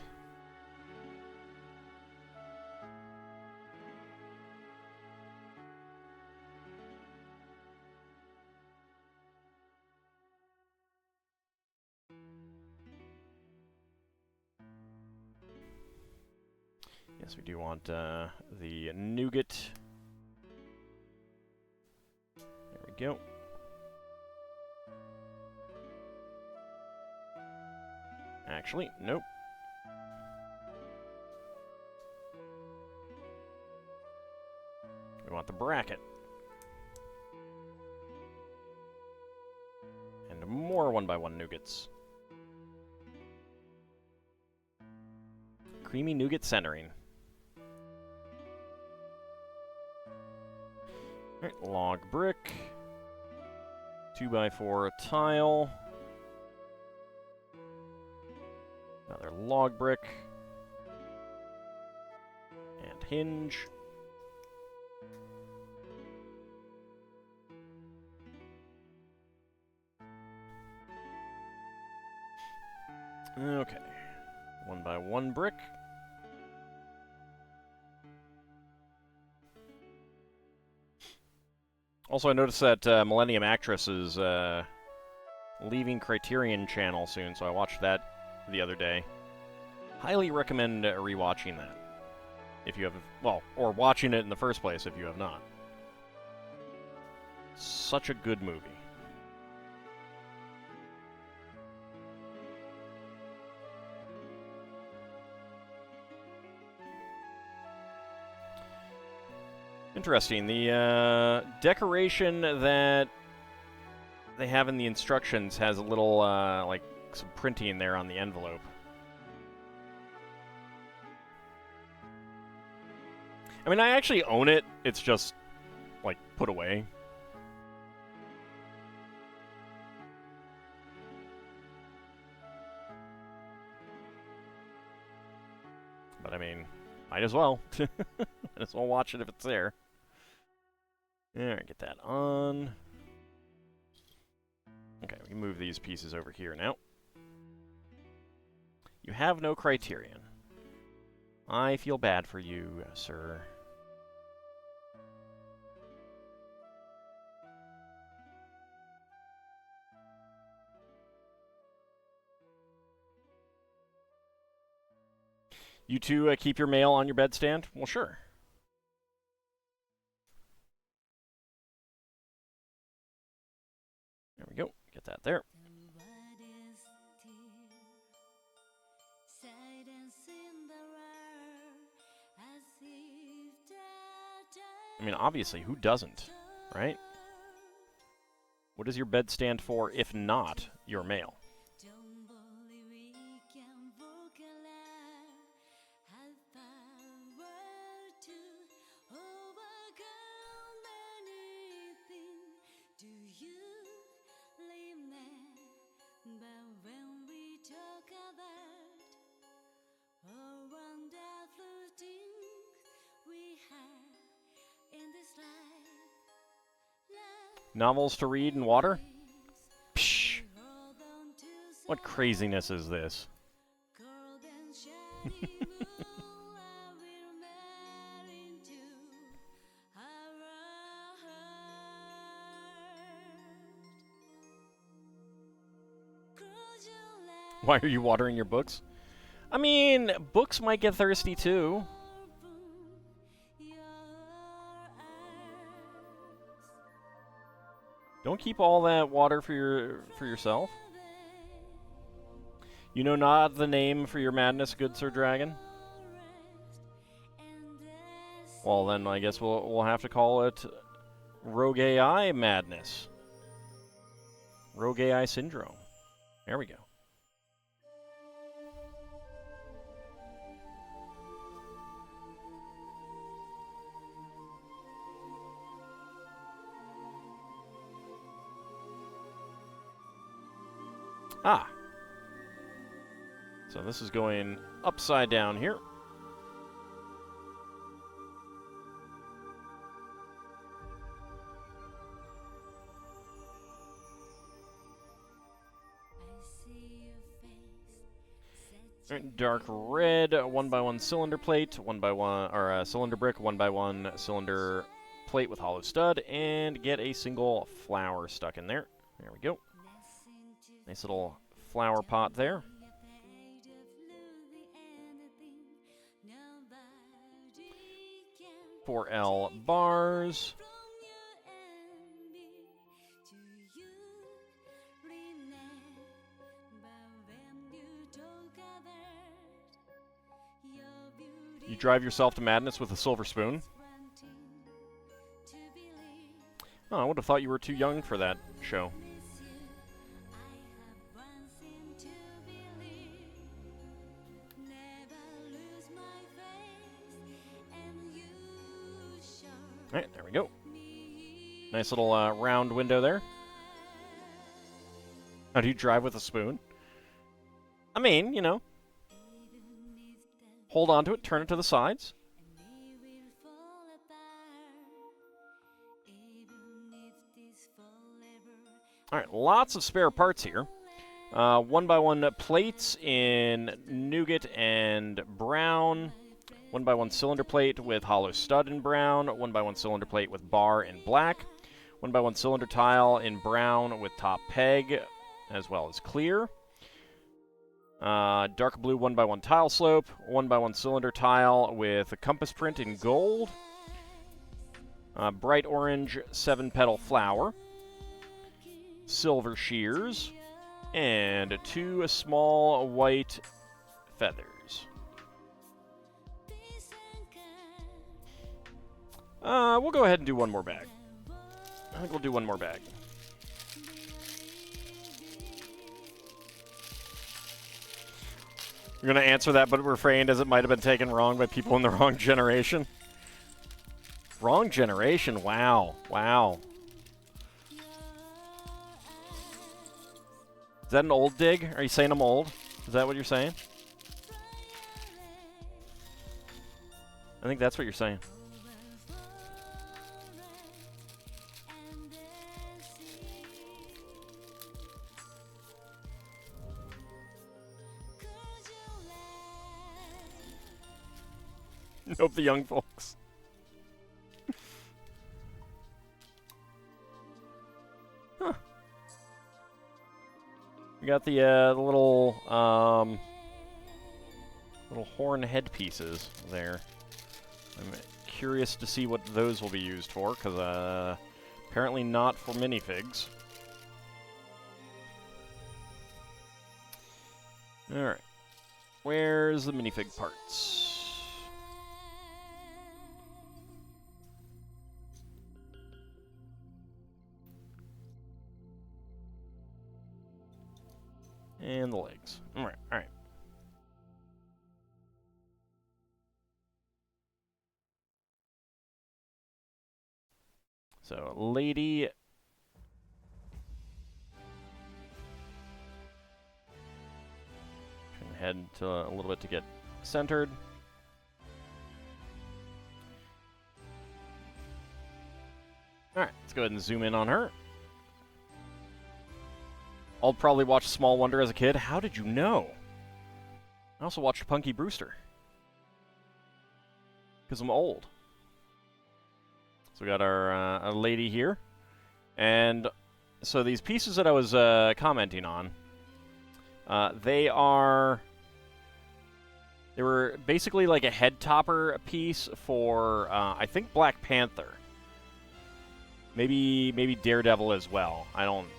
Yes, we do want the nougat. There we go. Actually, nope. We want the bracket. And more 1x1 nougats. Creamy nougat centering. Alright, log brick. 2x4 tile. Another log brick. And hinge. Okay. 1x1 brick. Also, I noticed that Millennium Actress is leaving Criterion Channel soon, so I watched that the other day. Highly recommend rewatching that, if you have, well, or watching it in the first place if you have not. Such a good movie. Interesting. The decoration that they have in the instructions has a little, like, some printing there on the envelope. I mean, I actually own it. It's just, like, put away. But, I mean, might as well. Might as well watch it if it's there. Alright, get that on. Okay, we can move these pieces over here now. You have no criterion. I feel bad for you, sir. You two keep your mail on your bedstand? Well, sure. There we go. Get that there. I mean, obviously, who doesn't, right? What does your bed stand for if not your mail? Novels to read and water? Psh! What craziness is this? Why are you watering your books? I mean, books might get thirsty too. Don't keep all that water for yourself. You know not the name for your madness, good Sir Dragon? Well, then I guess we'll have to call it Rogue AI Madness. Rogue AI Syndrome. There we go. Ah. So this is going upside down here. Dark red, 1x1 cylinder plate, 1x1, or cylinder brick, 1x1 cylinder plate with hollow stud, and get a single flower stuck in there. There we go. Nice little flower pot there. 4L bars. You drive yourself to madness with a silver spoon? Oh, I would have thought you were too young for that show. Alright, there we go. Nice little round window there. How do you drive with a spoon? I mean, you know. Hold on to it, turn it to the sides. Alright, lots of spare parts here. 1x1 plates in nougat and brown. 1x1 cylinder plate with hollow stud in brown. 1x1 cylinder plate with bar in black. 1x1 cylinder tile in brown with top peg as well as clear. Dark blue 1x1 tile slope, 1x1 cylinder tile with a compass print in gold, bright orange 7-petal flower, silver shears, and 2 small white feathers. We'll go ahead and do one more bag. I think we'll do one more bag. We're going to answer that, but refrained as it might have been taken wrong by people in the wrong generation. Wrong generation. Wow. Wow. Is that an old dig? Are you saying I'm old? Is that what you're saying? I think that's what you're saying. Nope, the young folks. Huh. We got the little horn headpieces there. I'm curious to see what those will be used for, because apparently not for minifigs. Alright. Where's the minifig parts? And the legs. Alright, alright. So, lady. Turn head to a little bit to get centered. Alright, let's go ahead and zoom in on her. I'll probably watch Small Wonder as a kid. How did you know? I also watched Punky Brewster. Because I'm old. So we got our lady here. And so these pieces that I was commenting on, they were basically like a head topper piece for, I think, Black Panther. Maybe Daredevil as well. I don't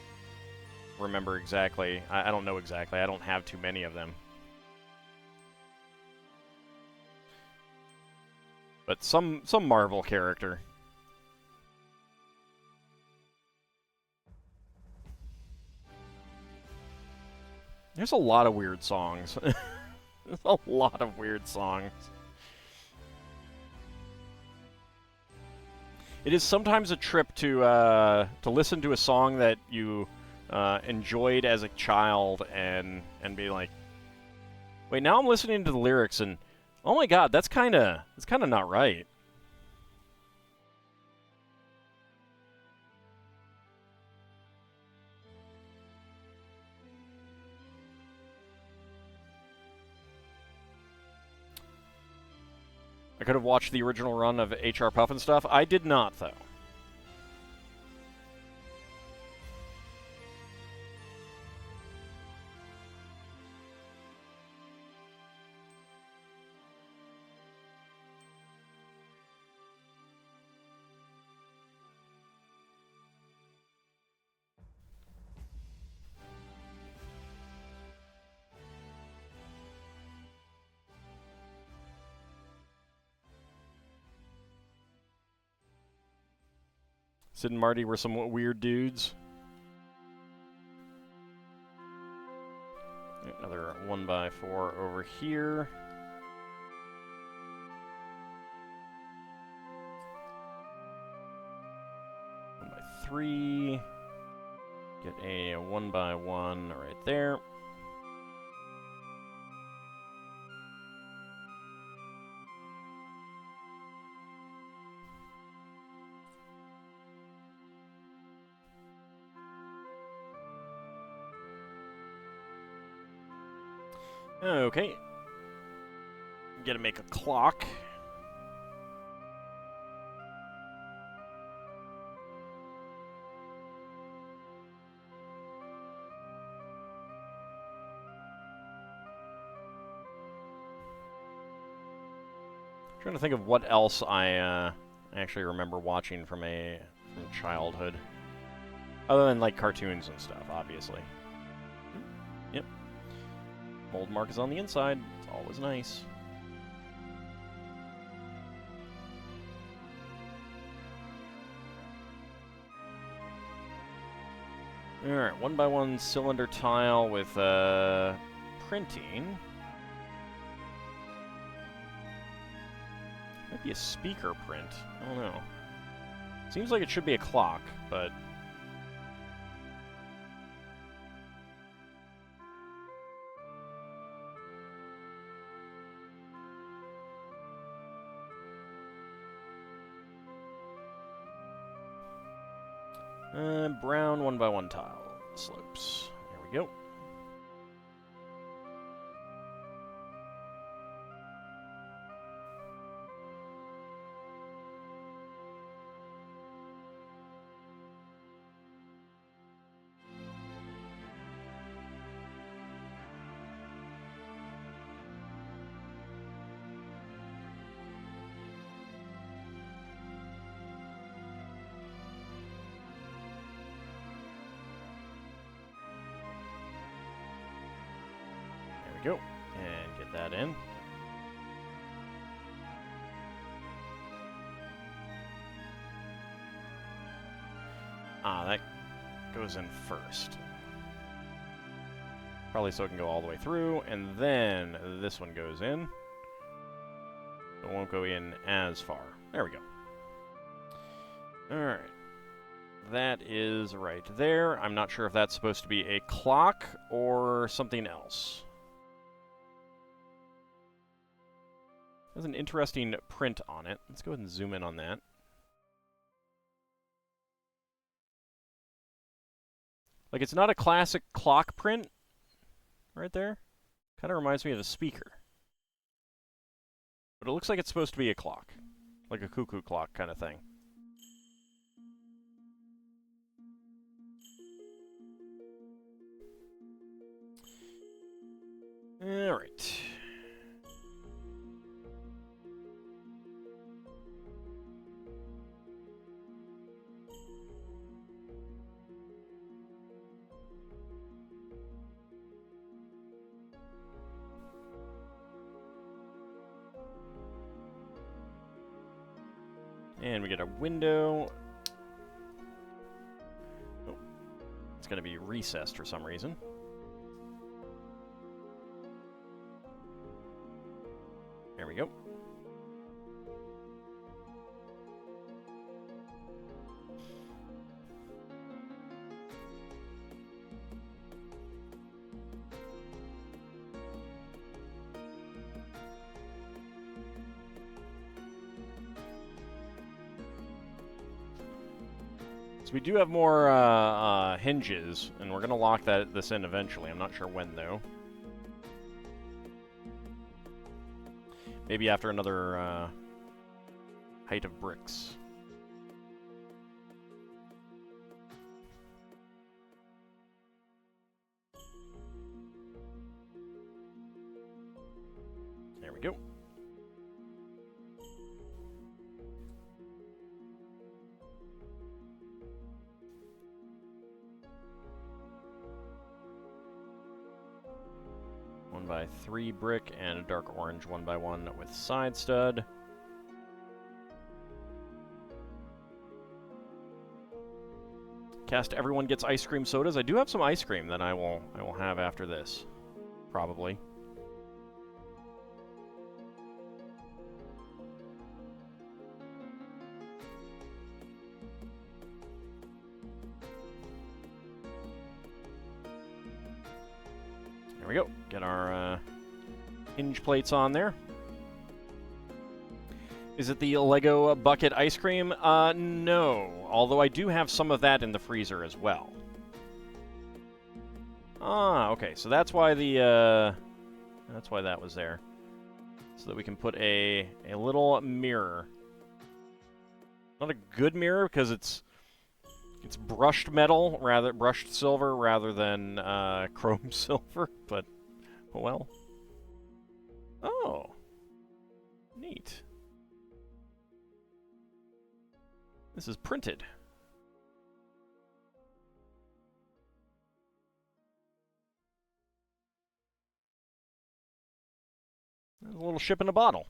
remember exactly. I don't know exactly. I don't have too many of them. But some Marvel character. There's a lot of weird songs. There's a lot of weird songs. It is sometimes a trip to listen to a song that you enjoyed as a child and be like, wait, now I'm listening to the lyrics and oh my god, that's kind of not right. I could have watched the original run of H.R. Pufnstuf. I did not, though. Sid and Marty were some weird dudes. Another 1x4 over here. One by 3. Get a 1x1 right there. Okay. Gotta make a clock. Trying to think of what else I actually remember watching from childhood, other than like cartoons and stuff, obviously. Yep. Mold mark is on the inside. It's always nice. Alright, 1x1 cylinder tile with printing. Might be a speaker print. I don't know. Seems like it should be a clock, but... brown 1x1 tile slopes. There we go. Go and get that in. That goes in first. Probably so it can go all the way through, and then this one goes in. It won't go in as far. There we go. Alright. That is right there. I'm not sure if that's supposed to be a clock or something else. There's an interesting print on it. Let's go ahead and zoom in on that. Like, it's not a classic clock print right there. Kind of reminds me of a speaker. But it looks like it's supposed to be a clock. Like a cuckoo clock kind of thing. Alright. And we get a window. Oh, it's going to be recessed for some reason. There we go. We do have more hinges, and we're going to lock this in eventually. I'm not sure when, though. Maybe after another height of bricks. There we go. By 3 brick and a dark orange 1x1 with side stud. Cast everyone gets ice cream sodas. I do have some ice cream that I will have after this, probably. There we go. Get our hinge plates on there. Is it the Lego bucket ice cream? No. Although I do have some of that in the freezer as well. Ah, okay. So that's why that's why that was there. So that we can put a little mirror. Not a good mirror because it's brushed metal, brushed silver rather than chrome silver, but, well. Oh. Neat. This is printed. There's a little ship in a bottle.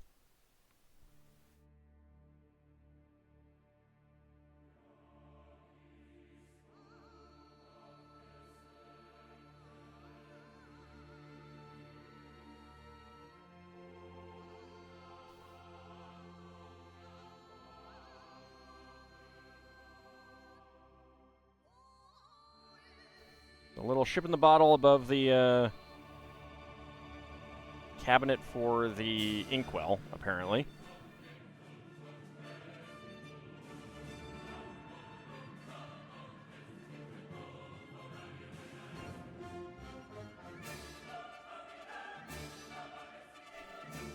little ship in the bottle above the cabinet for the inkwell, apparently.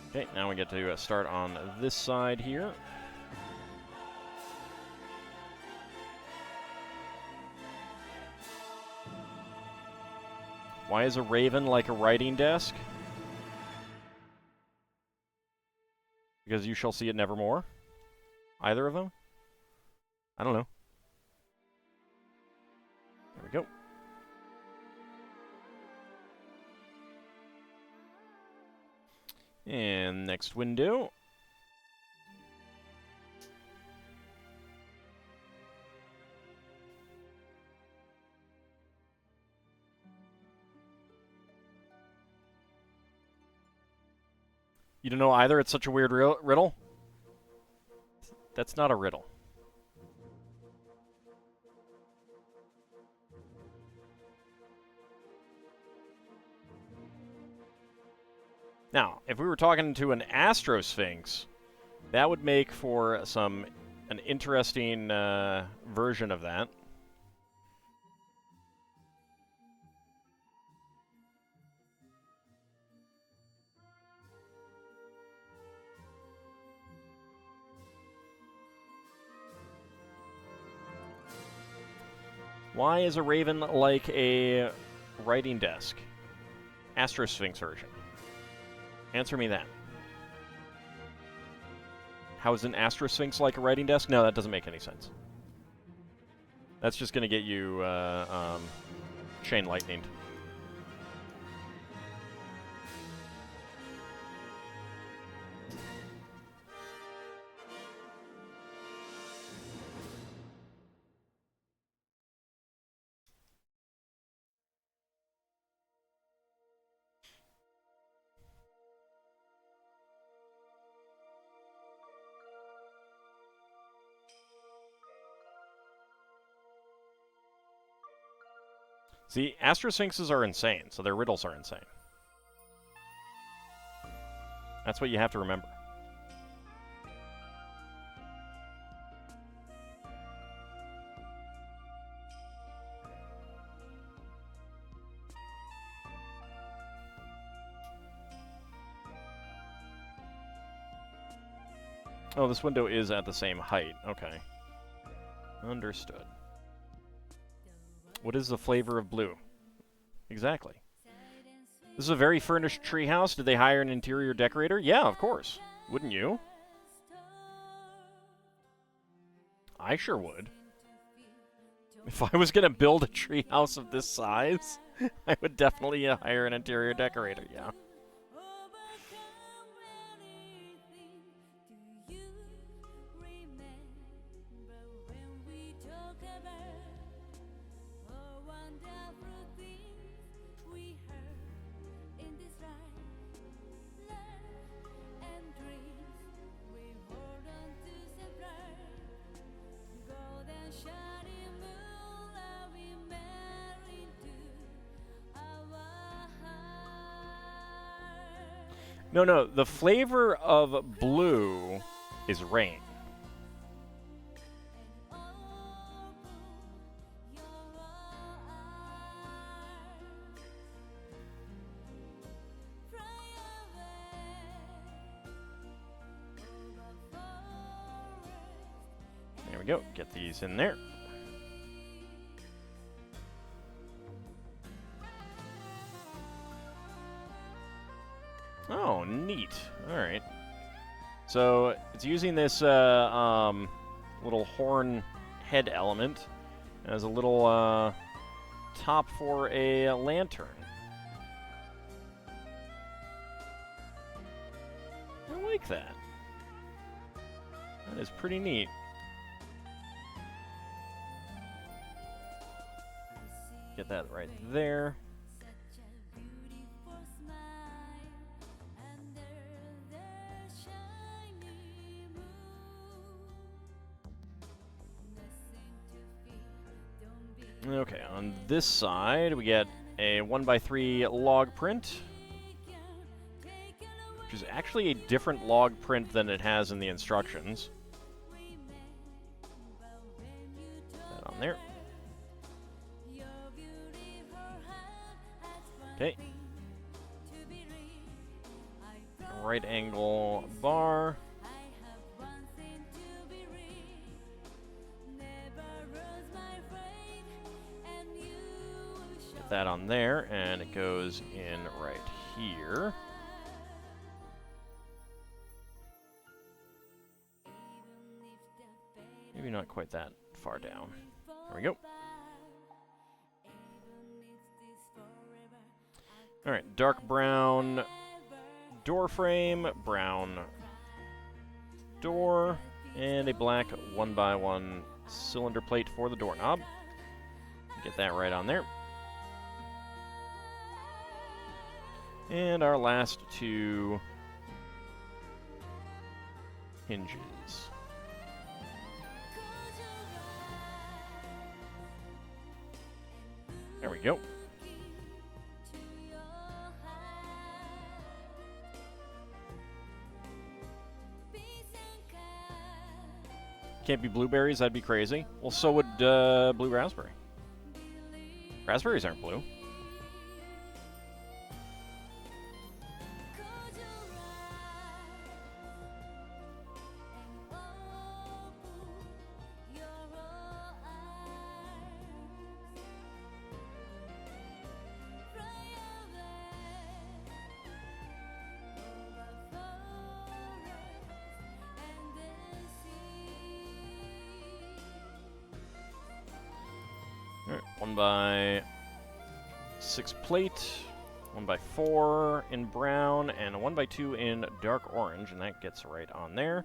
Okay, now we get to start on this side here. Why is a raven like a writing desk? Because you shall see it nevermore? Either of them? I don't know. There we go. And next window. You don't know either? It's such a weird riddle? That's not a riddle. Now, if we were talking to an Astrosphinx, that would make for an interesting version of that. Why is a raven like a writing desk? Astrosphinx version. Answer me that. How is an Astrosphinx like a writing desk? No, that doesn't make any sense. That's just going to get you chain lightninged. See, Astrosphinxes are insane, so their riddles are insane. That's what you have to remember. Oh, this window is at the same height. Okay. Understood. What is the flavor of blue? Exactly. This is a very furnished treehouse. Did they hire an interior decorator? Yeah, of course. Wouldn't you? I sure would. If I was going to build a treehouse of this size, I would definitely hire an interior decorator, yeah. No, the flavor of blue is rain. There we go. Get these in there. Oh, neat. All right. So it's using this little horn head element as a little top for a lantern. I like that. That is pretty neat. Get that right there. Okay, on this side, we get a 1x3 log print, which is actually a different log print than it has in the instructions. Put that on there. Okay. Right angle bar. Get that on there, and it goes in right here. Maybe not quite that far down. There we go. Alright, dark brown door frame, brown door, and a black 1x1 cylinder plate for the doorknob. Get that right on there. And our last two hinges. There we go. Can't be blueberries, that'd be crazy. Well, so would blue raspberry. Raspberries aren't blue. Alright, 1x6 plate, 1x4 in brown, and a 1x2 in dark orange, and that gets right on there.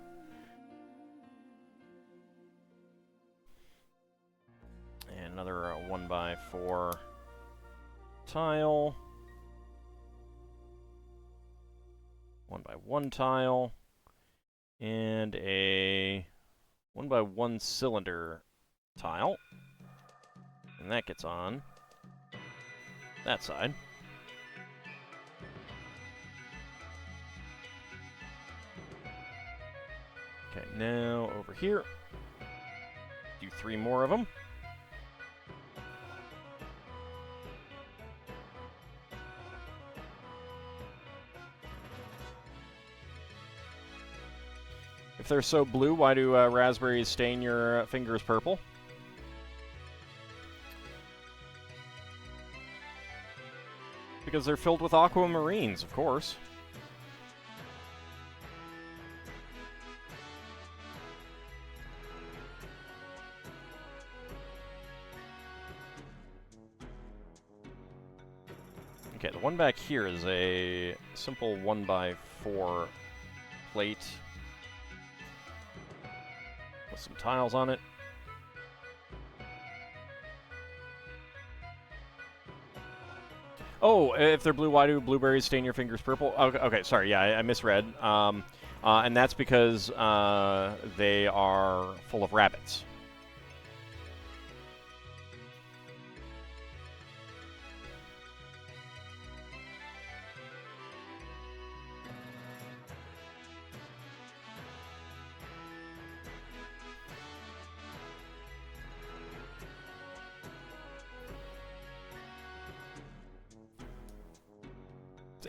And another 1x4 tile, 1x1 tile, and a 1x1 cylinder tile. And that gets on that side. Okay, now over here, do 3 more of them. If they're so blue, why do raspberries stain your fingers purple? Because they're filled with aquamarines, of course. Okay, the one back here is a simple 1x4 plate with some tiles on it. Oh, if they're blue, why do blueberries stain your fingers purple? Okay, sorry, yeah, I misread. And that's because they are full of rabbits.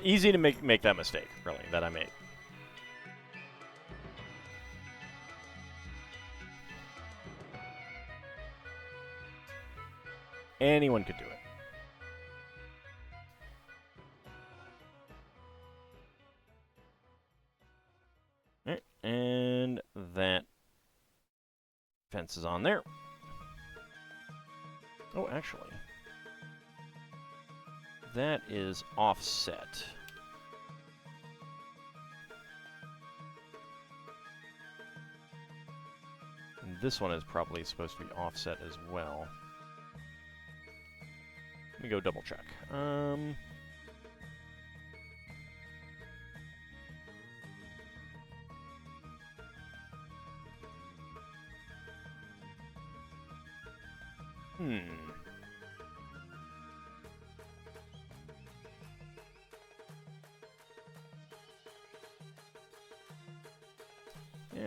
Easy to make that mistake, really, that I made. Anyone could do it. Alright, and that fence is on there. Oh, actually, that is offset. And this one is probably supposed to be offset as well. Let me go double check.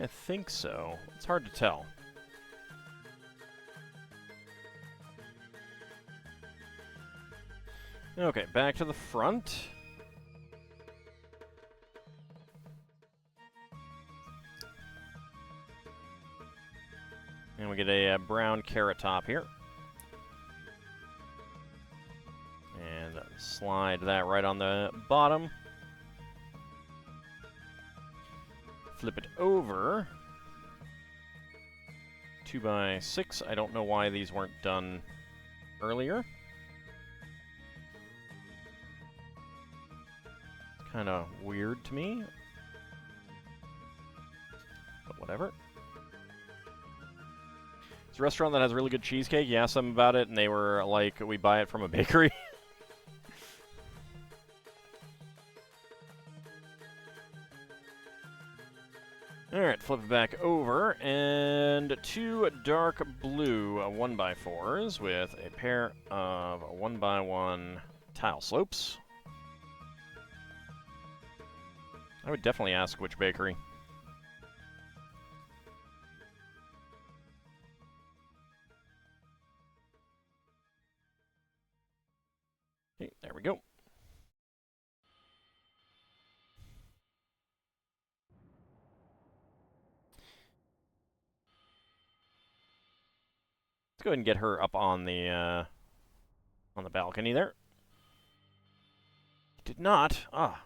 I think so. It's hard to tell. Okay, back to the front. And we get a brown carrot top here. And slide that right on the bottom. Flip it over. 2x6. I don't know why these weren't done earlier. Kind of weird to me. But whatever. It's a restaurant that has really good cheesecake. You asked them about it, and they were like, we buy it from a bakery. Alright, flip it back over, and 2 dark blue 1x4s with a pair of 1x1 tile slopes. I would definitely ask which bakery. Okay, there we go. Let's go ahead and get her up on the balcony there. Did not. Ah.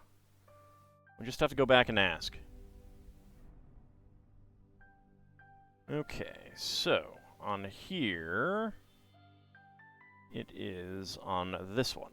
We just have to go back and ask. Okay, so on here, it is on this one.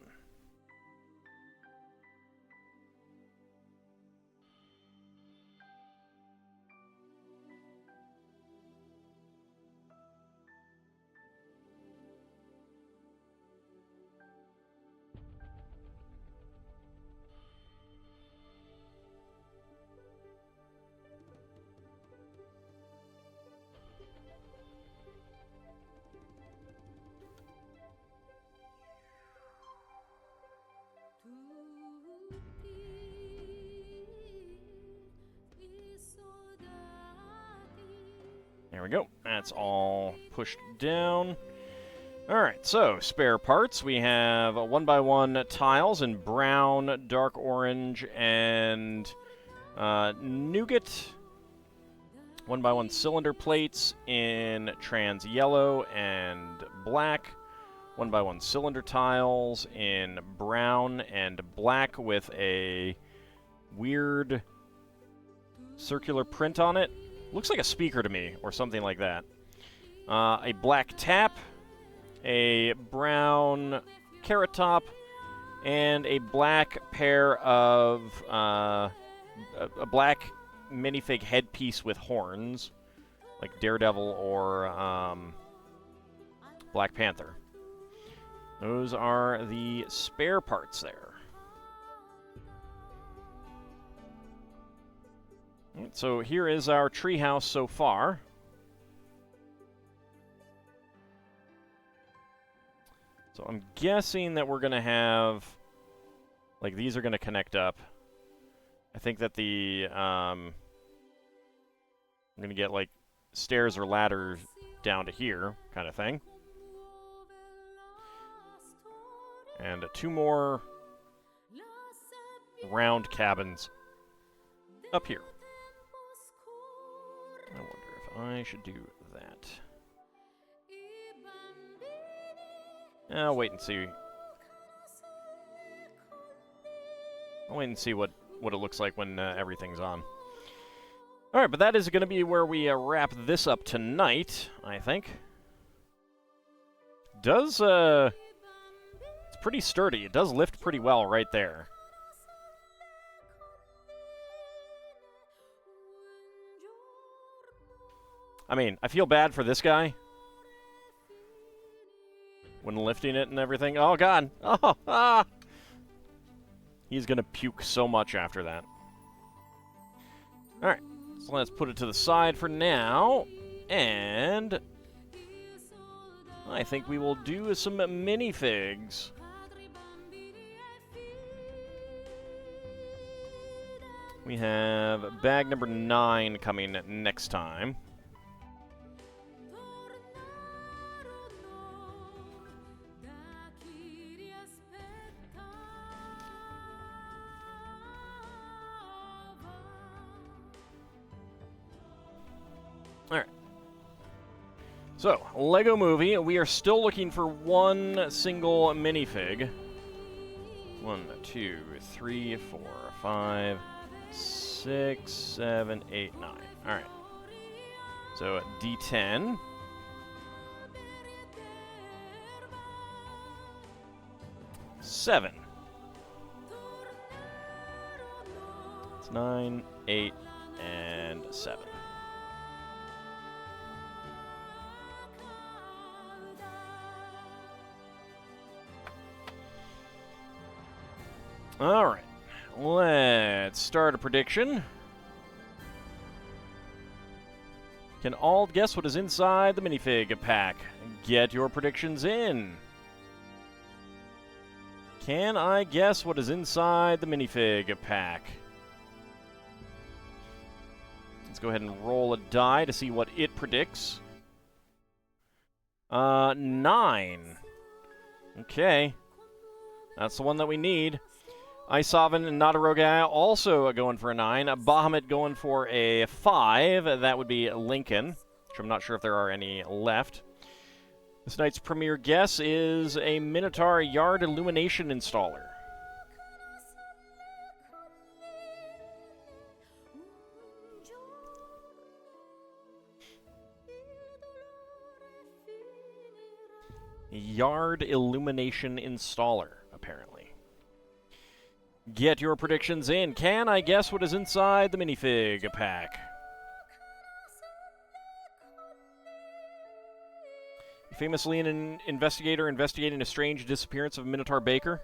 There we go. That's all pushed down. Alright, so spare parts. We have 1x1 tiles in brown, dark orange, and nougat. 1x1 cylinder plates in trans yellow and black. 1x1 cylinder tiles in brown and black with a weird circular print on it. Looks like a speaker to me, or something like that. A black tap, a brown carrot top, and a black pair of a black minifig headpiece with horns, like Daredevil or Black Panther. Those are the spare parts there. So here is our treehouse so far. So I'm guessing that we're going to have, like, these are going to connect up. I think that I'm going to get, like, stairs or ladders down to here, kind of thing. And 2 more round cabins up here. I wonder if I should do that. I'll wait and see. I'll wait and see what it looks like when everything's on. Alright, but that is going to be where we wrap this up tonight, I think. It's pretty sturdy. It does lift pretty well right there. I mean, I feel bad for this guy when lifting it and everything. Oh, God. Oh, ah. He's going to puke so much after that. All right. So let's put it to the side for now. And I think we will do some minifigs. We have bag number 9 coming next time. Alright. So, Lego Movie. We are still looking for one single minifig. 1, 2, 3, 4, 5, 6, 7, 8, 9. Alright. So, D10. Seven. It's 9, 8, and 7. All right, let's start a prediction. Can all guess what is inside the minifig pack? Get your predictions in. Can I guess what is inside the minifig pack? Let's go ahead and roll a die to see what it predicts. 9. Okay. That's the one that we need. Isovan and Nadaroga also going for a 9. Bahamut going for a 5. That would be Lincoln, which I'm not sure if there are any left. This night's premier guess is a Minotaur Yard Illumination Installer. Yard Illumination Installer, apparently. Get your predictions in. Can I guess what is inside the minifig pack? Famously an investigator investigating a strange disappearance of a Minotaur baker.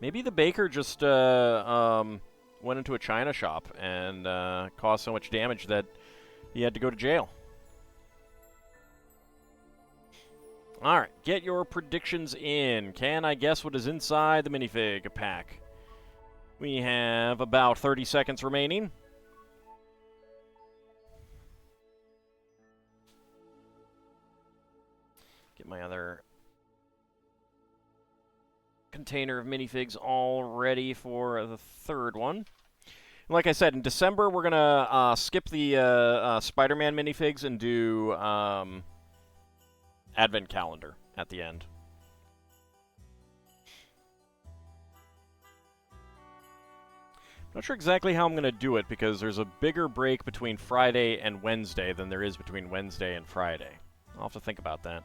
Maybe the baker just went into a china shop and caused so much damage that he had to go to jail. All right, get your predictions in. Can I guess what is inside the minifig pack? We have about 30 seconds remaining. Get my other container of minifigs all ready for the third one. Like I said, in December, we're going to skip the Spider-Man minifigs and do Advent Calendar at the end. Not sure exactly how I'm going to do it because there's a bigger break between Friday and Wednesday than there is between Wednesday and Friday. I'll have to think about that.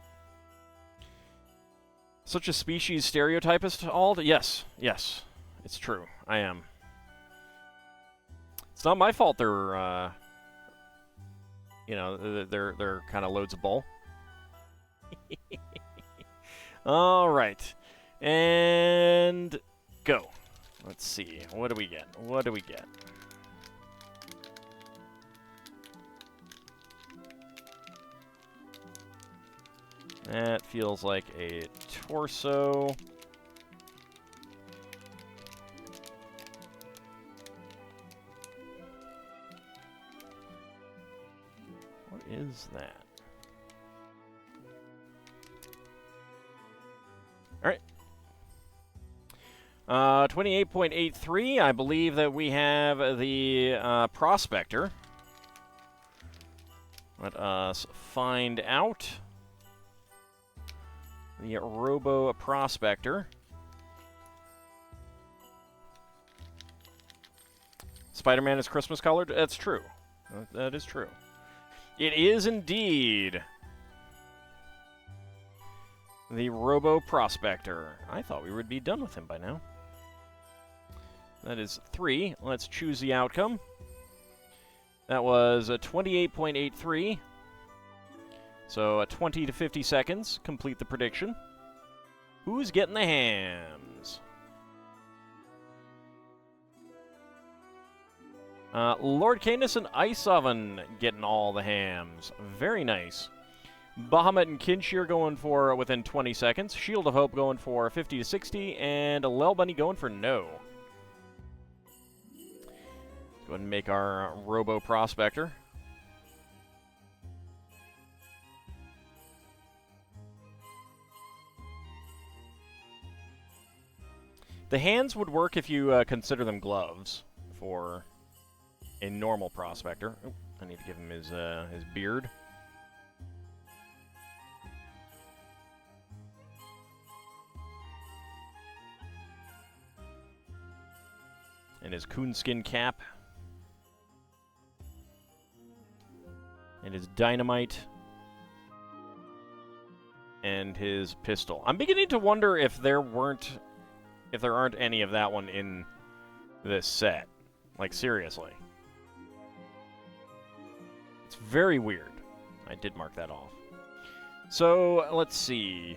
Such a species stereotypist, Ald? Yes, yes, it's true. I am. It's not my fault they're, they're kind of loads of bull. All right, and go. Let's see. What do we get? What do we get? That feels like a torso. What is that? All right. 28.83. I believe that we have the Prospector. Let us find out. The Robo Prospector. Spider-Man is Christmas colored? That's true. That is true. It is indeed the Robo Prospector. I thought we would be done with him by now. That is 3. Let's choose the outcome. That was a 28.83. So 20 to 50 seconds. Complete the prediction. Who's getting the hams? Lord Canis and Ice Oven getting all the hams. Very nice. Bahamut and Kinshir going for within 20 seconds. Shield of Hope going for 50 to 60. And Lel Bunny going for no. Let's go ahead and make our Robo Prospector. The hands would work if you consider them gloves for a normal prospector. Oh, I need to give him his beard. And his coonskin cap. And his dynamite. And his pistol. I'm beginning to wonder if there aren't any of that one in this set. Like, seriously. It's very weird. I did mark that off. So, let's see.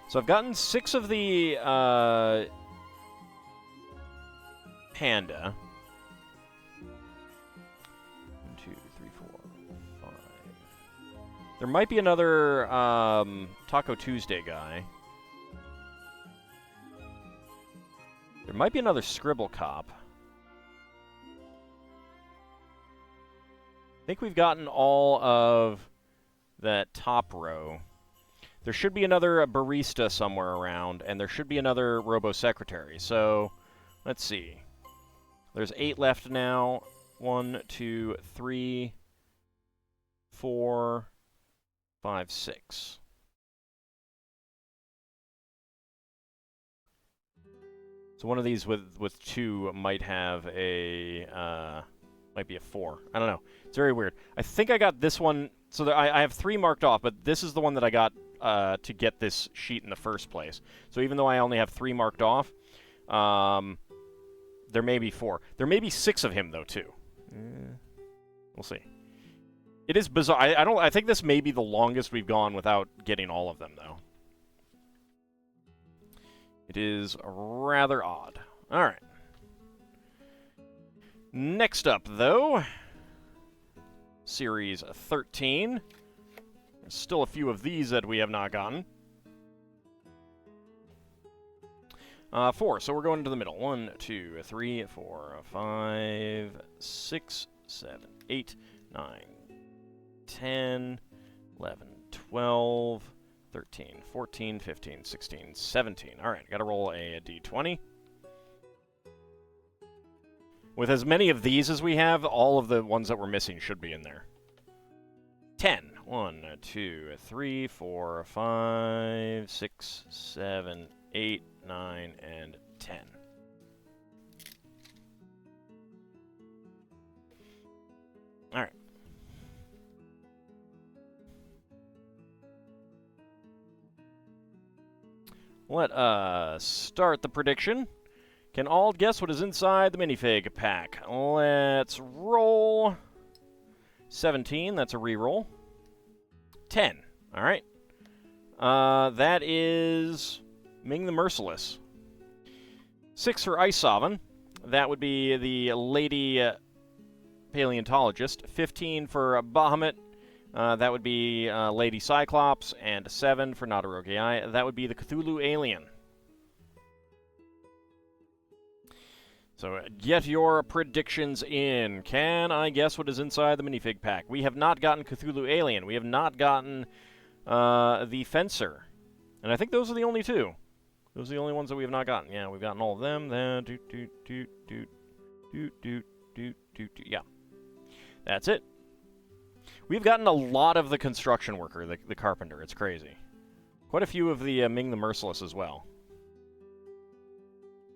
So I've gotten 6 of the panda. 1, 2, 3, 4, 5. There might be another Taco Tuesday guy. There might be another Scribble Cop. I think we've gotten all of that top row. There should be another barista somewhere around, and there should be another robo-secretary. So, let's see. There's 8 left now. 1, 2, 3, 4, 5, 6. So one of these with 2 might have a might be a 4. I don't know. It's very weird. I think I got this one. So I have 3 marked off, but this is the one that I got to get this sheet in the first place. So even though I only have 3 marked off, there may be 4. There may be 6 of him though too. We'll see. It is bizarre. I think this may be the longest we've gone without getting all of them though. It is rather odd. All right. Next up though, Series 13. There's still a few of these that we have not gotten. 4, so we're going to the middle. 1, 2, 3, 4, 5, 6, 7, 8, 9, 10, 11, 12, 13, 14, 15, 16, 17. All right, gotta roll a d20. With as many of these as we have, all of the ones that we're missing should be in there. 10. 1, 2, 3, 4, 5, 6, 7, 8, 9, and 10. All right. Let us start the prediction. Can all guess what is inside the minifig pack? Let's roll. 17, that's a reroll. 10, all right. That is Ming the Merciless. 6 for Ice Sovereign. That would be the Lady Paleontologist. 15 for Bahamut. That would be Lady Cyclops. And 7 for Nadarogi. That would be the Cthulhu Alien. So get your predictions in. Can I guess what is inside the minifig pack? We have not gotten Cthulhu Alien. We have not gotten the Fencer. And I think those are the only 2. Those are the only ones that we have not gotten. Yeah, we've gotten all of them. Yeah. That's it. We've gotten a lot of the construction worker, the carpenter. It's crazy. Quite a few of the Ming the Merciless as well.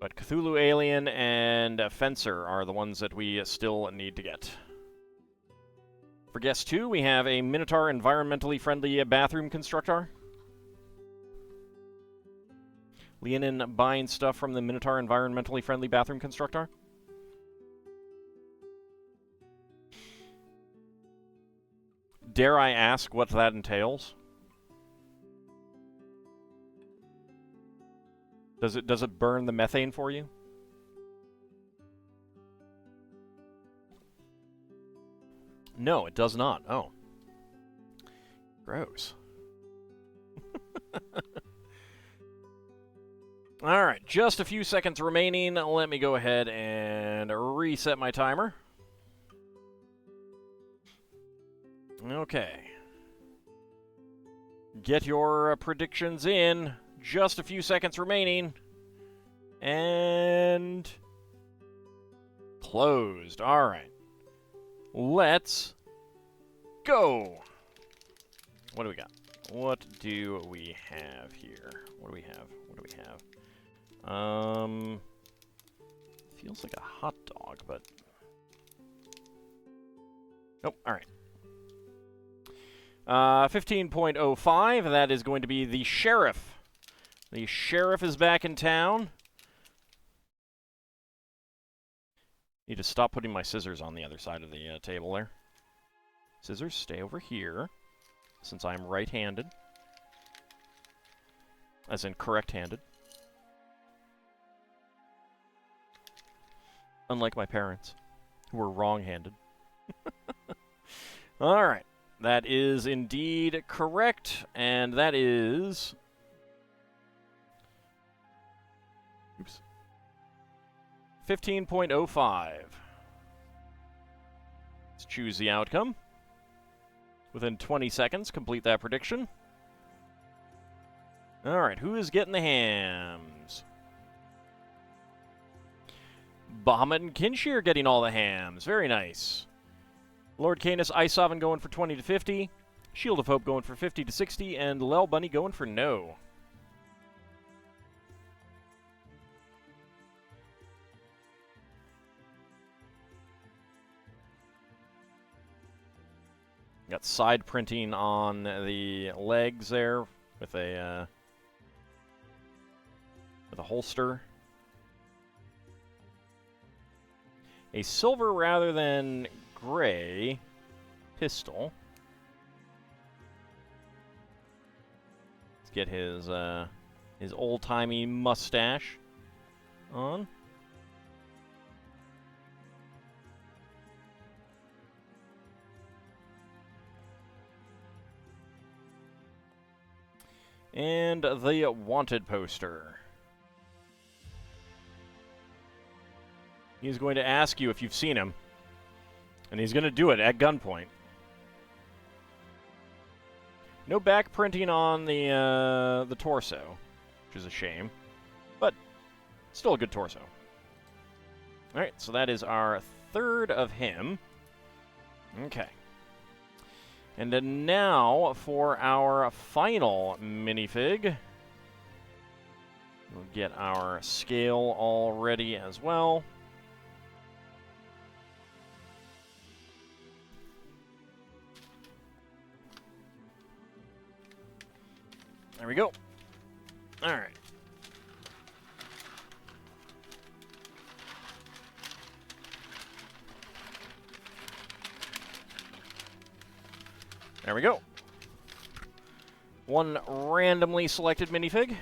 But Cthulhu Alien and Fencer are the ones that we still need to get. For guest 2, we have a Minotaur environmentally friendly bathroom constructor. Leonin buying stuff from the Minotaur environmentally friendly bathroom constructor. Dare I ask what that entails? Does it burn the methane for you? No, it does not. Oh. Gross. Alright, just a few seconds remaining. Let me go ahead and reset my timer. Okay. Get your predictions in. Just a few seconds remaining. And... closed. Alright. Let's go. What do we got? What do we have here? What do we have? What do we have? Feels like a hot dog, but... Nope, alright. 15.05, that is going to be the sheriff. The sheriff is back in town. Need to stop putting my scissors on the other side of the table there. Scissors, stay over here, since I'm right-handed. As in correct-handed. Unlike my parents, who were wrong-handed. Alright, that is indeed correct, and that is... Oops. 15.05. Let's choose the outcome. Within 20 seconds, complete that prediction. Alright, who is getting the hams? Bahamut and Kinshir getting all the hams. Very nice. Lord Canis, Isovan going for 20 to 50. Shield of Hope going for 50 to 60. And Lel Bunny going for no. Got side printing on the legs there with a holster. A silver rather than gray pistol. Let's get his old-timey mustache on. And the wanted poster. He's going to ask you if you've seen him. And he's going to do it at gunpoint. No back printing on the torso, which is a shame. But still a good torso. Alright, so that is our third of him. Okay. And then now for our final minifig. We'll get our scale all ready as well. There we go. All right. There we go. One randomly selected minifig.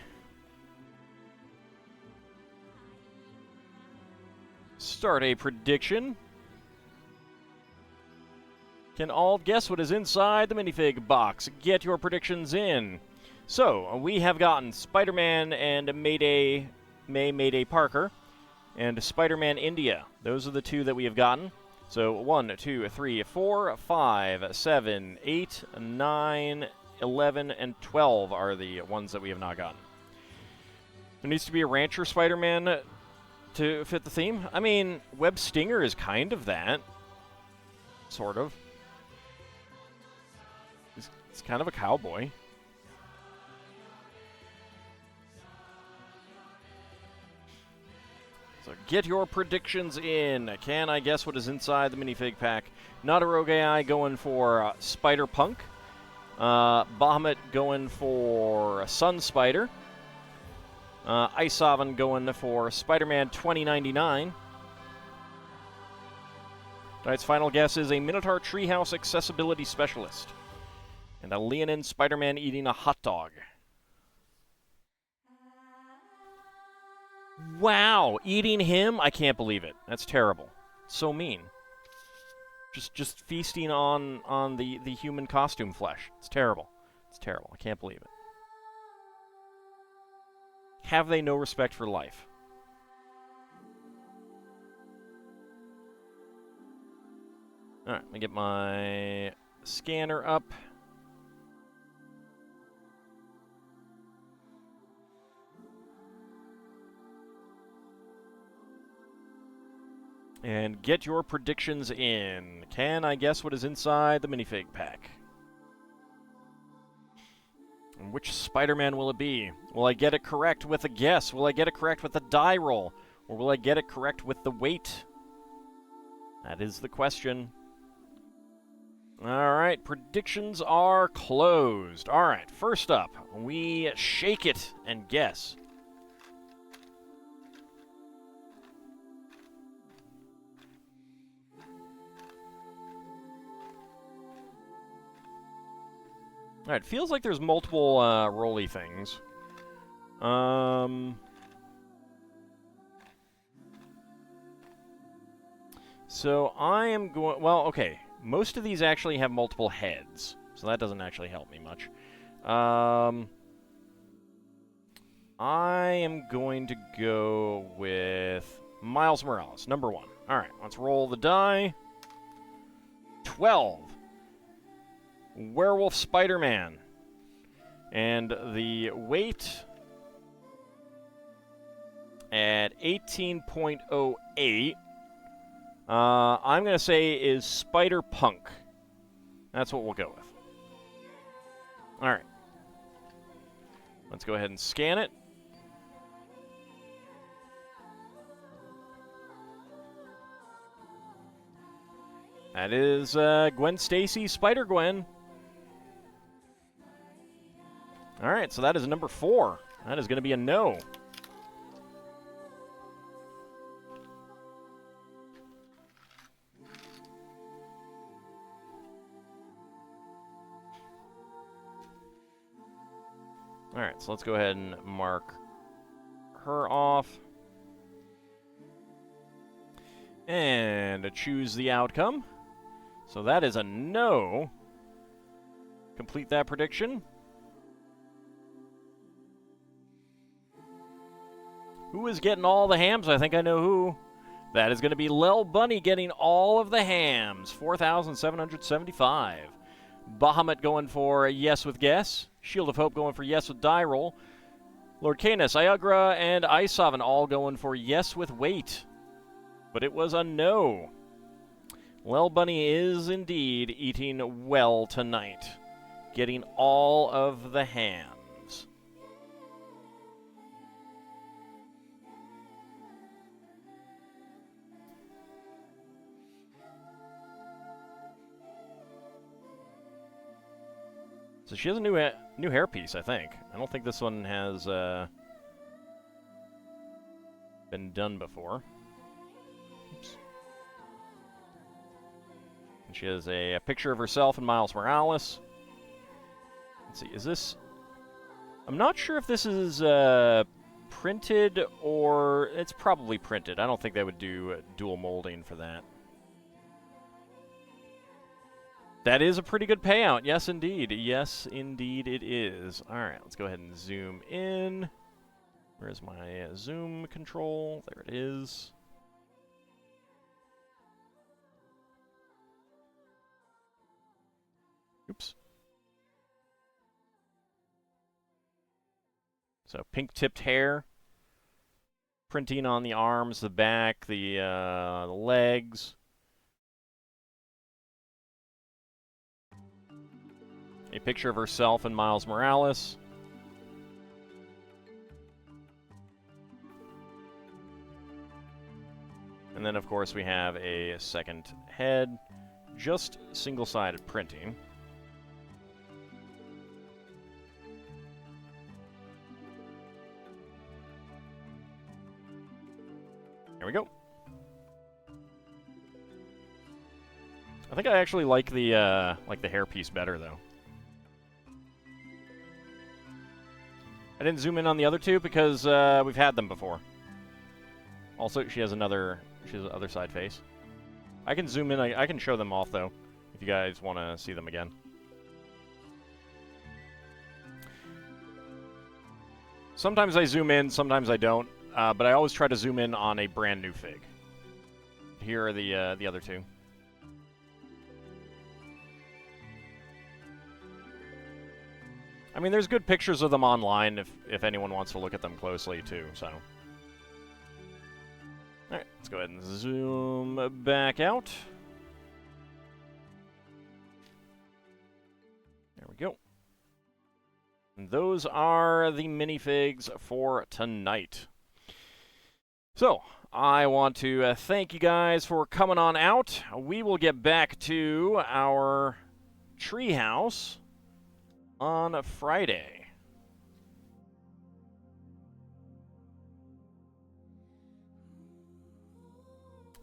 Start a prediction. Can all guess what is inside the minifig box? Get your predictions in. So, we have gotten Spider-Man and Mayday Parker, and Spider-Man India. Those are the two that we have gotten. So, 1, 2, 3, 4, 5, 7, 8, 9, 11, and 12 are the ones that we have not gotten. There needs to be a Rancher Spider-Man to fit the theme. I mean, Web Stinger is kind of that. Sort of. He's kind of a cowboy. So get your predictions in. Can I guess what is inside the minifig pack? Not a Rogue AI going for Spider-Punk. Bahamut going for Sun Spider. Isovan going for Spider-Man 2099. Tonight's final guess is a Minotaur Treehouse Accessibility Specialist. And a Leonin Spider-Man eating a hot dog. Wow, eating him? I can't believe it. That's terrible. So mean. Just feasting on the human costume flesh. It's terrible. It's terrible. I can't believe it. Have they no respect for life? Alright, let me get my scanner up. And get your predictions in. Can I guess what is inside the minifig pack? And which Spider-Man will it be? Will I get it correct with a guess? Will I get it correct with a die roll? Or will I get it correct with the weight? That is the question. Alright, predictions are closed. Alright, first up, we shake it and guess. Alright, feels like there's multiple rolly things. So I am going... Well, okay. Most of these actually have multiple heads, so that doesn't actually help me much. I am going to go with Miles Morales, number 1. Alright, let's roll the die. 12. Werewolf Spider-Man. And the weight at 18.08, I'm going to say is Spider-Punk. That's what we'll go with. Alright. Let's go ahead and scan it. That is Gwen Stacy, Spider-Gwen. Alright, so that is number 4. That is going to be a no. Alright, so let's go ahead and mark her off. And choose the outcome. So that is a no. Complete that prediction. Who is getting all the hams? I think I know who. That is going to be Lil Bunny getting all of the hams. 4,775. Bahamut going for a yes with guess. Shield of Hope going for yes with die roll. Lord Canis, Iagra, and Isovan all going for yes with weight. But it was a no. Lil Bunny is indeed eating well tonight. Getting all of the hams. So she has a new hairpiece, I think. I don't think this one has been done before. Oops. And she has a picture of herself and Miles Morales. Let's see, is this... I'm not sure if this is printed or... It's probably printed. I don't think they would do dual molding for that. That is a pretty good payout. Yes, indeed. Yes, indeed it is. All right, let's go ahead and zoom in. Where's my zoom control? There it is. Oops. So pink-tipped hair. Printing on the arms, the back, the legs. A picture of herself and Miles Morales. And then, of course, we have a second head. Just single-sided printing. There we go. I think I actually like the hairpiece better, though. I didn't zoom in on the other two because we've had them before. Also, she has other side face. I can zoom in. I can show them off, though, if you guys want to see them again. Sometimes I zoom in, sometimes I don't, but I always try to zoom in on a brand new fig. Here are the other two. I mean, there's good pictures of them online if anyone wants to look at them closely, too, so. Alright, let's go ahead and zoom back out. There we go. And those are the minifigs for tonight. So, I want to thank you guys for coming on out. We will get back to our treehouse on Friday.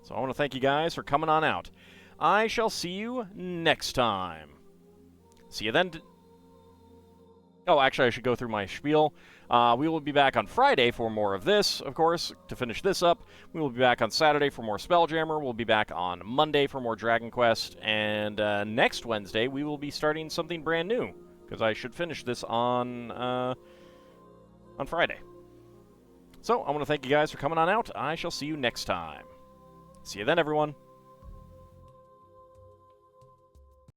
So I want to thank you guys for coming on out. I shall see you next time. See you then. Oh, actually, I should go through my spiel. We will be back on Friday for more of this, of course, to finish this up. We will be back on Saturday for more Spelljammer. We'll be back on Monday for more Dragon Quest. And next Wednesday, we will be starting something brand new, because I should finish this on Friday. So, I want to thank you guys for coming on out. I shall see you next time. See you then, everyone.